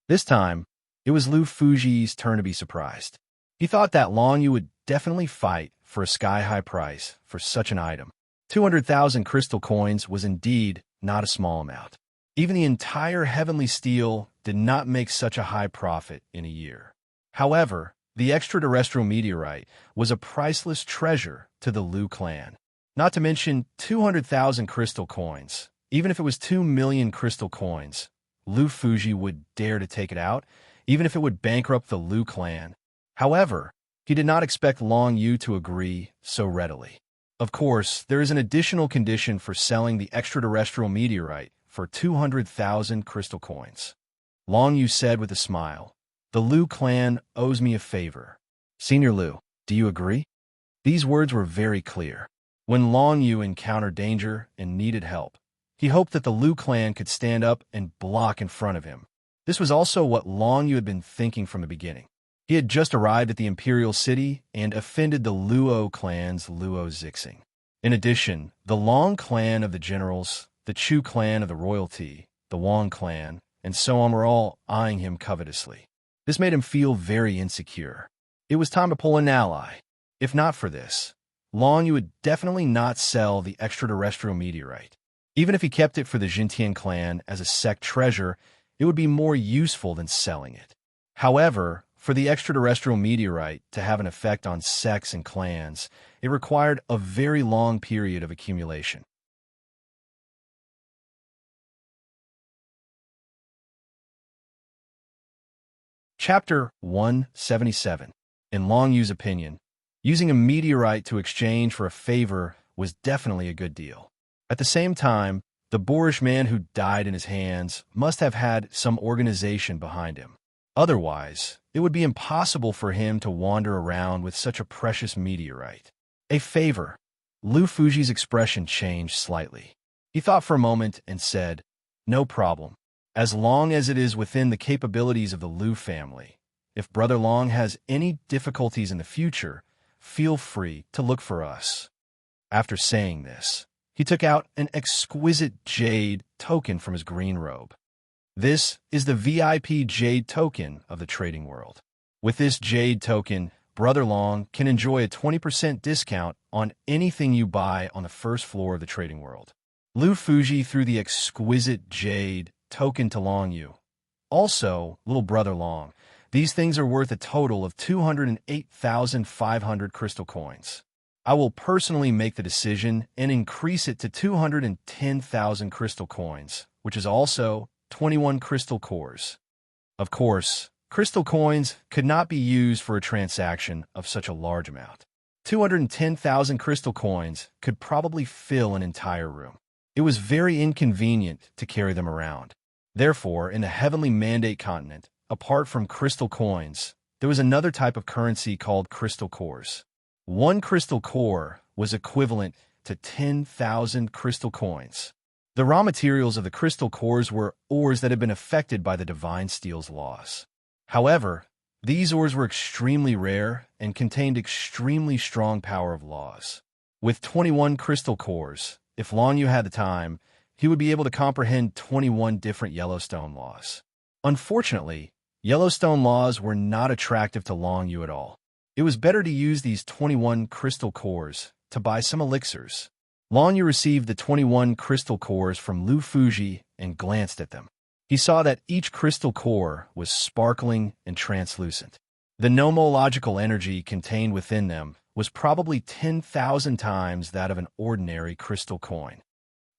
This time, it was Lu Fuji's turn to be surprised. He thought that Long Yu would definitely fight for a sky-high price for such an item. 200,000 crystal coins was indeed not a small amount. Even the entire heavenly steel did not make such a high profit in a year. However, the extraterrestrial meteorite was a priceless treasure to the Lu clan. Not to mention 200,000 crystal coins. Even if it was 2 million crystal coins, Lu Fuji would dare to take it out, even if it would bankrupt the Lu clan. However, he did not expect Long Yu to agree so readily. Of course, there is an additional condition for selling the extraterrestrial meteorite for 200,000 crystal coins. Long Yu said with a smile, "The Lu clan owes me a favor. Senior Lu, do you agree?" These words were very clear. When Long Yu encountered danger and needed help, he hoped that the Lu clan could stand up and block in front of him. This was also what Long Yu had been thinking from the beginning. He had just arrived at the Imperial City and offended the Luo clan's Luo Zixing. In addition, the Long clan of the generals, the Chu clan of the royalty, the Wang clan, and so on were all eyeing him covetously. This made him feel very insecure. It was time to pull an ally. If not for this, Long Yu would definitely not sell the extraterrestrial meteorite. Even if he kept it for the Jintian clan as a sect treasure, it would be more useful than selling it. However, for the extraterrestrial meteorite to have an effect on sects and clans, it required a very long period of accumulation. Chapter 177. In Long Yu's opinion, using a meteorite to exchange for a favor was definitely a good deal. At the same time, the boorish man who died in his hands must have had some organization behind him. Otherwise, it would be impossible for him to wander around with such a precious meteorite. A favor. Lu Fuji's expression changed slightly. He thought for a moment and said, "No problem. As long as it is within the capabilities of the Lu family. If Brother Long has any difficulties in the future, feel free to look for us." After saying this, he took out an exquisite jade token from his green robe. This is the VIP jade token of the trading world. With this jade token, Brother Long can enjoy a 20% discount on anything you buy on the first floor of the trading world. Lu Fuji threw the exquisite jade token to Long Yu. Also, little Brother Long, these things are worth a total of 208,500 crystal coins. I will personally make the decision and increase it to 210,000 crystal coins, which is also 21 crystal cores. Of course, crystal coins could not be used for a transaction of such a large amount. 210,000 crystal coins could probably fill an entire room. It was very inconvenient to carry them around. Therefore, in the Heavenly Mandate continent, apart from crystal coins, there was another type of currency called crystal cores. One crystal core was equivalent to 10,000 crystal coins. The raw materials of the crystal cores were ores that had been affected by the divine steel's laws. However, these ores were extremely rare and contained extremely strong power of laws. With 21 crystal cores, if Long Yu had the time, he would be able to comprehend 21 different Yellowstone laws. Unfortunately, Yellowstone laws were not attractive to Long Yu at all. It was better to use these 21 crystal cores to buy some elixirs. Long Yu received the 21 crystal cores from Lu Fuji and glanced at them. He saw that each crystal core was sparkling and translucent. The nomological energy contained within them was probably 10,000 times that of an ordinary crystal coin.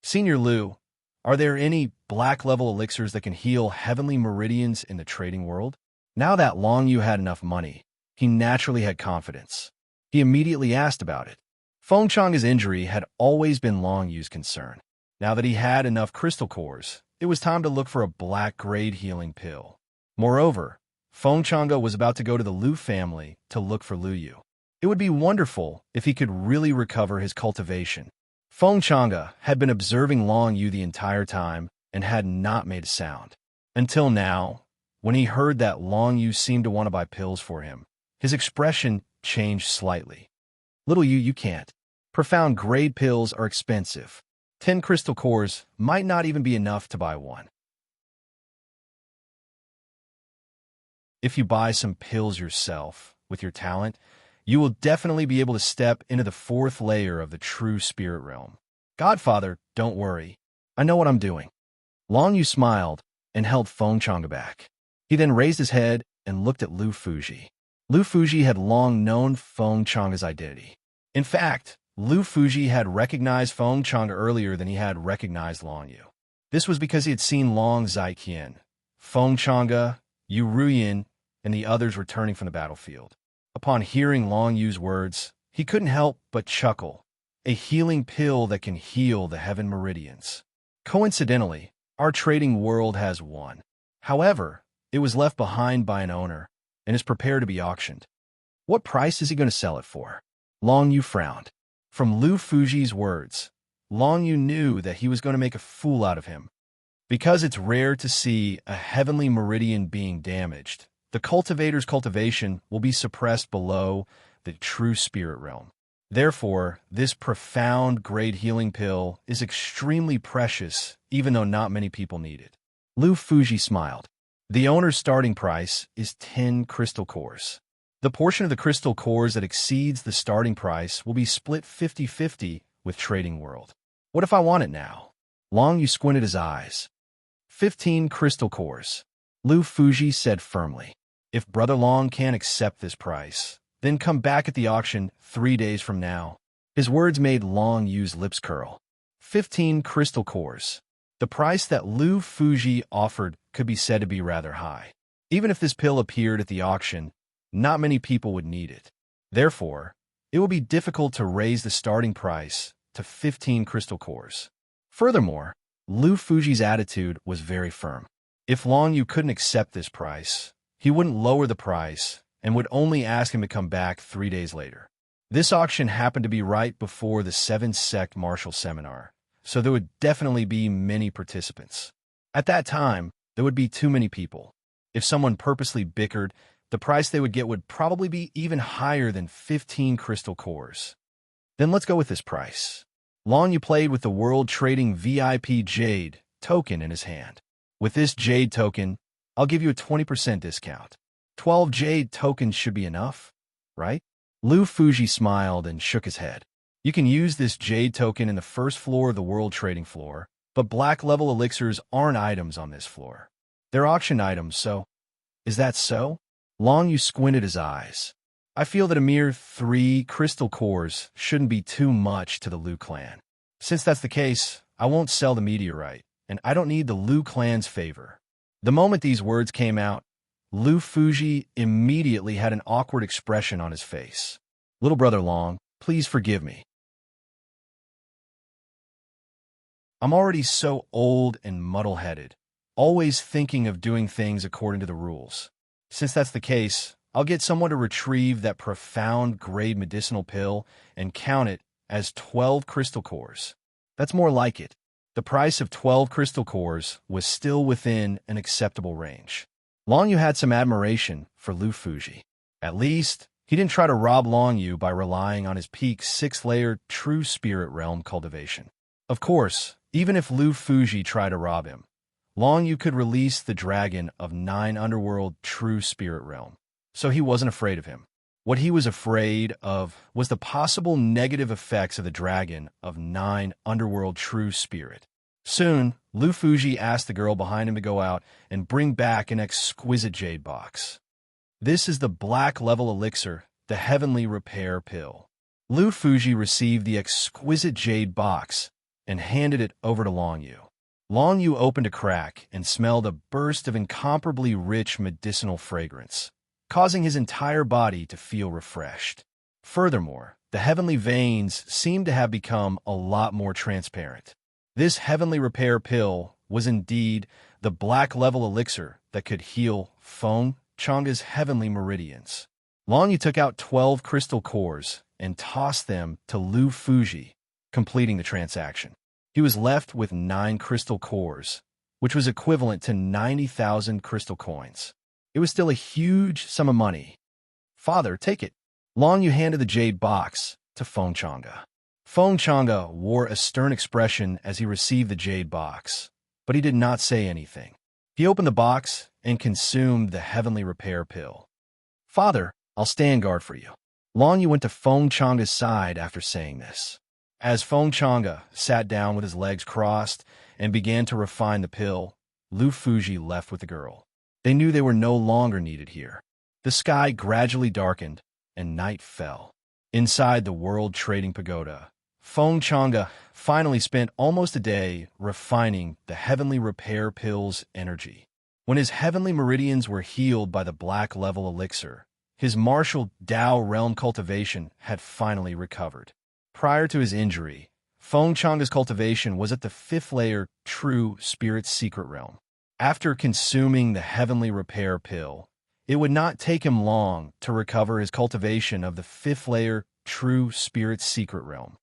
Senior Lu, are there any black-level elixirs that can heal heavenly meridians in the trading world? Now that Long Yu had enough money, he naturally had confidence. He immediately asked about it. Feng Chang's injury had always been Long Yu's concern. Now that he had enough crystal cores, it was time to look for a black-grade healing pill. Moreover, Feng Chang'e was about to go to the Lu family to look for Lu Yu. It would be wonderful if he could really recover his cultivation. Feng Chang'e had been observing Long Yu the entire time and had not made a sound. Until now, when he heard that Long Yu seemed to want to buy pills for him, his expression changed slightly. Little Yu, you can't. Profound grade pills are expensive. 10 crystal cores might not even be enough to buy one. If you buy some pills yourself, with your talent, you will definitely be able to step into the 4th layer of the true spirit realm. Godfather, don't worry. I know what I'm doing. Long Yu smiled and held Feng Chang'e back. He then raised his head and looked at Lu Fuji. Lu Fuji had long known Feng Chang'e's identity. In fact, Lu Fuji had recognized Feng Chang'e earlier than he had recognized Long Yu. This was because he had seen Long Zaiqian, Feng Chang'e, Yu Ruyin, and the others returning from the battlefield. Upon hearing Long Yu's words, he couldn't help but chuckle. A healing pill that can heal the heaven meridians. Coincidentally, our trading world has one. However, it was left behind by an owner and is prepared to be auctioned. What price is he going to sell it for? Long Yu frowned. From Lu Fuji's words, Long Yu knew that he was going to make a fool out of him. Because it's rare to see a heavenly meridian being damaged, the cultivator's cultivation will be suppressed below the true spirit realm. Therefore, this profound grade healing pill is extremely precious, even though not many people need it. Lu Fuji smiled. The owner's starting price is 10 crystal cores. The portion of the crystal cores that exceeds the starting price will be split 50-50 with Trading World. What if I want it now? Long Yu squinted his eyes. 15 crystal cores. Lu Fuji said firmly. If Brother Long can't accept this price, then come back at the auction 3 days from now. His words made Long Yu's lips curl. 15 crystal cores. The price that Lu Fuji offered could be said to be rather high. Even if this pill appeared at the auction, not many people would need it. Therefore, it will be difficult to raise the starting price to 15 crystal cores. Furthermore, Lu Fuji's attitude was very firm. If Long Yu couldn't accept this price, he wouldn't lower the price and would only ask him to come back 3 days later. This auction happened to be right before the 7-sect martial seminar, so there would definitely be many participants. At that time, there would be too many people. If someone purposely bickered, the price they would get would probably be even higher than 15 crystal cores. Then let's go with this price. Long Yu played with the World Trading VIP Jade token in his hand. With this Jade token, I'll give you a 20% discount. 12 Jade tokens should be enough, right? Lu Fuji smiled and shook his head. You can use this Jade token in the first floor of the World Trading floor, but black-level elixirs aren't items on this floor. They're auction items, so... Is that so? Long Yu squinted his eyes. I feel that a mere 3 crystal cores shouldn't be too much to the Lu clan. Since that's the case, I won't sell the meteorite, and I don't need the Lu clan's favor. The moment these words came out, Lu Fuji immediately had an awkward expression on his face. Little brother Long, please forgive me. I'm already so old and muddle-headed, always thinking of doing things according to the rules. Since that's the case, I'll get someone to retrieve that profound grade medicinal pill and count it as 12 crystal cores. That's more like it. The price of 12 crystal cores was still within an acceptable range. Long Yu had some admiration for Lu Fuji. At least, he didn't try to rob Long Yu by relying on his peak 6-layer true spirit realm cultivation. Of course, even if Lu Fuji tried to rob him, Long Yu could release the dragon of 9 underworld true spirit realm, so he wasn't afraid of him. What he was afraid of was the possible negative effects of the dragon of 9 underworld true spirit. Soon, Lu Fuji asked the girl behind him to go out and bring back an exquisite jade box. This is the black-level elixir, the heavenly repair pill. Lu Fuji received the exquisite jade box and handed it over to Long Yu. Long Yu opened a crack and smelled a burst of incomparably rich medicinal fragrance, causing his entire body to feel refreshed. Furthermore, the heavenly veins seemed to have become a lot more transparent. This heavenly repair pill was indeed the black level elixir that could heal Feng Changa's heavenly meridians. Long Yu took out 12 crystal cores and tossed them to Lu Fuji, completing the transaction. He was left with 9 crystal cores, which was equivalent to 90,000 crystal coins. It was still a huge sum of money. "Father, take it." Long Yu handed the jade box to Feng Changa. Feng Changa wore a stern expression as he received the jade box, but he did not say anything. He opened the box and consumed the heavenly repair pill. "Father, I'll stand guard for you." Long Yu went to Feng Changa's side after saying this. As Feng Changa sat down with his legs crossed and began to refine the pill, Lu Fuji left with the girl. They knew they were no longer needed here. The sky gradually darkened and night fell. Inside the World Trading Pagoda, Feng Changa finally spent almost a day refining the heavenly repair pill's energy. When his heavenly meridians were healed by the black level elixir, his martial Tao realm cultivation had finally recovered. Prior to his injury, Feng Changa's cultivation was at the 5th layer true spirit secret realm. After consuming the heavenly repair pill, it would not take him long to recover his cultivation of the 5th layer true spirit secret realm.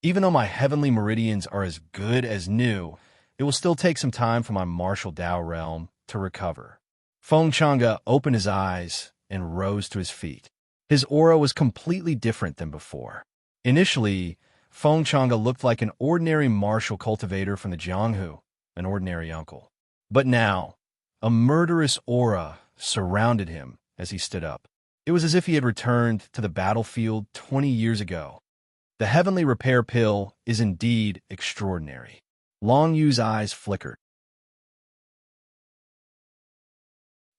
Even though my heavenly meridians are as good as new, it will still take some time for my martial Tao realm to recover. Feng Changa opened his eyes and rose to his feet. His aura was completely different than before. Initially, Feng Changa looked like an ordinary martial cultivator from the Jianghu, an ordinary uncle. But now, a murderous aura surrounded him as he stood up. It was as if he had returned to the battlefield 20 years ago. The heavenly repair pill is indeed extraordinary. Long Yu's eyes flickered.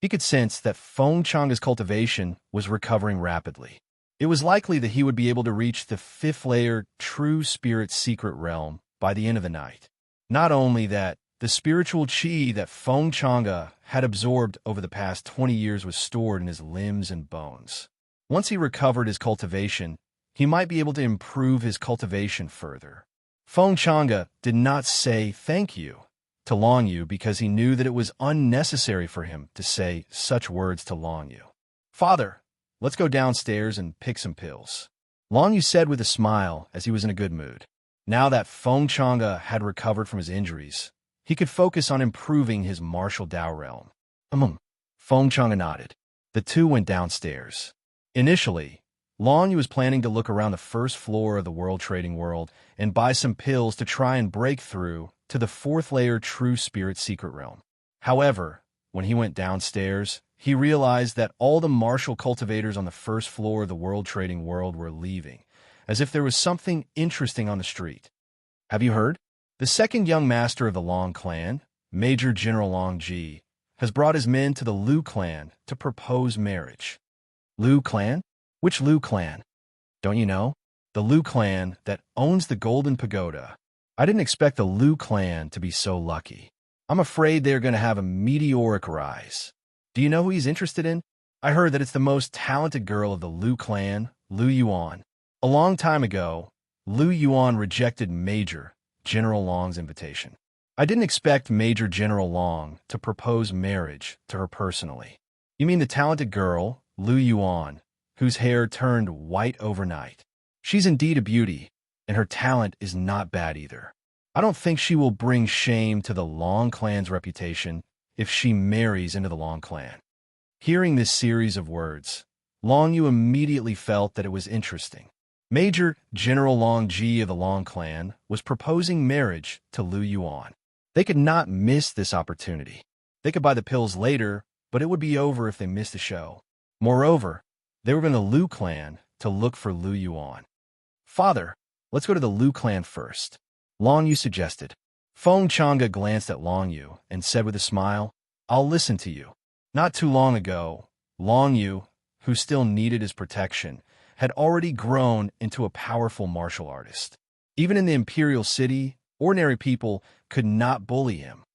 He could sense that Feng Changa's cultivation was recovering rapidly. It was likely that he would be able to reach the 5th layer true spirit secret realm by the end of the night. Not only that, the spiritual qi that Feng Changa had absorbed over the past 20 years was stored in his limbs and bones. Once he recovered his cultivation, he might be able to improve his cultivation further. Feng Changa did not say thank you to Long Yu because he knew that it was unnecessary for him to say such words to Long Yu. "Father, let's go downstairs and pick some pills," Long Yu said with a smile as he was in a good mood. Now that Feng Changa had recovered from his injuries, he could focus on improving his martial Tao realm. Feng Changa nodded. The two went downstairs. Initially, Long Yu was planning to look around the first floor of the World Trading World and buy some pills to try and break through to the 4th layer true spirit secret realm. However, when he went downstairs, he realized that all the martial cultivators on the first floor of the World Trading World were leaving, as if there was something interesting on the street. "Have you heard? The second young master of the Long clan, Major General Long Ji, has brought his men to the Lu clan to propose marriage." "Lu clan? Which Lu clan? Don't you know? The Lu clan that owns the Golden Pagoda. I didn't expect the Lu clan to be so lucky. I'm afraid they're going to have a meteoric rise. Do you know who he's interested in? I heard that it's the most talented girl of the Lu clan, Lu Yuan. A long time ago, Lu Yuan rejected Major General Long's invitation. I didn't expect Major General Long to propose marriage to her personally." "You mean the talented girl, Lu Yuan, whose hair turned white overnight? She's indeed a beauty, and her talent is not bad either. I don't think she will bring shame to the Long clan's reputation if she marries into the Long clan." Hearing this series of words, Long Yu immediately felt that it was interesting. Major General Long Ji of the Long clan was proposing marriage to Lu Yuan. They could not miss this opportunity. They could buy the pills later, but it would be over if they missed the show. Moreover, they were going to Lu clan to look for Lu Yuan. "Father, let's go to the Lu clan first," Long Yu suggested. Feng Changa glanced at Long Yu and said with a smile, "I'll listen to you." Not too long ago, Long Yu, who still needed his protection, had already grown into a powerful martial artist. Even in the Imperial City, ordinary people could not bully him.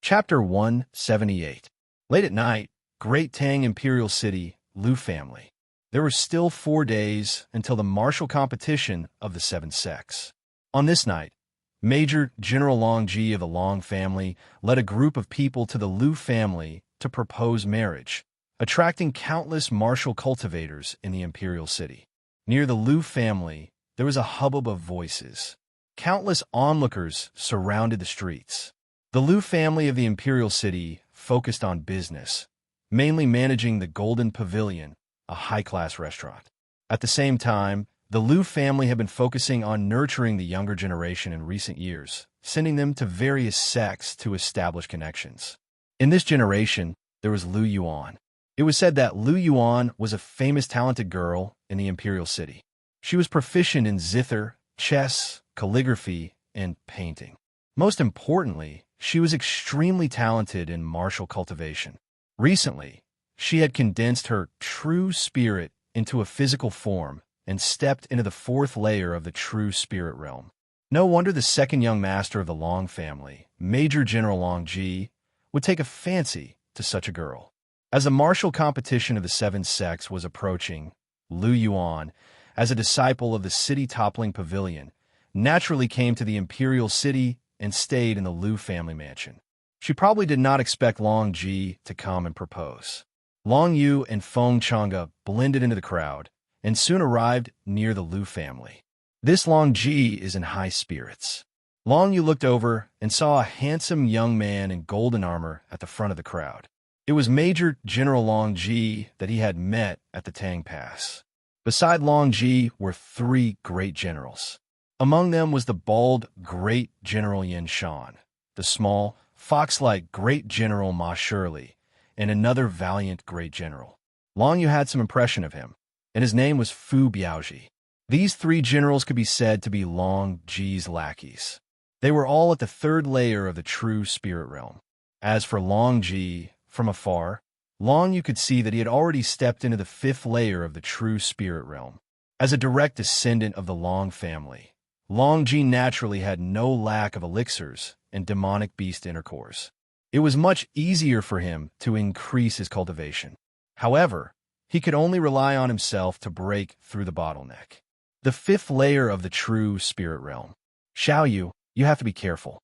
Chapter 178. Late at night, Great Tang Imperial City, Lu family. There were still 4 days until the martial competition of the 7 sects. On this night, Major General Long Ji of the Long family led a group of people to the Liu family to propose marriage, attracting countless martial cultivators in the imperial city. Near the Liu family, there was a hubbub of voices. Countless onlookers surrounded the streets. The Liu family of the imperial city focused on business, mainly managing the Golden Pavilion, a high-class restaurant. At the same time, the Liu family had been focusing on nurturing the younger generation in recent years, sending them to various sects to establish connections. In this generation, there was Liu Yuan. It was said that Liu Yuan was a famous talented girl in the imperial city. She was proficient in zither, chess, calligraphy, and painting. Most importantly, she was extremely talented in martial cultivation. Recently, she had condensed her true spirit into a physical form and stepped into the 4th layer of the true spirit realm. No wonder the second young master of the Long family, Major General Long Ji, would take a fancy to such a girl. As the martial competition of the 7 sects was approaching, Liu Yuan, as a disciple of the city-toppling pavilion, naturally came to the imperial city and stayed in the Liu family mansion. She probably did not expect Long Ji to come and propose. Long Yu and Feng Chang'e blended into the crowd and soon arrived near the Liu family. This Long Ji is in high spirits. Long Yu looked over and saw a handsome young man in golden armor at the front of the crowd. It was Major General Long Ji that he had met at the Tang Pass. Beside Long Ji were 3 great generals. Among them was the bald Great General Yin Shan, the small, fox-like Great General Ma Shirley, and another valiant Great General. Long Yu had some impression of him, and his name was Fu Biaoji. These 3 generals could be said to be Long Ji's lackeys. They were all at the 3rd layer of the true spirit realm. As for Long Ji, from afar, Long Yu could see that he had already stepped into the 5th layer of the true spirit realm. As a direct descendant of the Long family, Long Ji naturally had no lack of elixirs and demonic beast intercourse. It was much easier for him to increase his cultivation. However, he could only rely on himself to break through the bottleneck. The 5th layer of the true spirit realm. Xiaoyu, you have to be careful.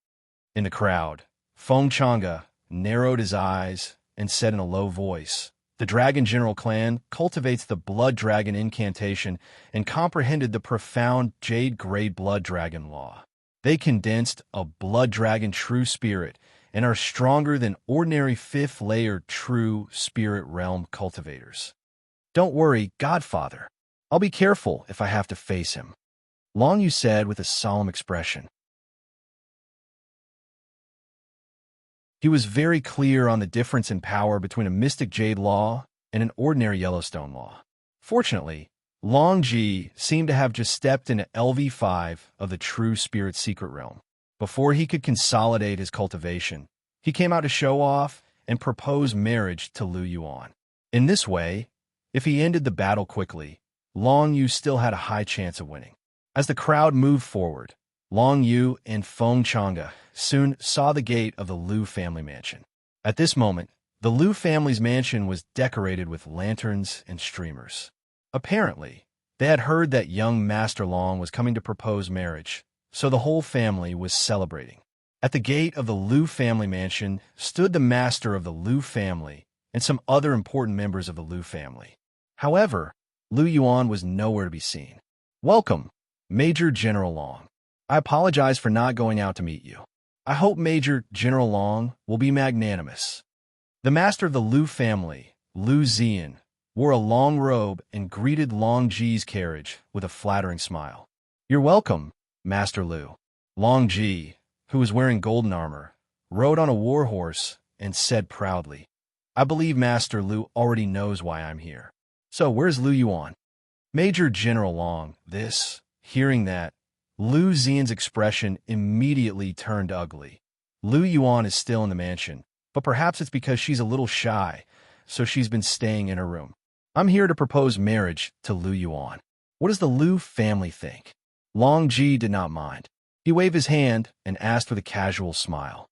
In the crowd, Feng Chang'e narrowed his eyes and said in a low voice, "The Dragon General clan cultivates the Blood Dragon incantation and comprehended the profound Jade Grade Blood Dragon law. They condensed a Blood Dragon true spirit and are stronger than ordinary 5th layer true spirit realm cultivators. Don't worry, Godfather. I'll be careful if I have to face him," Long Yu said with a solemn expression. He was very clear on the difference in power between a mystic jade law and an ordinary Yellowstone law. Fortunately, Long Ji seemed to have just stepped into LV5 of the true spirit secret realm. Before he could consolidate his cultivation, he came out to show off and propose marriage to Liu Yuan. In this way, if he ended the battle quickly, Long Yu still had a high chance of winning. As the crowd moved forward, Long Yu and Feng Chang'e soon saw the gate of the Liu family mansion. At this moment, the Liu family's mansion was decorated with lanterns and streamers. Apparently, they had heard that young Master Long was coming to propose marriage, so the whole family was celebrating. At the gate of the Liu family mansion stood the master of the Liu family and some other important members of the Liu family. However, Liu Yuan was nowhere to be seen. "Welcome, Major General Long. I apologize for not going out to meet you. I hope Major General Long will be magnanimous." The master of the Liu family, Liu Zian, wore a long robe and greeted Long Ji's carriage with a flattering smile. "You're welcome, Master Liu." Long Ji, who was wearing golden armor, rode on a war horse and said proudly, "I believe Master Liu already knows why I'm here. So where's Liu Yuan?" Major General Long, hearing that, Liu Zian's expression immediately turned ugly. Liu Yuan is still in the mansion, but perhaps it's because she's a little shy, so she's been staying in her room. "I'm here to propose marriage to Liu Yuan. What does the Liu family think?" Long Ji did not mind. He waved his hand and asked with a casual smile.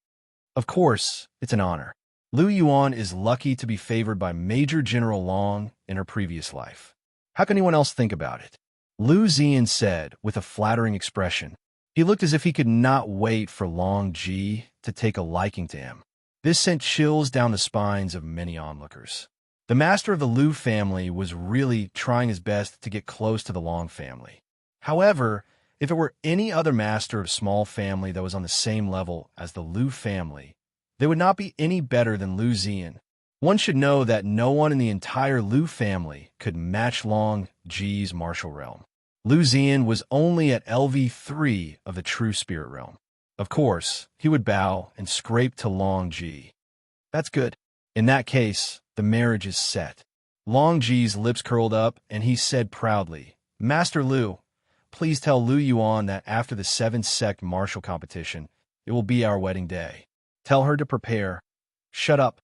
"Of course, it's an honor. Liu Yuan is lucky to be favored by Major General Long in her previous life. How can anyone else think about it? Lu Ziyan said with a flattering expression. He looked as if he could not wait for Long Ji to take a liking to him. This sent chills down the spines of many onlookers. The master of the Lu family was really trying his best to get close to the Long family. However, if it were any other master of small family that was on the same level as the Lu family, they would not be any better than Lu Ziyan. One should know that no one in the entire Lu family could match Long Ji's martial realm. Lu Ziyan was only at LV3 of the true spirit realm. Of course, he would bow and scrape to Long Ji. That's good. In that case, the marriage is set. Long Ji's lips curled up, and he said proudly, Master Lu, please tell Lu Yuan that after the 7th sect martial competition, it will be our wedding day. Tell her to prepare. Shut up.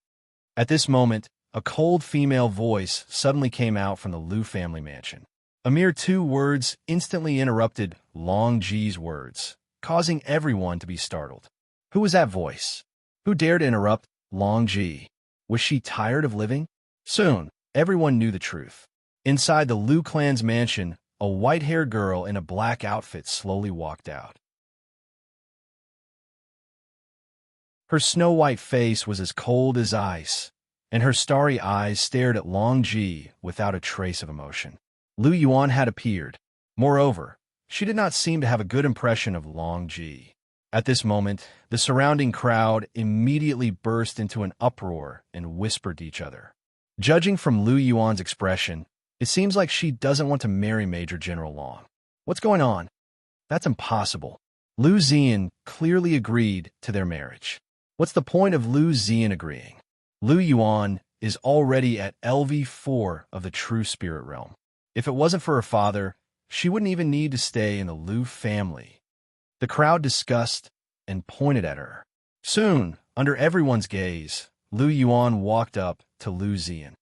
At this moment, a cold female voice suddenly came out from the Lu family mansion. A mere 2 words instantly interrupted Long Ji's words, causing everyone to be startled. Who was that voice? Who dared interrupt Long Ji? Was she tired of living? Soon, everyone knew the truth. Inside the Lu clan's mansion, a white-haired girl in a black outfit slowly walked out. Her snow-white face was as cold as ice, and her starry eyes stared at Long Ji without a trace of emotion. Lu Yuan had appeared. Moreover, she did not seem to have a good impression of Long Ji. At this moment, the surrounding crowd immediately burst into an uproar and whispered to each other. Judging from Lu Yuan's expression, it seems like she doesn't want to marry Major General Long. What's going on? That's impossible. Lu Ziyan clearly agreed to their marriage. What's the point of Lu Ziyan agreeing? Lu Yuan is already at LV4 of the true spirit realm. If it wasn't for her father, she wouldn't even need to stay in the Lu family. The crowd discussed and pointed at her. Soon, under everyone's gaze, Lu Yuan walked up to Lu Ziyan.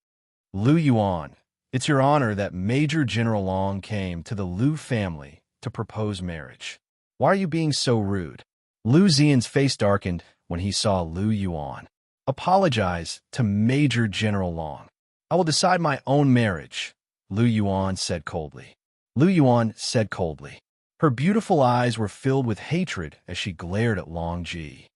Lu Yuan, it's your honor that Major General Long came to the Lu family to propose marriage. Why are you being so rude? Lu Ziyan's face darkened when he saw Lu Yuan. Apologize to Major General Long. I will decide my own marriage, Lu Yuan said coldly. Lu Yuan said coldly. Her beautiful eyes were filled with hatred as she glared at Long Ji.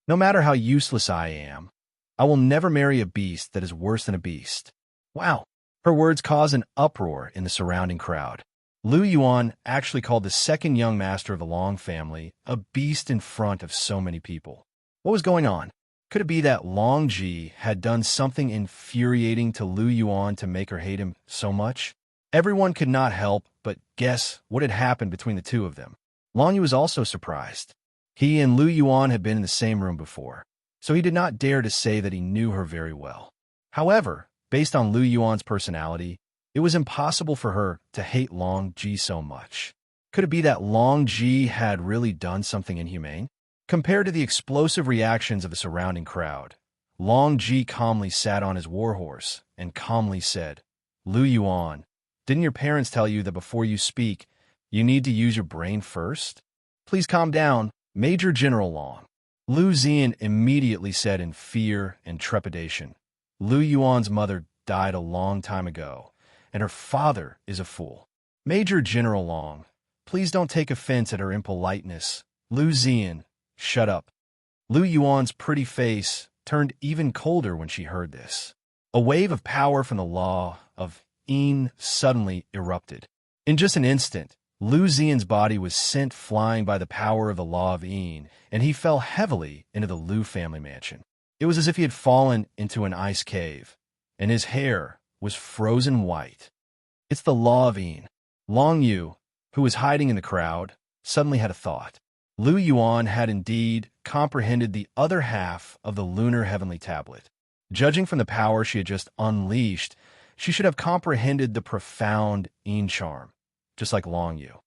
No matter how useless I am, I will never marry a beast that is worse than a beast. Wow. Her words caused an uproar in the surrounding crowd. Lu Yuan actually called the second young master of the Long family a beast in front of so many people. What was going on? Could it be that Long Ji had done something infuriating to Lu Yuan to make her hate him so much? Everyone could not help but guess what had happened between the two of them. Long Yu was also surprised. He and Lu Yuan had been in the same room before, so he did not dare to say that he knew her very well. However, based on Lu Yuan's personality, it was impossible for her to hate Long Ji so much. Could it be that Long Ji had really done something inhumane? Compared to the explosive reactions of the surrounding crowd, Long Ji calmly sat on his warhorse and calmly said, Lu Yuan, didn't your parents tell you that before you speak, you need to use your brain first? Please calm down, Major General Long. Lu Ziyan immediately said in fear and trepidation, Lu Yuan's mother died a long time ago, and her father is a fool. Major General Long, please don't take offense at her impoliteness. Lu Ziyan, shut up. Lu Yuan's pretty face turned even colder when she heard this. A wave of power from the law of Yin suddenly erupted. In just an instant, Lu Ziyan's body was sent flying by the power of the law of Yin, and he fell heavily into the Lu family mansion. It was as if he had fallen into an ice cave, and his hair was frozen white. It's the law of Yin. Long Yu, who was hiding in the crowd, suddenly had a thought. Lu Yuan had indeed comprehended the other half of the lunar heavenly tablet. Judging from the power she had just unleashed, she should have comprehended the profound Yin charm, just like Long Yu.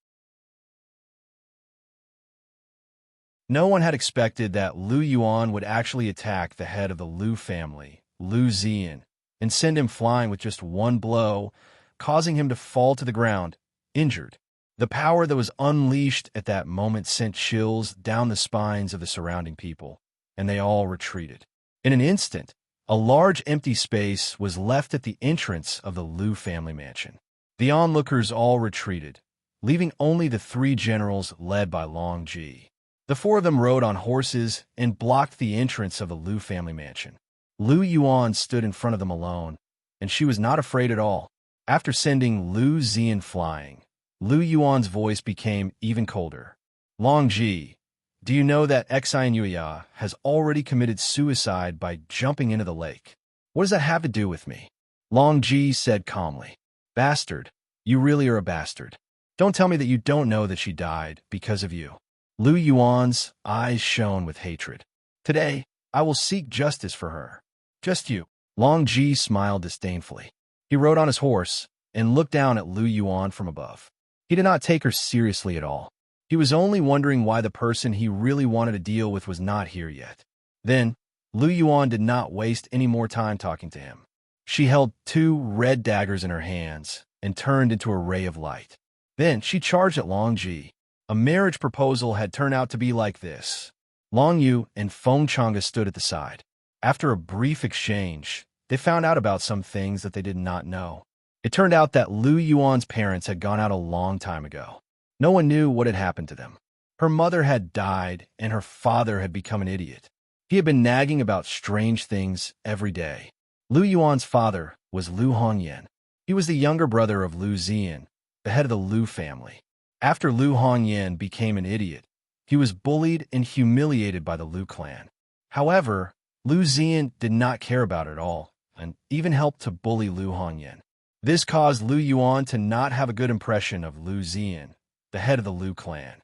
No one had expected that Lu Yuan would actually attack the head of the Lu family, Lu Ziyan, and send him flying with just one blow, causing him to fall to the ground, injured. The power that was unleashed at that moment sent chills down the spines of the surrounding people, and they all retreated. In an instant, a large empty space was left at the entrance of the Lu family mansion. The onlookers all retreated, leaving only the three generals led by Long Ji. The four of them rode on horses and blocked the entrance of the Liu family mansion. Lu Yuan stood in front of them alone, and she was not afraid at all. After sending Lu Zian flying, Lu Yuan's voice became even colder. Long Ji, do you know that Xian Yuya has already committed suicide by jumping into the lake? What does that have to do with me? Long Ji said calmly. Bastard, you really are a bastard. Don't tell me that you don't know that she died because of you. Lu Yuan's eyes shone with hatred. Today, I will seek justice for her. Just you. Long Ji smiled disdainfully. He rode on his horse and looked down at Lu Yuan from above. He did not take her seriously at all. He was only wondering why the person he really wanted to deal with was not here yet. Then, Lu Yuan did not waste any more time talking to him. She held 2 red daggers in her hands and turned into a ray of light. Then she charged at Long Ji. A marriage proposal had turned out to be like this. Long Yu and Feng Chang'e stood at the side. After a brief exchange, they found out about some things that they did not know. It turned out that Lu Yuan's parents had gone out a long time ago. No one knew what had happened to them. Her mother had died, and her father had become an idiot. He had been nagging about strange things every day. Lu Yuan's father was Lu Hongyan. He was the younger brother of Lu Zian, the head of the Lu family. After Lu Hongyan became an idiot, he was bullied and humiliated by the Lu clan. However, Lu Zian did not care about it at all, and even helped to bully Lu Hongyan. This caused Lu Yuan to not have a good impression of Lu Zian, the head of the Lu clan.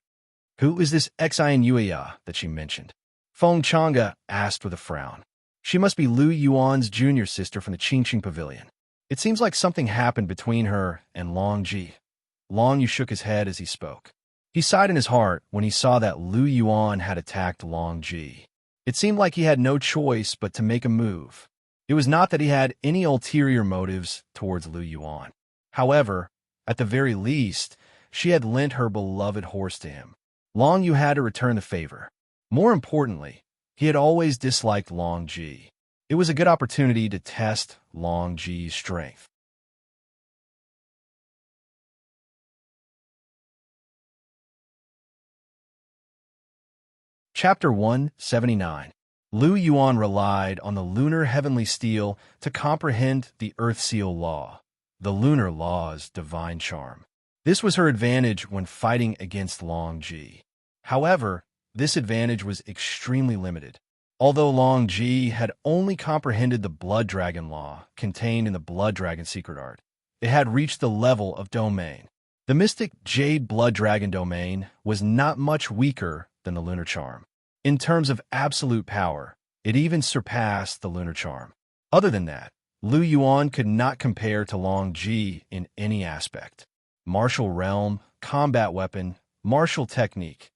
Who is this Xian Yuya that she mentioned? Feng Chang'e asked with a frown. She must be Lu Yuan's junior sister from the Qingqing Pavilion. It seems like something happened between her and Long Ji. Long Yu shook his head as he spoke. He sighed in his heart when he saw that Lu Yuan had attacked Long Ji. It seemed like he had no choice but to make a move. It was not that he had any ulterior motives towards Lu Yuan. However, at the very least, she had lent her beloved horse to him. Long Yu had to return the favor. More importantly, he had always disliked Long Ji. It was a good opportunity to test Long Ji's strength. Chapter 179. Lu Yuan relied on the lunar heavenly steel to comprehend the Earth Seal law, the lunar law's divine charm. This was her advantage when fighting against Long Ji. However, this advantage was extremely limited. Although Long Ji had only comprehended the Blood Dragon law contained in the Blood Dragon secret art, it had reached the level of domain. The mystic Jade Blood Dragon domain was not much weaker than the lunar charm. In terms of absolute power, it even surpassed the lunar charm. Other than that, Lu Yuan could not compare to Long Ji in any aspect. Martial realm, combat weapon, martial technique.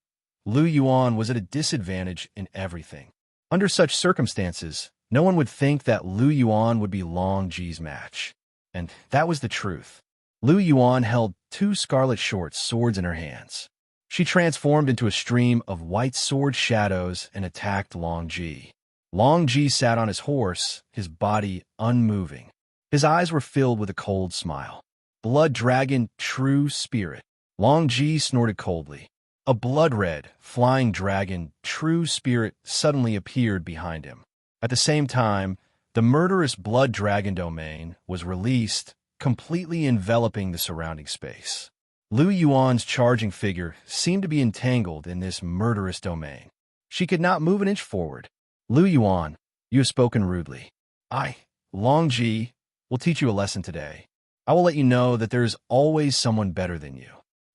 Lu Yuan was at a disadvantage in everything. Under such circumstances, no one would think that Lu Yuan would be Long Ji's match. And that was the truth. Lu Yuan held 2 scarlet short swords in her hands. She transformed into a stream of white sword shadows and attacked Long Ji. Long Ji sat on his horse, his body unmoving. His eyes were filled with a cold smile. Blood Dragon, true spirit. Long Ji snorted coldly. A blood-red, flying dragon, true spirit, suddenly appeared behind him. At the same time, the murderous Blood Dragon domain was released, completely enveloping the surrounding space. Lu Yuan's charging figure seemed to be entangled in this murderous domain. She could not move an inch forward. Lu Yuan, you have spoken rudely. I, Long Ji, will teach you a lesson today. I will let you know that there is always someone better than you.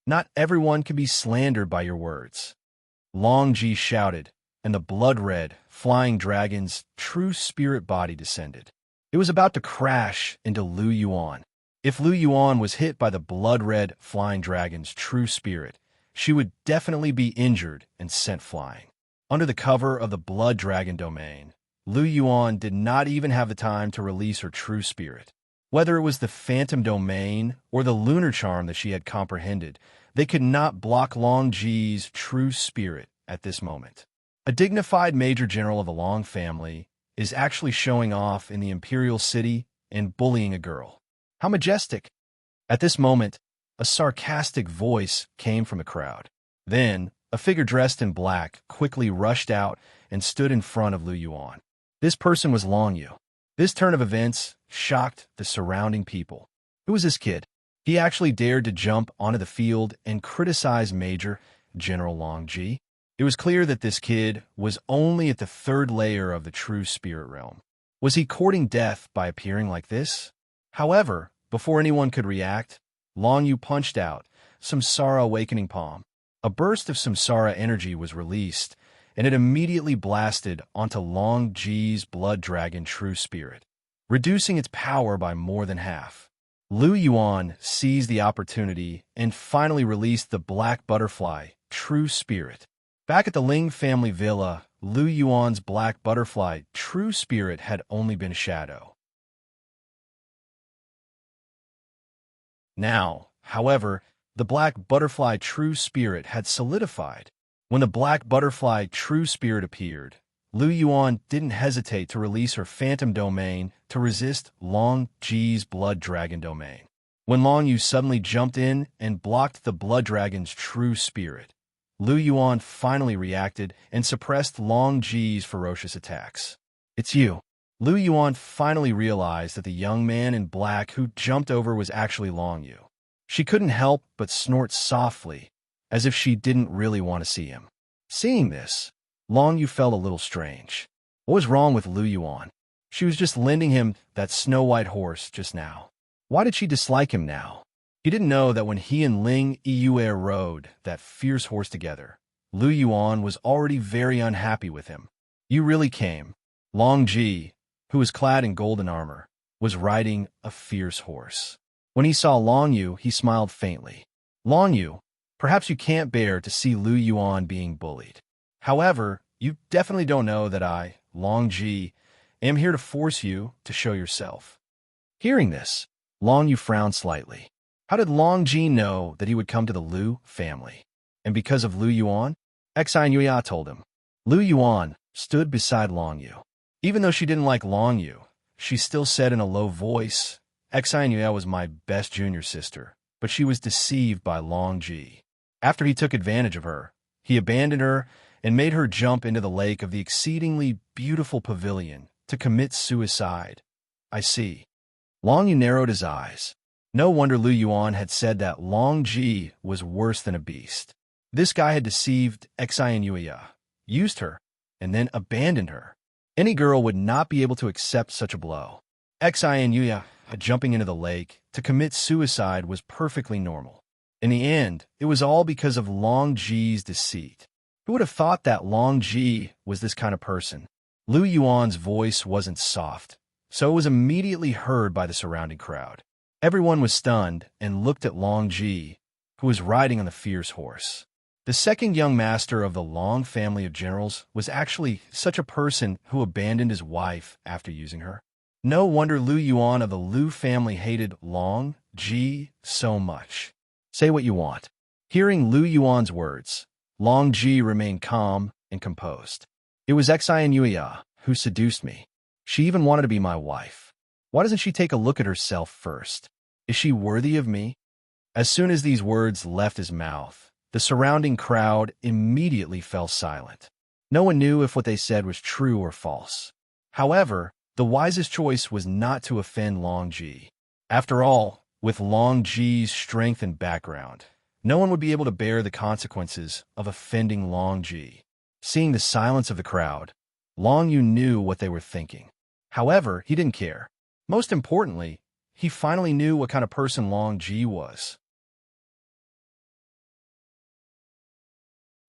Not everyone can be slandered by your words. Long Ji shouted, and the blood-red, flying dragon's true spirit body descended. It was about to crash into Lu Yuan. If Lu Yuan was hit by the blood-red, flying dragon's true spirit, she would definitely be injured and sent flying. Under the cover of the Blood Dragon domain, Lu Yuan did not even have the time to release her true spirit. Whether it was the Phantom Domain or the lunar charm that she had comprehended, they could not block Long Ji's true spirit at this moment. A dignified major general of the Long family is actually showing off in the imperial city and bullying a girl. How majestic! At this moment, a sarcastic voice came from the crowd. Then, a figure dressed in black quickly rushed out and stood in front of Lu Yuan. This person was Long Yu. This turn of events shocked the surrounding people. Who was this kid? He actually dared to jump onto the field and criticize Major General Long Ji. It was clear that this kid was only at the third layer of the true spirit realm. Was he courting death by appearing like this? However, before anyone could react, Long Yu punched out Samsara Awakening Palm. A burst of Samsara energy was released, and it immediately blasted onto Long Ji's Blood Dragon True Spirit, reducing its power by more than half. Lu Yuan seized the opportunity and finally released the Black Butterfly True Spirit. Back at the Ling family villa, Lu Yuan's Black Butterfly True Spirit had only been a shadow. Now, however, the Black Butterfly True Spirit had solidified. When the Black Butterfly True Spirit appeared, Lu Yuan didn't hesitate to release her Phantom Domain to resist Long Ji's Blood Dragon Domain. When Long Yu suddenly jumped in and blocked the Blood Dragon's True Spirit, Lu Yuan finally reacted and suppressed Long Ji's ferocious attacks. "It's you." Lu Yuan finally realized that the young man in black who jumped over was actually Long Yu. She couldn't help but snort softly, as if she didn't really want to see him. Seeing this, Long Yu felt a little strange. What was wrong with Lu Yuan? She was just lending him that snow-white horse just now. Why did she dislike him now? He didn't know that when he and Ling Yue rode that fierce horse together, Lu Yuan was already very unhappy with him. "You really came." Long Ji, who was clad in golden armor, was riding a fierce horse. When he saw Long Yu, he smiled faintly. "Long Yu, perhaps you can't bear to see Lu Yuan being bullied. However, you definitely don't know that I, Long Ji, am here to force you to show yourself." Hearing this, Long Yu frowned slightly. How did Long Ji know that he would come to the Lu family? And because of Lu Yuan? Xi Nuya told him. Lu Yuan stood beside Long Yu. Even though she didn't like Long Yu, she still said in a low voice, "Xi Nuya was my best junior sister, but she was deceived by Long Ji. After he took advantage of her, he abandoned her and made her jump into the lake of the exceedingly beautiful pavilion to commit suicide." "I see." Long Yu narrowed his eyes. No wonder Lu Yuan had said that Long Ji was worse than a beast. This guy had deceived Xi Nuya, used her, and then abandoned her. Any girl would not be able to accept such a blow. Xi Nuya jumping into the lake to commit suicide was perfectly normal. In the end, it was all because of Long Ji's deceit. Who would have thought that Long Ji was this kind of person? Lu Yuan's voice wasn't soft, so it was immediately heard by the surrounding crowd. Everyone was stunned and looked at Long Ji, who was riding on the fierce horse. The second young master of the Long family of generals was actually such a person who abandoned his wife after using her. No wonder Lu Yuan of the Lu family hated Long Ji so much. Say what you want. Hearing Lu Yuan's words, Long Ji remained calm and composed. "It was Xi Nuya who seduced me. She even wanted to be my wife. Why doesn't she take a look at herself first? Is she worthy of me?" As soon as these words left his mouth, the surrounding crowd immediately fell silent. No one knew if what they said was true or false. However, the wisest choice was not to offend Long Ji. After all, with Long Ji's strength and background, no one would be able to bear the consequences of offending Long Ji. Seeing the silence of the crowd, Long Yu knew what they were thinking. However, he didn't care. Most importantly, he finally knew what kind of person Long Ji was.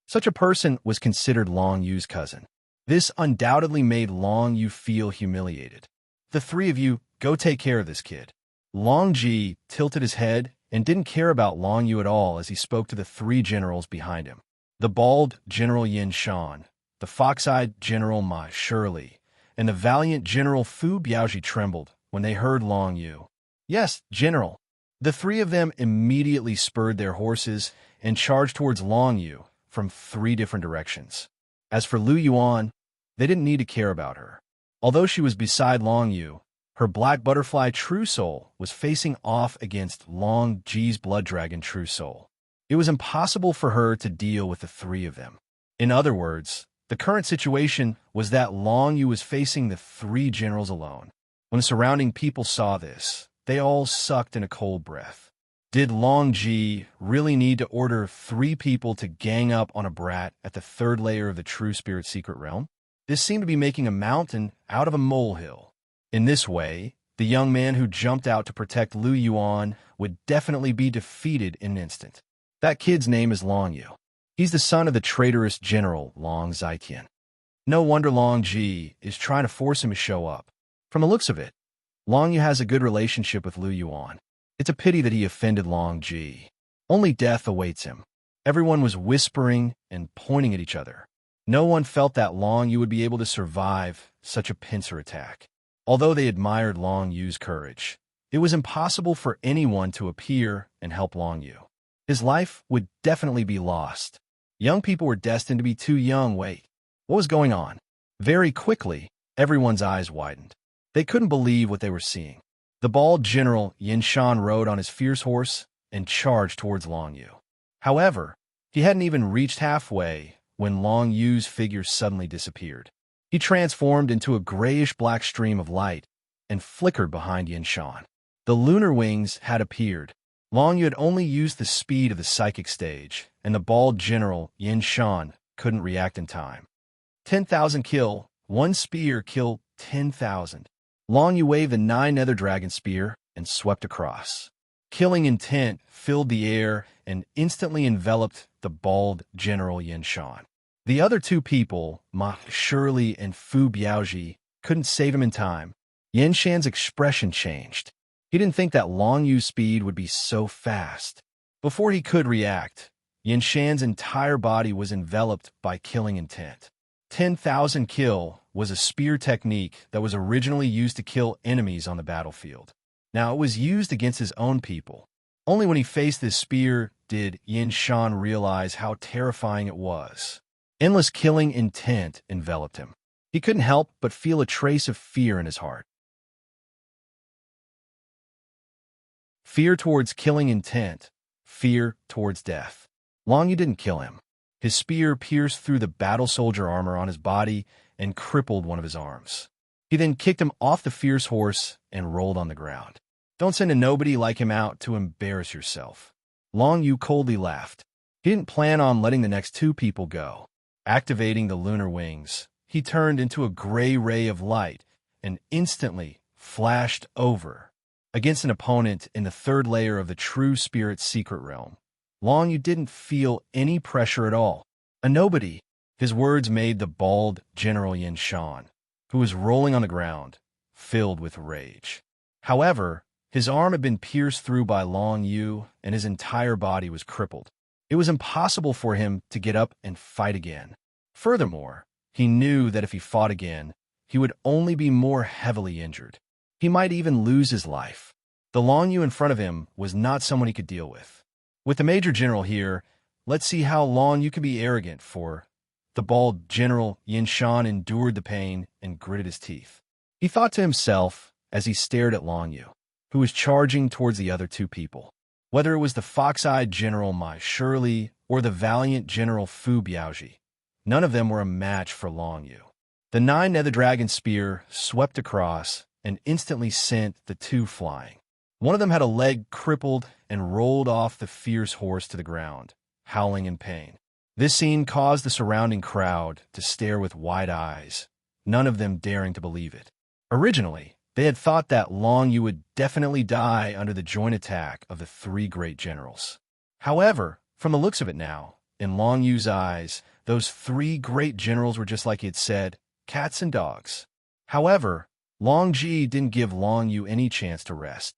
Such a person was considered Long Yu's cousin. This undoubtedly made Long Yu feel humiliated. "The three of you, go take care of this kid." Long Ji tilted his head and didn't care about Long Yu at all as he spoke to the three generals behind him. The bald General Yin Shan, the fox-eyed General Ma Shirley, and the valiant General Fu Biaoji trembled when they heard Long Yu. "Yes, General." The three of them immediately spurred their horses and charged towards Long Yu from three different directions. As for Lu Yuan, they didn't need to care about her. Although she was beside Long Yu, Her black butterfly True Soul was facing off against Long Ji's blood dragon True Soul. It was impossible for her to deal with the three of them. In other words, the current situation was that Long Yu was facing the three generals alone. When the surrounding people saw this, they all sucked in a cold breath. Did Long Ji really need to order three people to gang up on a brat at the third layer of the True Spirit Secret Realm? This seemed to be making a mountain out of a molehill. In this way, the young man who jumped out to protect Lu Yuan would definitely be defeated in an instant. That kid's name is Long Yu. He's the son of the traitorous general Long Zitian. No wonder Long Ji is trying to force him to show up. From the looks of it, Long Yu has a good relationship with Lu Yuan. It's a pity that he offended Long Ji. Only death awaits him. Everyone was whispering and pointing at each other. No one felt that Long Yu would be able to survive such a pincer attack. Although they admired Long Yu's courage, it was impossible for anyone to appear and help Long Yu. His life would definitely be lost. Young people were destined to be too young. Wait, what was going on? Very quickly, everyone's eyes widened. They couldn't believe what they were seeing. The bald general Yin Shan rode on his fierce horse and charged towards Long Yu. However, he hadn't even reached halfway when Long Yu's figure suddenly disappeared. He transformed into a grayish-black stream of light and flickered behind Yin Shan. The lunar wings had appeared. Long Yu had only used the speed of the psychic stage, and the bald general Yin Shan couldn't react in time. 10,000 kill, one spear kill 10,000. Long Yu waved the 9 nether dragon spear and swept across. Killing intent filled the air and instantly enveloped the bald general Yin Shan. The other two people, Ma Shirley and Fu Biaoji, couldn't save him in time. Yin Shan's expression changed. He didn't think that Long Yu's speed would be so fast. Before he could react, Yin Shan's entire body was enveloped by killing intent. 10,000 kill was a spear technique that was originally used to kill enemies on the battlefield. Now, it was used against his own people. Only when he faced this spear did Yin Shan realize how terrifying it was. Endless killing intent enveloped him. He couldn't help but feel a trace of fear in his heart. Fear towards killing intent, fear towards death. Long Yu didn't kill him. His spear pierced through the battle soldier armor on his body and crippled one of his arms. He then kicked him off the fierce horse and rolled on the ground. Don't send a nobody like him out to embarrass yourself. Long Yu coldly laughed. He didn't plan on letting the next two people go. Activating the lunar wings, he turned into a gray ray of light and instantly flashed over against an opponent in the third layer of the True Spirit Secret Realm. Long Yu didn't feel any pressure at all. A nobody. His words made the bald General Yin Shan, who was rolling on the ground, filled with rage. However, his arm had been pierced through by Long Yu, and his entire body was crippled. It was impossible for him to get up and fight again. Furthermore, he knew that if he fought again, he would only be more heavily injured. He might even lose his life. The Long Yu in front of him was not someone he could deal with. With the Major General here, let's see how long you can be arrogant for. The bald General Yin Shan endured the pain and gritted his teeth. He thought to himself as he stared at Long Yu, who was charging towards the other two people. Whether it was the fox-eyed General Mai Shirley or the valiant General Fu Biaoji, none of them were a match for Long Yu. The 9 nether dragon spear swept across and instantly sent the two flying. One of them had a leg crippled and rolled off the fierce horse to the ground, howling in pain. This scene caused the surrounding crowd to stare with wide eyes, none of them daring to believe it. Originally, they had thought that Long Yu would definitely die under the joint attack of the 3 great generals. However, from the looks of it now, in Long Yu's eyes, those 3 great generals were just like he had said, cats and dogs. However, Long Ji didn't give Long Yu any chance to rest.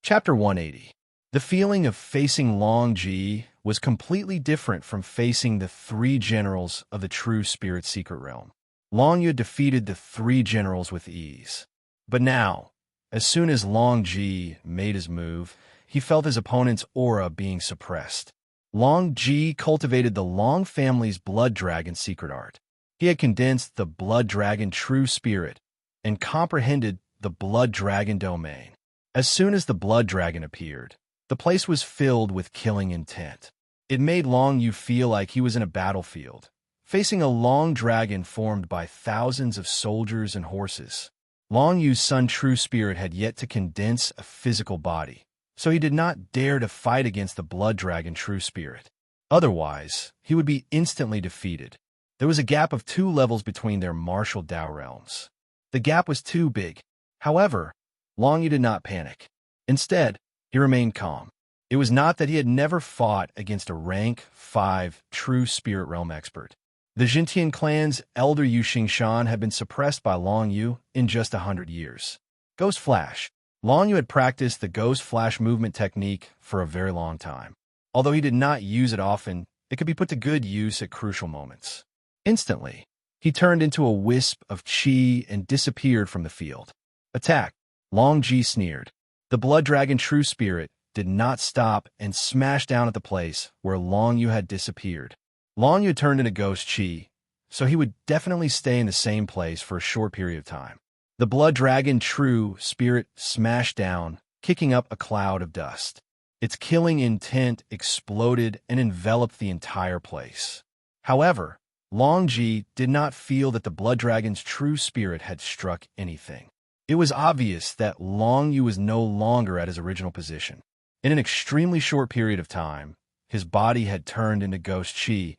Chapter 180. The feeling of facing Long Ji was completely different from facing the 3 generals of the True Spirit Secret Realm. Long Yu defeated the 3 generals with ease. But now, as soon as Long Ji made his move, he felt his opponent's aura being suppressed. Long Ji cultivated the Long family's blood dragon secret art. He had condensed the blood dragon true spirit and comprehended the blood dragon domain. As soon as the blood dragon appeared, the place was filled with killing intent. It made Long Yu feel like he was in a battlefield, facing a long dragon formed by thousands of soldiers and horses. Long Yu's Sun true spirit had yet to condense a physical body, so he did not dare to fight against the blood dragon true spirit. Otherwise, he would be instantly defeated. There was a gap of 2 levels between their martial Dao realms. The gap was too big. However, Long Yu did not panic. Instead, he remained calm. It was not that he had never fought against a rank 5 true spirit realm expert. The Jintian clan's elder Yu Xingshan had been suppressed by Long Yu in just 100 years. Ghost Flash. Long Yu had practiced the Ghost Flash movement technique for a very long time. Although he did not use it often, it could be put to good use at crucial moments. Instantly, he turned into a wisp of qi and disappeared from the field. Attack! Long Ji sneered. The Blood Dragon True Spirit did not stop and smashed down at the place where Long Yu had disappeared. Long Yu turned into Ghost Qi, so he would definitely stay in the same place for a short period of time. The Blood Dragon True Spirit smashed down, kicking up a cloud of dust. Its killing intent exploded and enveloped the entire place. However, Long Ji did not feel that the Blood Dragon's true spirit had struck anything. It was obvious that Long Yu was no longer at his original position. In an extremely short period of time, his body had turned into Ghost Qi,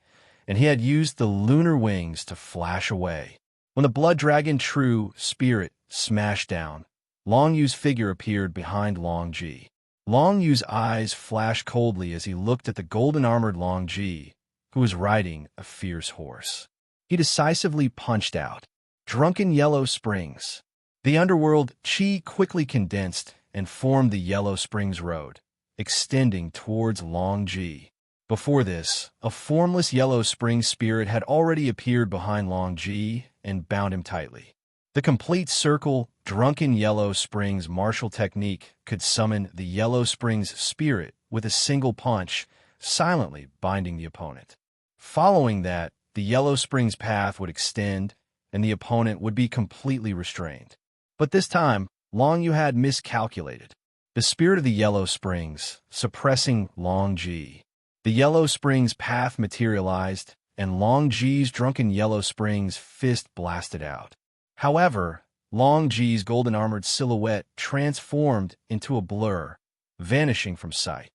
and he had used the lunar wings to flash away. When the Blood Dragon True Spirit smashed down, Long Yu's figure appeared behind Long Ji. Long Yu's eyes flashed coldly as he looked at the golden-armored Long Ji, who was riding a fierce horse. He decisively punched out. Drunken Yellow Springs. The underworld Qi quickly condensed and formed the Yellow Springs Road, extending towards Long Ji. Before this, a formless Yellow Springs spirit had already appeared behind Long Ji and bound him tightly. The complete circle Drunken Yellow Springs martial technique could summon the Yellow Springs spirit with a single punch, silently binding the opponent. Following that, the Yellow Springs path would extend, and the opponent would be completely restrained. But this time, Long Yu had miscalculated. The spirit of the Yellow Springs, suppressing Long Ji. The Yellow Springs path materialized, and Long Ji's Drunken Yellow Springs fist blasted out. However, Long Ji's golden-armored silhouette transformed into a blur, vanishing from sight.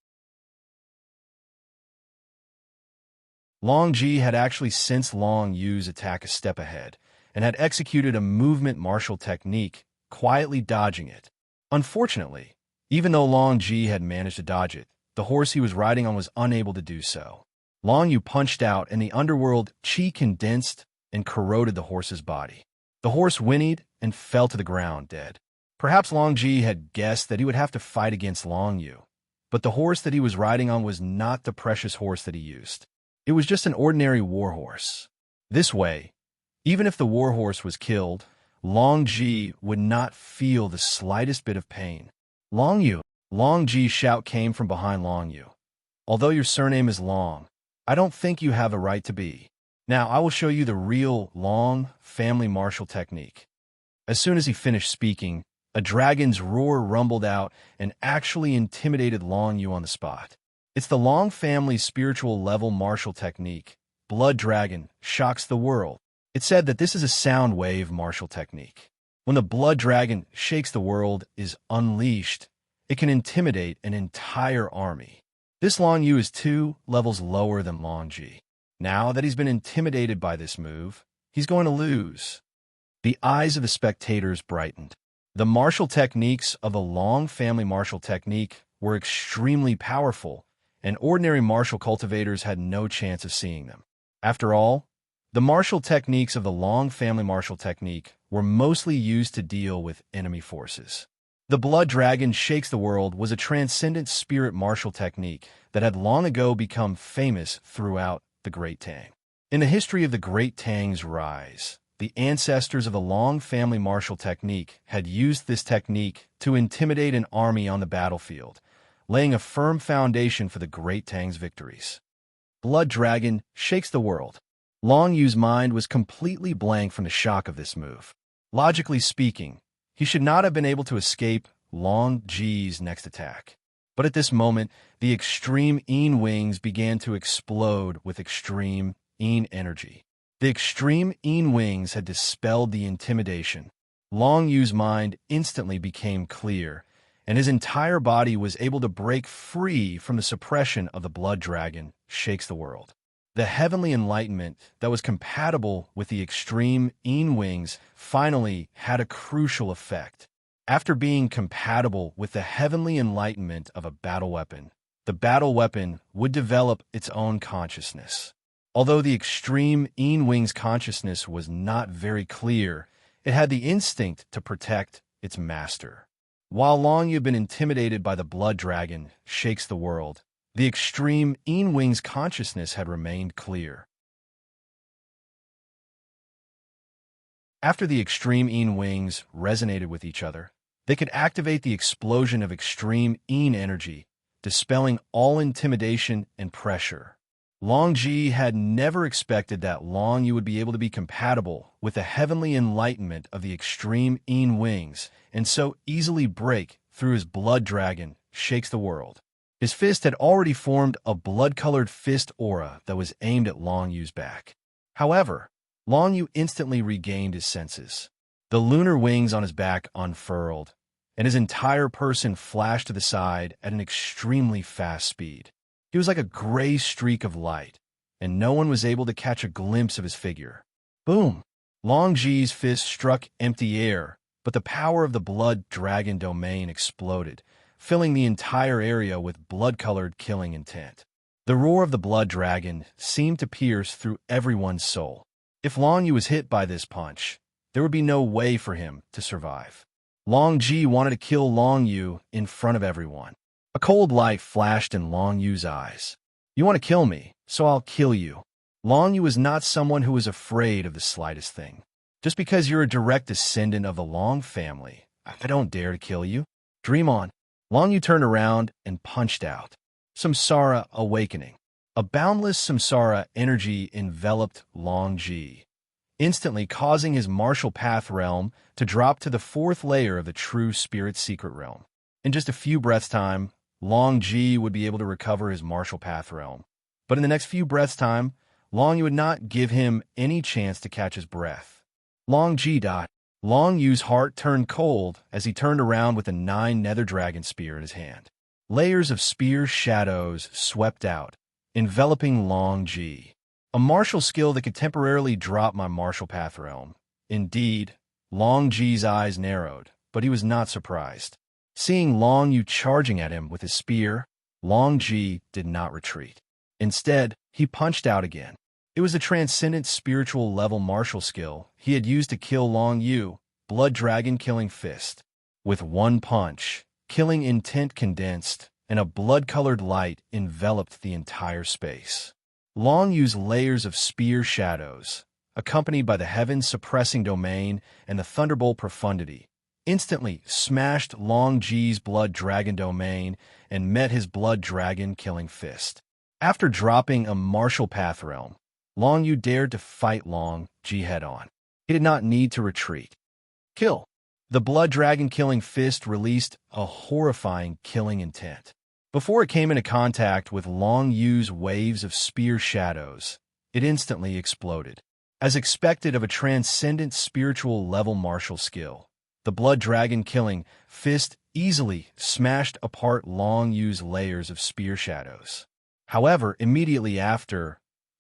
Long Ji had actually sensed Long Yu's attack a step ahead, and had executed a movement martial technique, quietly dodging it. Unfortunately, even though Long Ji had managed to dodge it, the horse he was riding on was unable to do so. Long Yu punched out, and the underworld Qi condensed and corroded the horse's body. The horse whinnied and fell to the ground dead. Perhaps Long Ji had guessed that he would have to fight against Long Yu, but the horse that he was riding on was not the precious horse that he used. It was just an ordinary war horse. This way, even if the war horse was killed, Long Ji would not feel the slightest bit of pain. Long Yu. Long Ji's shout came from behind Long Yu. Although your surname is Long, I don't think you have a right to be. Now I will show you the real Long family martial technique. As soon as he finished speaking, a dragon's roar rumbled out and actually intimidated Long Yu on the spot. It's the Long family's spiritual level martial technique. Blood Dragon shocks the world. It said that this is a sound wave martial technique. When the Blood Dragon shakes the world is unleashed, it can intimidate an entire army. This Long Yu is 2 levels lower than Long Ji. Now that he's been intimidated by this move, he's going to lose. The eyes of the spectators brightened. The martial techniques of the Long family martial technique were extremely powerful, and ordinary martial cultivators had no chance of seeing them. After all, the martial techniques of the Long family martial technique were mostly used to deal with enemy forces. The Blood Dragon Shakes the World was a transcendent spirit martial technique that had long ago become famous throughout the Great Tang. In the history of the Great Tang's rise, the ancestors of the Long family martial technique had used this technique to intimidate an army on the battlefield, laying a firm foundation for the Great Tang's victories. blood dragon shakes the world. Long Yu's mind was completely blank from the shock of this move. Logically speaking, he should not have been able to escape Long Ji's next attack. But at this moment, the extreme Yin wings began to explode with extreme Yin energy. The extreme Yin wings had dispelled the intimidation. Long Yu's mind instantly became clear, and his entire body was able to break free from the suppression of the blood dragon shakes the world. The heavenly enlightenment that was compatible with the extreme Yin wings finally had a crucial effect. After being compatible with the heavenly enlightenment of a battle weapon, the battle weapon would develop its own consciousness. Although the extreme Yin wings consciousness was not very clear, it had the instinct to protect its master. While Long Yu had been intimidated by the blood dragon shakes the world, the extreme Yin wings consciousness had remained clear. After the extreme Yin wings resonated with each other, they could activate the explosion of extreme Yin energy, dispelling all intimidation and pressure. Long Ji had never expected that Long Yu would be able to be compatible with the heavenly enlightenment of the extreme Yin wings and so easily break through his blood dragon shakes the world. His fist had already formed a blood-colored fist aura that was aimed at Long Yu's back. However, Long Yu instantly regained his senses. The lunar wings on his back unfurled, and his entire person flashed to the side at an extremely fast speed. He was like a gray streak of light, and no one was able to catch a glimpse of his figure. Boom! Long Ji's fist struck empty air, but the power of the blood dragon domain exploded, filling the entire area with blood-colored killing intent. The roar of the blood dragon seemed to pierce through everyone's soul. If Long Yu was hit by this punch, there would be no way for him to survive. Long Ji wanted to kill Long Yu in front of everyone. A cold light flashed in Long Yu's eyes. You want to kill me, so I'll kill you. Long Yu was not someone who was afraid of the slightest thing. Just because you're a direct descendant of the Long family, I don't dare to kill you. Dream on. Long Yu turned around and punched out. Samsara awakening. A boundless samsara energy enveloped Long Ji, instantly causing his martial path realm to drop to the fourth layer of the true spirit secret realm. In just a few breaths' time, Long Ji would be able to recover his martial path realm. But in the next few breaths' time, Long Yu would not give him any chance to catch his breath. Long Ji died. Long Yu's heart turned cold as he turned around with a 9 nether dragon spear in his hand. Layers of spear shadows swept out, enveloping Long Ji. A martial skill that could temporarily drop my martial path realm. Indeed, Long Ji's eyes narrowed, but he was not surprised. Seeing Long Yu charging at him with his spear, Long Ji did not retreat. Instead, he punched out again. It was a transcendent spiritual level martial skill he had used to kill Long Yu, blood dragon killing fist. With one punch, killing intent condensed, and a blood-colored light enveloped the entire space. Long Yu's layers of spear shadows, accompanied by the heaven-suppressing domain and the thunderbolt profundity, instantly smashed Long Ji's blood dragon domain and met his blood dragon killing fist. After dropping a martial path realm, Long Yu dared to fight Long Ji head-on. He did not need to retreat. Kill. The blood dragon killing fist released a horrifying killing intent. Before it came into contact with Long Yu's waves of spear shadows, it instantly exploded. As expected of a transcendent spiritual level martial skill, the blood dragon killing fist easily smashed apart Long Yu's layers of spear shadows. However, immediately after,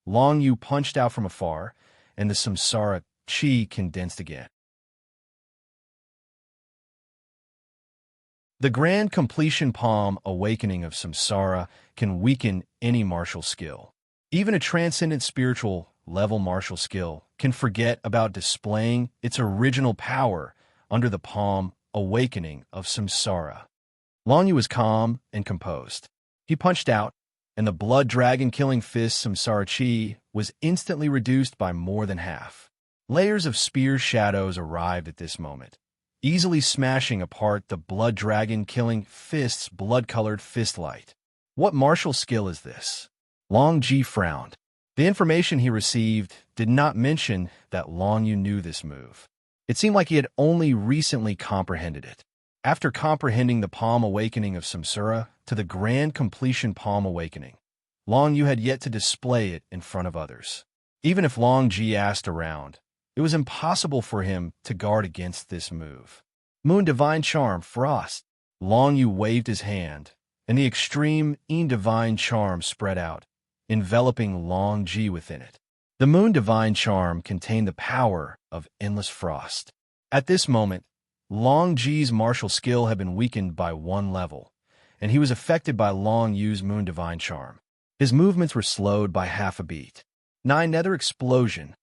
Long Yu punched out from afar, and the samsara chi condensed again. The grand completion palm awakening of samsara can weaken any martial skill. Even a transcendent spiritual level martial skill can forget about displaying its original power under the palm awakening of samsara. Long Yu was calm and composed. He punched out, and the blood dragon killing fist samsara chi was instantly reduced by more than half. Layers of spear shadows arrived at this moment, easily smashing apart the blood dragon killing fist's blood-colored fist light. What martial skill is this? Long Ji frowned. The information he received did not mention that Long Yu knew this move. It seemed like he had only recently comprehended it. After comprehending the Palm Awakening of Samsara to the Grand Completion Palm Awakening, Long Yu had yet to display it in front of others. Even if Long Ji asked around, it was impossible for him to guard against this move. Moon Divine Charm, Frost. Long Yu waved his hand, and the extreme Divine Charm spread out, enveloping Long Ji within it. The Moon Divine Charm contained the power of endless frost. At this moment, Long Ji's martial skill had been weakened by 1 level, and he was affected by Long Yu's Moon Divine Charm. His movements were slowed by half a beat. 9 Nether Explosion.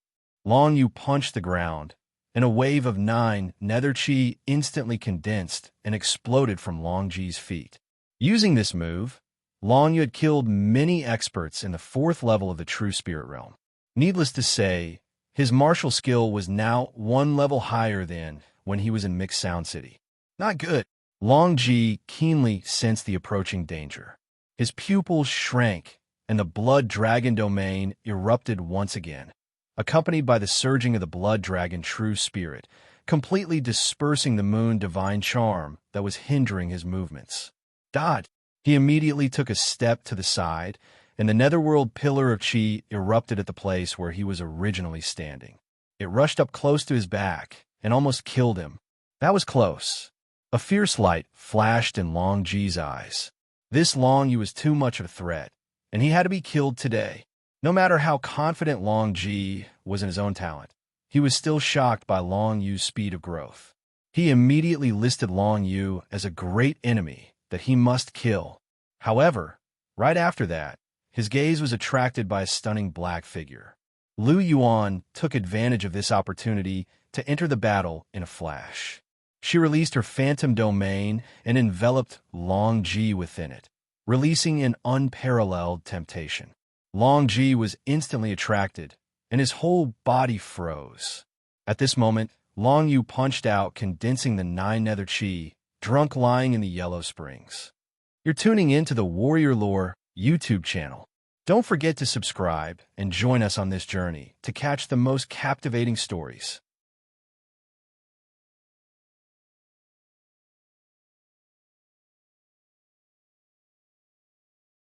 Long Yu punched the ground, and a wave of 9 Nether Chi instantly condensed and exploded from Long Ji's feet. Using this move, Long Yu had killed many experts in the 4th level of the True Spirit Realm. Needless to say, his martial skill was now 1 level higher than when he was in Mixed Sound City. Not good. Long Ji keenly sensed the approaching danger. His pupils shrank, and the Blood Dragon domain erupted once again, accompanied by the surging of the Blood Dragon True Spirit, completely dispersing the Moon Divine Charm that was hindering his movements. Dodge! He immediately took a step to the side, and the Netherworld Pillar of Chi erupted at the place where he was originally standing. It rushed up close to his back and almost killed him. That was close. A fierce light flashed in Long Ji's eyes. This Long Yu was too much of a threat, and he had to be killed today. No matter how confident Long Ji was in his own talent, he was still shocked by Long Yu's speed of growth. He immediately listed Long Yu as a great enemy that he must kill. However, right after that, his gaze was attracted by a stunning black figure. Lu Yuan took advantage of this opportunity to enter the battle in a flash. She released her phantom domain and enveloped Long Ji within it, releasing an unparalleled temptation. Long Ji was instantly attracted, and his whole body froze. At this moment, Long Yu punched out, condensing the 9 Nether Chi, drunk lying in the Yellow Springs. You're tuning in to the Warrior Lore YouTube channel. Don't forget to subscribe and join us on this journey to catch the most captivating stories.